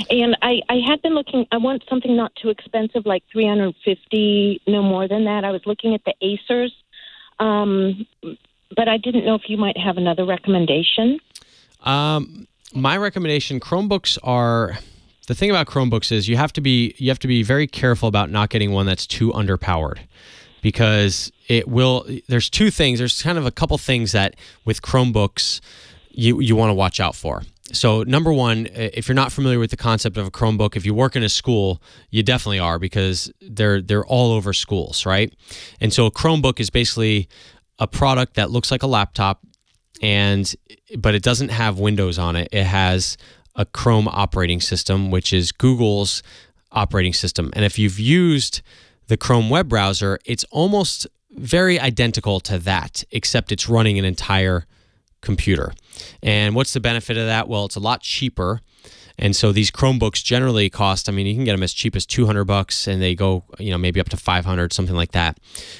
And I had been looking, I want something not too expensive, like $350, no more than that. I was looking at the Acers, but I didn't know if you might have another recommendation. My recommendation, Chromebooks are, the thing about Chromebooks is you have to be very careful about not getting one that's too underpowered. Because there's two things, there's kind of a couple things that with Chromebooks you want to watch out for. So number one, if you're not familiar with the concept of a Chromebook, if you work in a school, you definitely are because they're all over schools, right? And so a Chromebook is basically a product that looks like a laptop, but it doesn't have Windows on it. It has a Chrome operating system, which is Google's operating system. And if you've used the Chrome web browser, it's almost very identical to that, except it's running an entire computer. And what's the benefit of that? Well, it's a lot cheaper. And so these Chromebooks generally cost, I mean, you can get them as cheap as $200 and they go, maybe up to $500, something like that.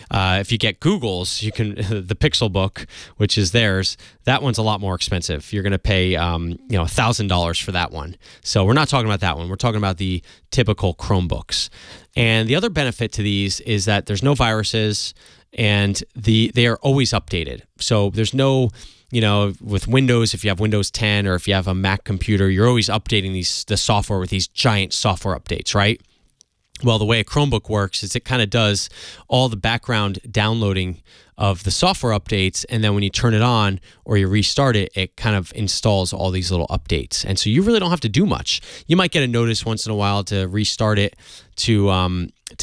If you get Google's, you can, the Pixel Book, which is theirs, that one's a lot more expensive. You're going to pay, $1,000 for that one. So we're not talking about that one. We're talking about the typical Chromebooks. And the other benefit to these is that there's no viruses and they are always updated. So there's no, with Windows, if you have Windows 10 or if you have a Mac computer, you're always updating the software with these giant software updates, right? Well, the way a Chromebook works is it kind of does all the background downloading of the software updates, and then when you turn it on or you restart it, it kind of installs all these little updates. And so you really don't have to do much. You might get a notice once in a while to restart it to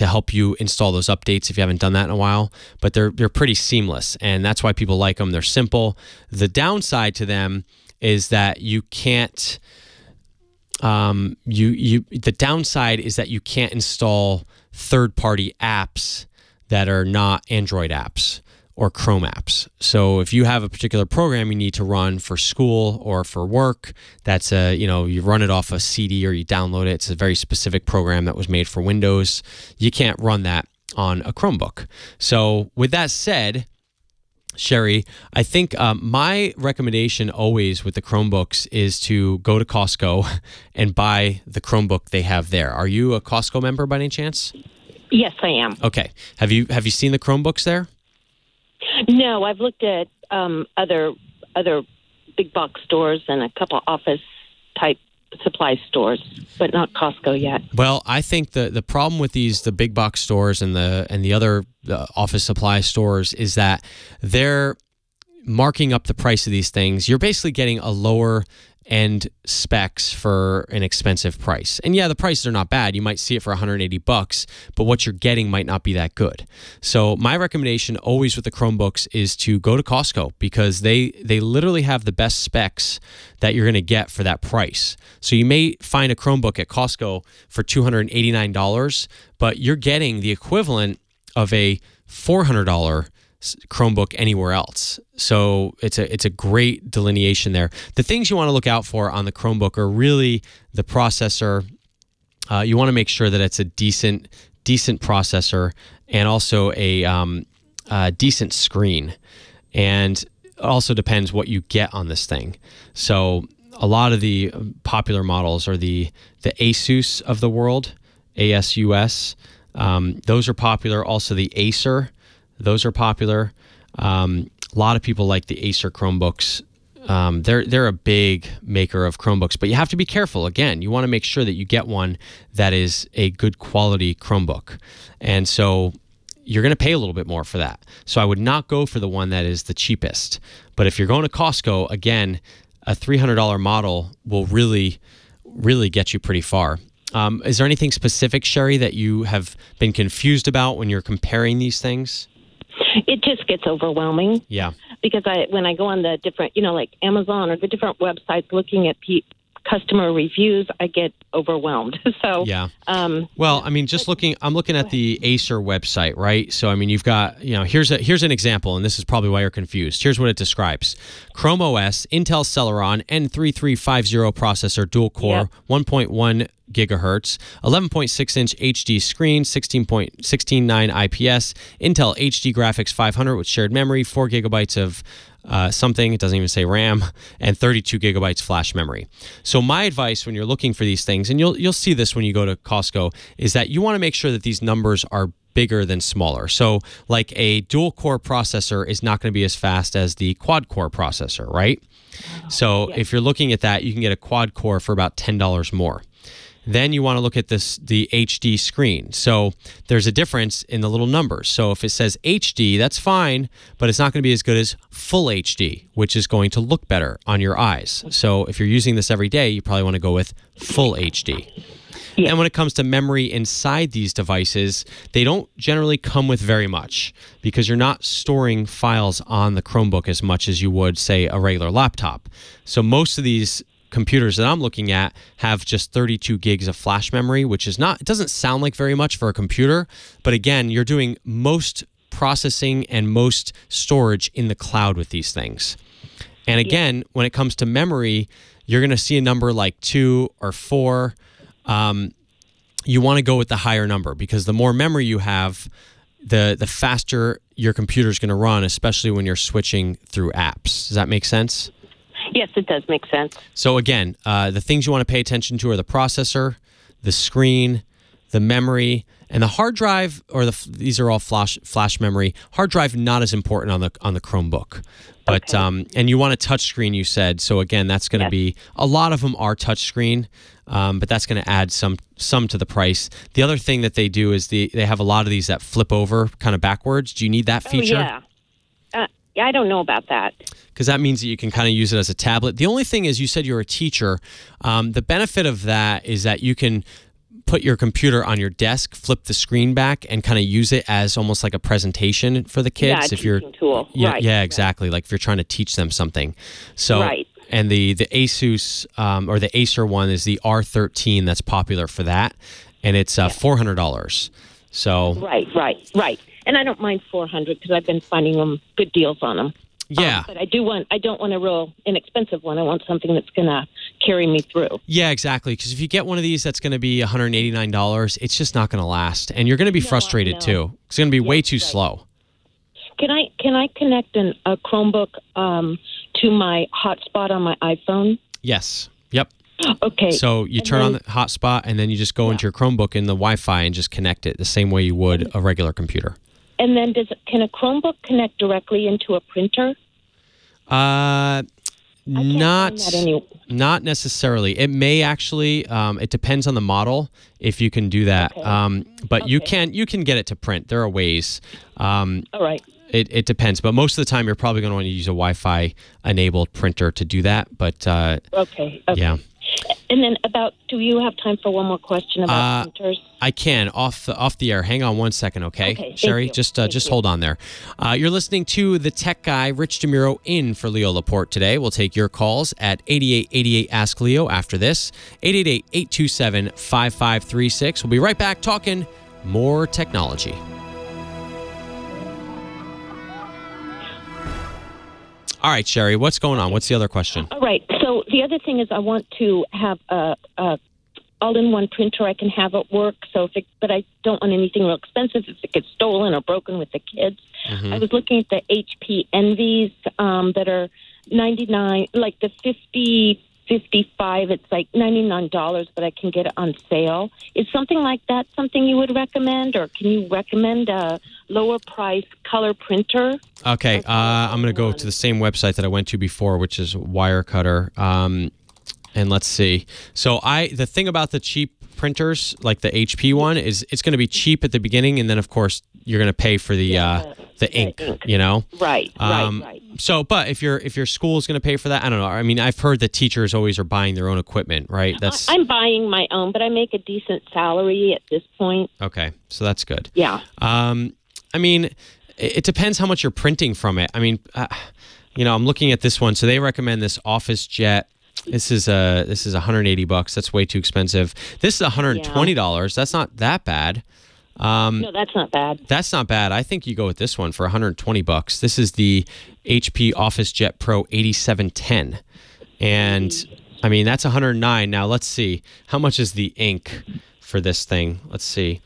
help you install those updates if you haven't done that in a while, but they're pretty seamless, and that's why people like them. They're simple. The downside to them is that you can't the downside is that you can't install third-party apps that are not Android apps or Chrome apps. So if you have a particular program you need to run for school or for work, that's you run it off a CD or you download it. It's a very specific program that was made for Windows. You can't run that on a Chromebook. So with that said, Sherry, I think my recommendation always with the Chromebooks is to go to Costco and buy the Chromebook they have there. Are you a Costco member by any chance? Yes, I am. Okay. Have you seen the Chromebooks there? No, I've looked at other big box stores and a couple office type supply stores, but not Costco yet. Well, I think the problem with the big box stores and the other office supply stores is that they're marking up the price of these things. You're basically getting a lower end specs for an expensive price. And yeah, the prices are not bad. You might see it for $180, but what you're getting might not be that good. So my recommendation always with the Chromebooks is to go to Costco because they literally have the best specs that you're going to get for that price. So you may find a Chromebook at Costco for $289, but you're getting the equivalent of a $400 Chromebook anywhere else. So it's a great delineation there. The things you want to look out for on the Chromebook are really the processor. You want to make sure that it's a decent processor and also a decent screen. And it also depends what you get on this thing. So a lot of the popular models are the Asus of the world, ASUS. Those are popular. Also the Acer. Those are popular. A lot of people like the Acer Chromebooks. They're a big maker of Chromebooks, but you have to be careful. Again, you want to make sure that you get one that is a good quality Chromebook. And so you're going to pay a little bit more for that. So I would not go for the one that is the cheapest. But if you're going to Costco, again, a $300 model will really, really get you pretty far. Is there anything specific, Sherry, that you have been confused about when you're comparing these things? It just gets overwhelming. Yeah. Because when I go on the different, like Amazon or the different websites looking at customer reviews, I get overwhelmed. So yeah. Well, I mean, I'm looking at the Acer website, right? So I mean, you've got, here's an example, and this is probably why you're confused. Here's what it describes: Chrome OS, Intel Celeron N3350 processor, dual core, 1.1 gigahertz, 11.6-inch HD screen, 16.9 IPS, Intel HD graphics 500 with shared memory, 4 gigabytes of something, it doesn't even say RAM, and 32 gigabytes flash memory. So my advice when you're looking for these things, and you'll see this when you go to Costco, is that you want to make sure that these numbers are bigger than smaller. So like a dual core processor is not going to be as fast as the quad core processor, right? So if you're looking at that, you can get a quad core for about $10 more. Then you want to look at the HD screen. So there's a difference in the little numbers. So if it says HD, that's fine, but it's not going to be as good as full HD, which is going to look better on your eyes. So if you're using this every day, you probably want to go with full HD. Yeah. And when it comes to memory inside these devices, they don't generally come with very much because you're not storing files on the Chromebook as much as you would, say, a regular laptop. So most of these computers that I'm looking at have just 32 gigs of flash memory, which is not, it doesn't sound like very much for a computer, but again, you're doing most processing and most storage in the cloud with these things. And again, when it comes to memory, you're going to see a number like 2 or 4. You want to go with the higher number because the more memory you have, the faster your computer is going to run, especially when you're switching through apps. Does that make sense? Yes, it does make sense. So again, the things you want to pay attention to are the processor, the screen, the memory, and the hard drive. These are all flash memory. Hard drive not as important on the Chromebook, but and you want a touch screen. You said so. Again, that's going to be a lot of them are touch screen, but that's going to add some to the price. The other thing that they do is they have a lot of these that flip over kind of backwards. Do you need that feature? I don't know about that. Because that means that you can kind of use it as a tablet. The only thing is, you said you're a teacher. The benefit of that is that you can put your computer on your desk, flip the screen back, and kind of use it as almost like a presentation for the kids. Yeah, a teaching tool. Yeah, exactly. Like if you're trying to teach them something. So, and the Asus or the Acer one is the R13 that's popular for that, and it's $400. So Right. And I don't mind 400 because I've been finding them good deals on them. Yeah. But I don't want a real inexpensive one. I want something that's going to carry me through. Yeah, exactly. Because if you get one of these that's going to be $189, it's just not going to last. And you're going to be frustrated too. It's going to be way too slow. Can I connect a Chromebook to my hotspot on my iPhone? Yes. Yep. Okay. So you turn on the hotspot and then you just go into your Chromebook in the Wi-Fi and just connect it the same way you would a regular computer. And then can a Chromebook connect directly into a printer? Not necessarily. It may actually. It depends on the model if you can do that. But you can get it to print. There are ways. All right. It depends, but most of the time you're probably going to want to use a Wi-Fi enabled printer to do that. But okay. Yeah. And then do you have time for one more question about printers? I can off the air. Hang on one second, okay Sherry? Just hold on there. You're listening to The Tech Guy, Rich DeMuro, in for Leo Laporte today. We'll take your calls at 8888 Ask Leo after this. 888-827-5536. We'll be right back talking more technology. All right, Sherry, what's going on? What's the other question? All right. So the other thing is I want to have a all-in-one printer I can have at work. But I don't want anything real expensive if it gets stolen or broken with the kids. I was looking at the HP Envies that are $99, like the 55. It's like $99, but I can get it on sale. Is something like that something you would recommend, or can you recommend a lower price color printer? Okay, I'm going to go to the same website that I went to before, which is Wirecutter. And let's see. So the thing about the cheap printers, like the HP one, is it's going to be cheap at the beginning, and then of course you're going to pay for the ink. You know. Right. So, but if your school is going to pay for that, I don't know. I mean, I've heard that teachers always are buying their own equipment, right? I'm buying my own, but I make a decent salary at this point. Okay, so that's good. Yeah. I mean, it depends how much you're printing from it. I mean, I'm looking at this one. So they recommend this Office Jet. This is $180. That's way too expensive. This is $120. That's not that bad. No, that's not bad. That's not bad. I think you go with this one for $120. This is the HP Office Jet Pro 8710. And I mean, that's $109. Now let's see. How much is the ink for this thing? Let's see.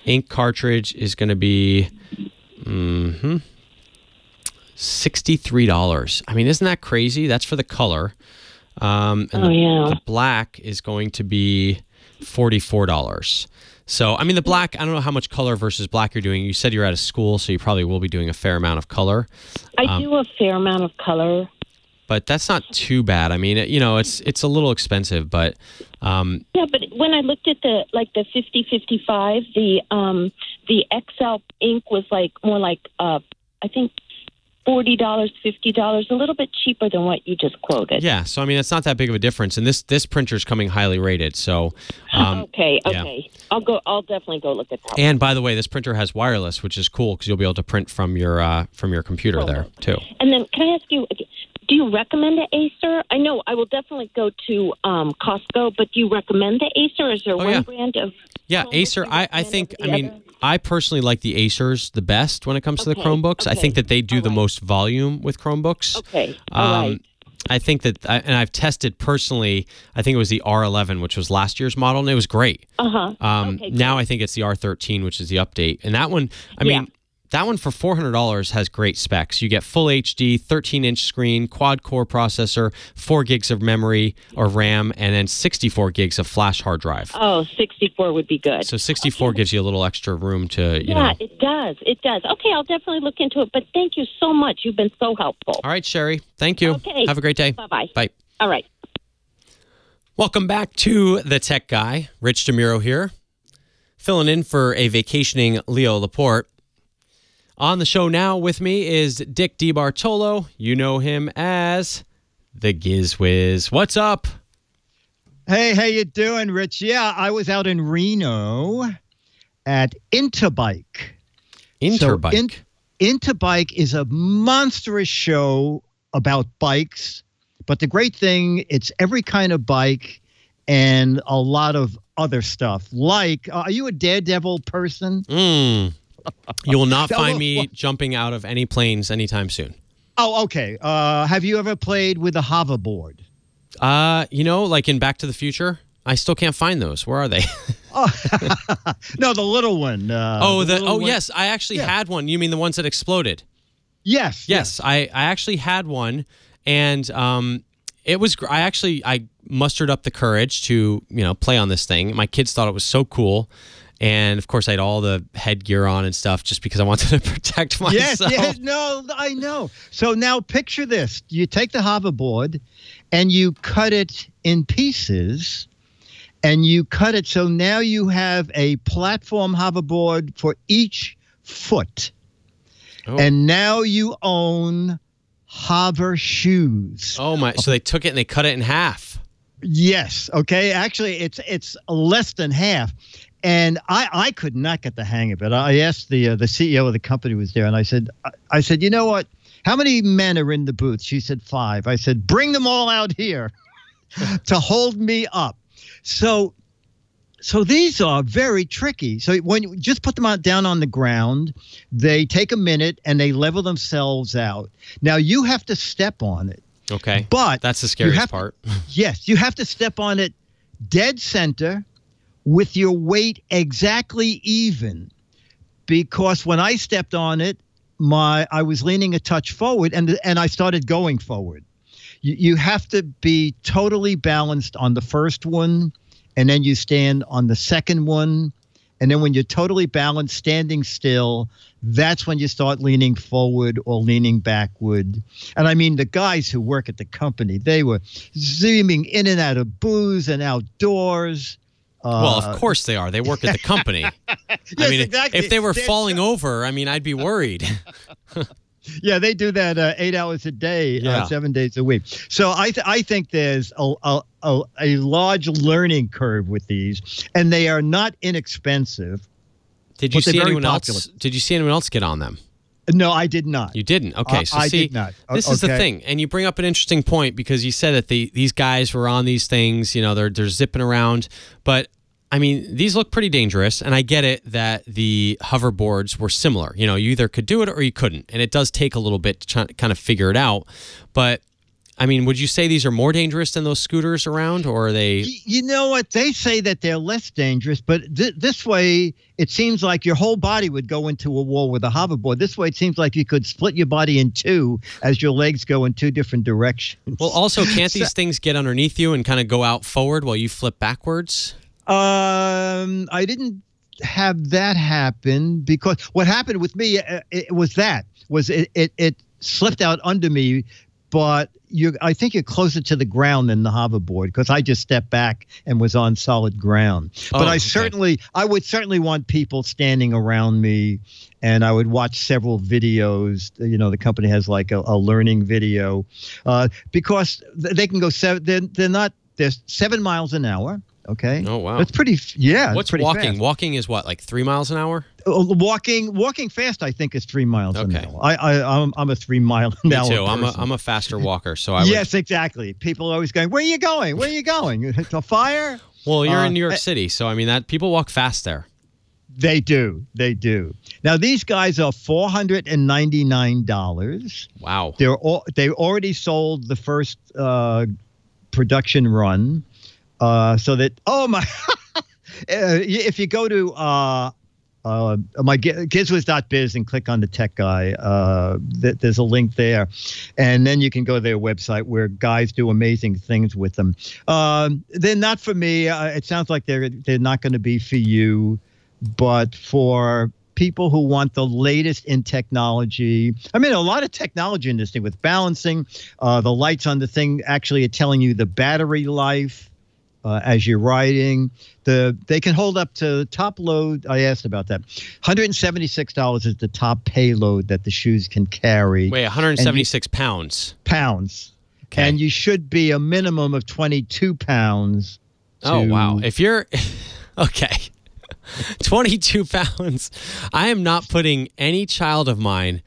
Ink cartridge is going to be $63. I mean, isn't that crazy? That's for the color. The black is going to be $44. So, I mean, the black, I don't know how much color versus black you're doing. You said you're at a school, so you probably will be doing a fair amount of color. I do a fair amount of color. But that's not too bad. I mean, it's a little expensive, but... yeah, but when I looked at the 5055, the XL ink was more like, I think, $40, $50, a little bit cheaper than what you just quoted. Yeah, so I mean, it's not that big of a difference, and this printer's coming highly rated. So, okay, yeah. I'll definitely go look at that. And by the way, this printer has wireless, which is cool because you'll be able to print from your computer there too. And then, can I ask you, do you recommend an Acer? I know I will definitely go to Costco, but do you recommend the Acer? Is there one brand of? Yeah, Acer. I think. I mean, I personally like the Acers the best when it comes to the Chromebooks. I think that they do the most volume with Chromebooks. Okay. All right. I think that, and I've tested personally, I think it was the R11, which was last year's model, and it was great. Okay, now I think it's the R13, which is the update. And that one, I mean, that one for $400 has great specs. You get full HD, 13-inch screen, quad-core processor, 4 gigs of memory or RAM, and then 64 gigs of flash hard drive. Oh, 64 would be good. So 64 gives you a little extra room to, you know. Yeah, it does. It does. Okay, I'll definitely look into it. But thank you so much. You've been so helpful. All right, Sherry. Thank you. Okay. Have a great day. Bye-bye. Bye. All right. Welcome back to The Tech Guy. Rich DeMuro here, filling in for a vacationing Leo Laporte. On the show now with me is Dick DeBartolo. You know him as the Gizwiz. What's up? Hey, how you doing, Rich? Yeah, I was out in Reno at Interbike. Interbike? So Interbike is a monstrous show about bikes, but the great thing, it's every kind of bike and a lot of other stuff. Like, are you a Daredevil person? You will not find me jumping out of any planes anytime soon. Oh, okay. Have you ever played with a hoverboard? You know, like in Back to the Future, I still can't find those. Where are they? No, the little one. Yes, I actually had one. You mean the ones that exploded? Yes. I actually had one, and it was. I mustered up the courage to play on this thing. My kids thought it was so cool. And, of course, I had all the headgear on and stuff just because I wanted to protect myself. Yes, no, I know. So now picture this. You take the hoverboard and you cut it in pieces, and you cut it so now you have a platform hoverboard for each foot. Oh. And now you own hover shoes. Oh, my. So they took it and they cut it in half. Yes. Okay. Actually, it's less than half. And I could not get the hang of it. I asked the CEO of the company was there, and I said, you know what? How many men are in the booth? She said 5. I said, bring them all out here to hold me up. So these are very tricky. So when you just put them down on the ground, they take a minute and they level themselves out. Now you have to step on it. Okay. But that's the scariest part. Yes, you have to step on it dead center, with your weight exactly even, because when I stepped on it, I was leaning a touch forward and I started going forward. You have to be totally balanced on the first one, and then you stand on the second one, and then when you're totally balanced, standing still, that's when you start leaning forward or leaning backward. And I mean, the guys who work at the company, they were zooming in and out of booths and outdoors. Well, of course they are. They work at the company. Yes, I mean, exactly. If they were falling over, I mean, I'd be worried. Yeah, they do that 8 hours a day, 7 days a week. So I think there's a large learning curve with these, and they are not inexpensive. Did you see anyone else? Did you see anyone else get on them? No, I did not. You didn't? Okay. So I see, did not. This is the thing. And you bring up an interesting point because you said that these guys were on these things, they're zipping around. But, I mean, these look pretty dangerous. And I get it that the hoverboards were similar. You either could do it or you couldn't. And it does take a little bit to kind of figure it out. But, I mean, would you say these are more dangerous than those scooters around, or are they? You know what? They say that they're less dangerous, but this way, it seems like your whole body would go into a wall with a hoverboard. This way, it seems like you could split your body in two as your legs go in 2 different directions. Well, also, can't these things get underneath you and kind of go out forward while you flip backwards? I didn't have that happen, because what happened with me it slipped out under me, but I think you're closer to the ground than the hoverboard, because I just stepped back and was on solid ground. But I would certainly want people standing around me, and I would watch several videos. The company has like a learning video, because they can go they're 7 miles an hour. Okay. Oh, wow. That's pretty. Yeah. What's pretty walking? Fast. Walking is what, like 3 miles an hour? Walking fast, I think, is 3 miles an hour. I'm a 3 mile an hour. Me too. Person. I'm a faster walker, so Yes, exactly. People are always going, "Where are you going? Where are you going? To fire?" Well, you're in New York City, so I mean that people walk fast there. They do. Now these guys are $499. Wow. They already sold the first production run, so that if you go to my gizwiz.biz and click on the tech guy, there's a link there, and then you can go to their website where guys do amazing things with them. They're not for me. It sounds like they're not going to be for you, but for people who want the latest in technology. I mean, a lot of technology in this thing with balancing. The lights on the thing actually are telling you the battery life as you're riding. They can hold up to top load. I asked about that. $176 is the top payload that the shoes can carry. Wait, 176 pounds. Pounds. Okay. And you should be a minimum of 22 pounds. Oh, wow. If you're... Okay. 22 pounds. I am not putting any child of mine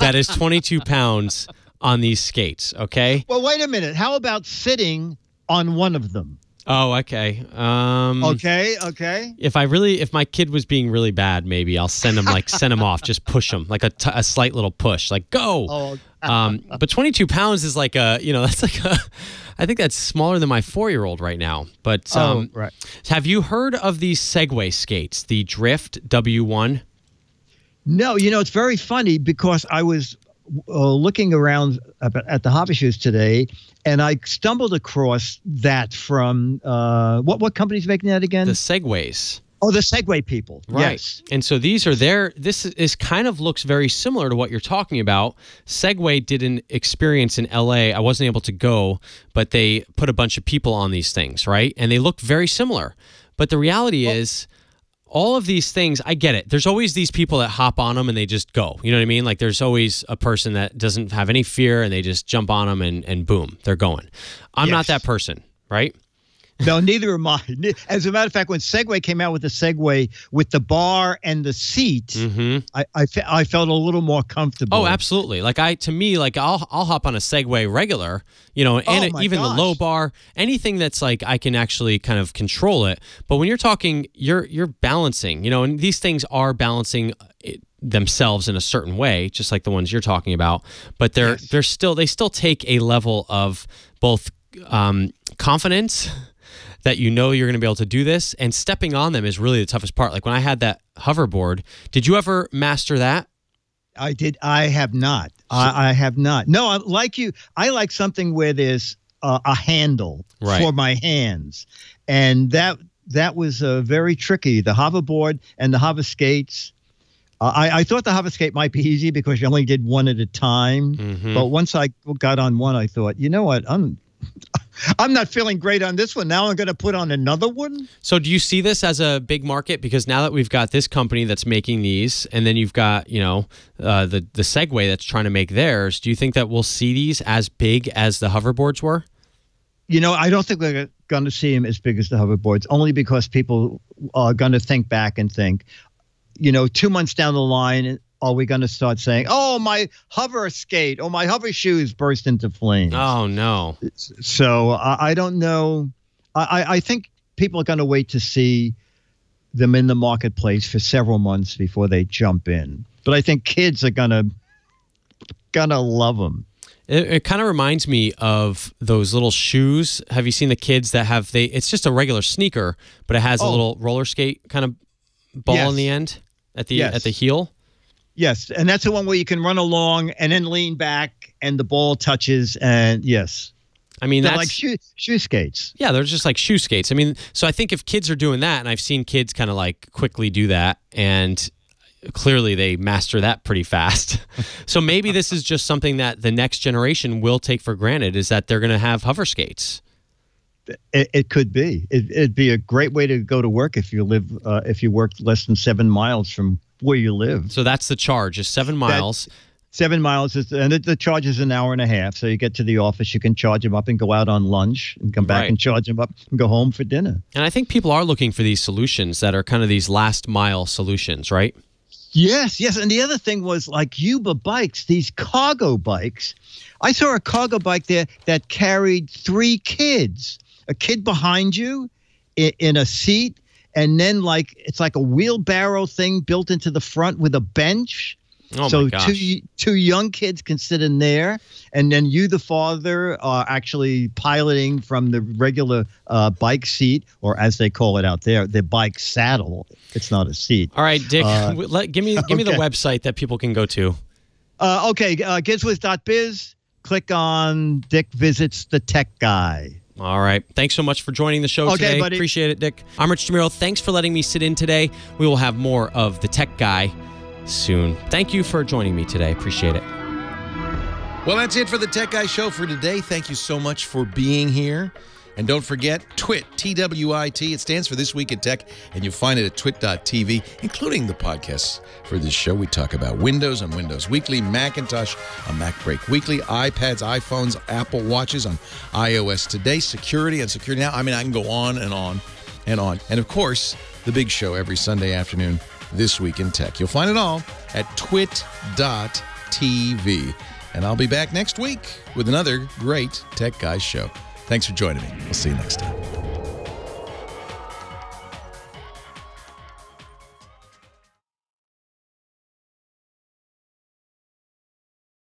that is 22 pounds on these skates, okay? Well, wait a minute. How about sitting on one of them? Oh, okay. Okay. If my kid was being really bad, maybe I'll send him off, just push him, like a slight little push, like go. Oh. But 22 pounds is like that's like I think that's smaller than my 4-year-old right now. But right. Have you heard of these Segway skates, the Drift W1? No, it's very funny because I was looking around at the hobby shoes today, and I stumbled across that from what company's making that again? The Segways. Oh, the Segway people. Right. Yes. And so these are this is kind of looks very similar to what you're talking about. Segway did an experience in LA. I wasn't able to go, but they put a bunch of people on these things, right? And they look very similar. But the reality is all of these things, I get it. There's always these people that hop on them and they just go. You know what I mean? Like there's always a person that doesn't have any fear and they just jump on them and boom, they're going. I'm not that person, right? No, neither am I. As a matter of fact, when Segway came out with the Segway with the bar and the seat, I felt a little more comfortable. Oh, absolutely. Like I'll hop on a Segway regular, and even the low bar, anything that's like I can actually kind of control it. But when you're talking, you're balancing, and these things are balancing themselves in a certain way, just like the ones you're talking about. But they still take a level of both confidence. That you're going to be able to do this, and stepping on them is really the toughest part. Like when I had that hoverboard, did you ever master that? I did. I have not. I have not. No, like you, I like something where there's a handle for my hands, and that was very tricky. The hoverboard and the hover skates. I thought the hover skate might be easy because you only did one at a time, but once I got on one, I thought, you know what, I'm not feeling great on this one. Now I'm going to put on another one. So do you see this as a big market? Because now that we've got this company that's making these, and then you've got, the Segway that's trying to make theirs, do you think that we'll see these as big as the hoverboards were? I don't think we're going to see them as big as the hoverboards, only because people are going to think back and think, 2 months down the line, are we going to start saying, oh, my hover skate or my hover shoes burst into flames? Oh, no. So I don't know. I think people are going to wait to see them in the marketplace for several months before they jump in. But I think kids are going to love them. It kind of reminds me of those little shoes. Have you seen the kids that have it's just a regular sneaker, but it has a little roller skate kind of ball in the end at the heel? Yes, and that's the one where you can run along and then lean back and the ball touches, and yes. I mean, they're that's like shoe skates. Yeah, they're just like shoe skates. I mean, so I think if kids are doing that, and I've seen kids kind of like quickly do that, and clearly they master that pretty fast. So maybe this is just something that the next generation will take for granted, is that they're going to have hover skates. It could be. It'd be a great way to go to work if you work less than 7 miles from where you live. So that's the charge, is 7 miles. 7 miles and the charge is an hour and a half. So you get to the office, you can charge them up and go out on lunch and come back and charge them up and go home for dinner. And I think people are looking for these solutions that are kind of these last mile solutions, right? Yes. And the other thing was like Uber bikes, these cargo bikes. I saw a cargo bike there that carried 3 kids, a kid behind you in a seat, and then it's like a wheelbarrow thing built into the front with a bench. Oh so my gosh. two young kids can sit in there, and then you, the father, are actually piloting from the regular bike seat, or as they call it out there, the bike saddle. It's not a seat. All right, Dick, give me the website that people can go to. Gizwiz.biz. Click on Dick Visits the Tech Guy. All right. Thanks so much for joining the show today. Buddy. Appreciate it, Dick. I'm Rich DeMuro. Thanks for letting me sit in today. We will have more of the Tech Guy soon. Thank you for joining me today. Appreciate it. Well, that's it for the Tech Guy Show for today. Thank you so much for being here. And don't forget, TWIT, T-W-I-T. It stands for This Week in Tech, and you'll find it at twit.tv, including the podcasts for this show. We talk about Windows on Windows Weekly, Macintosh on Mac Break Weekly, iPads, iPhones, Apple Watches on iOS Today, security on Security Now. I mean, I can go on and on and on. And, of course, the big show every Sunday afternoon, This Week in Tech. You'll find it all at twit.tv. And I'll be back next week with another great Tech Guy show. Thanks for joining me. We'll see you next time.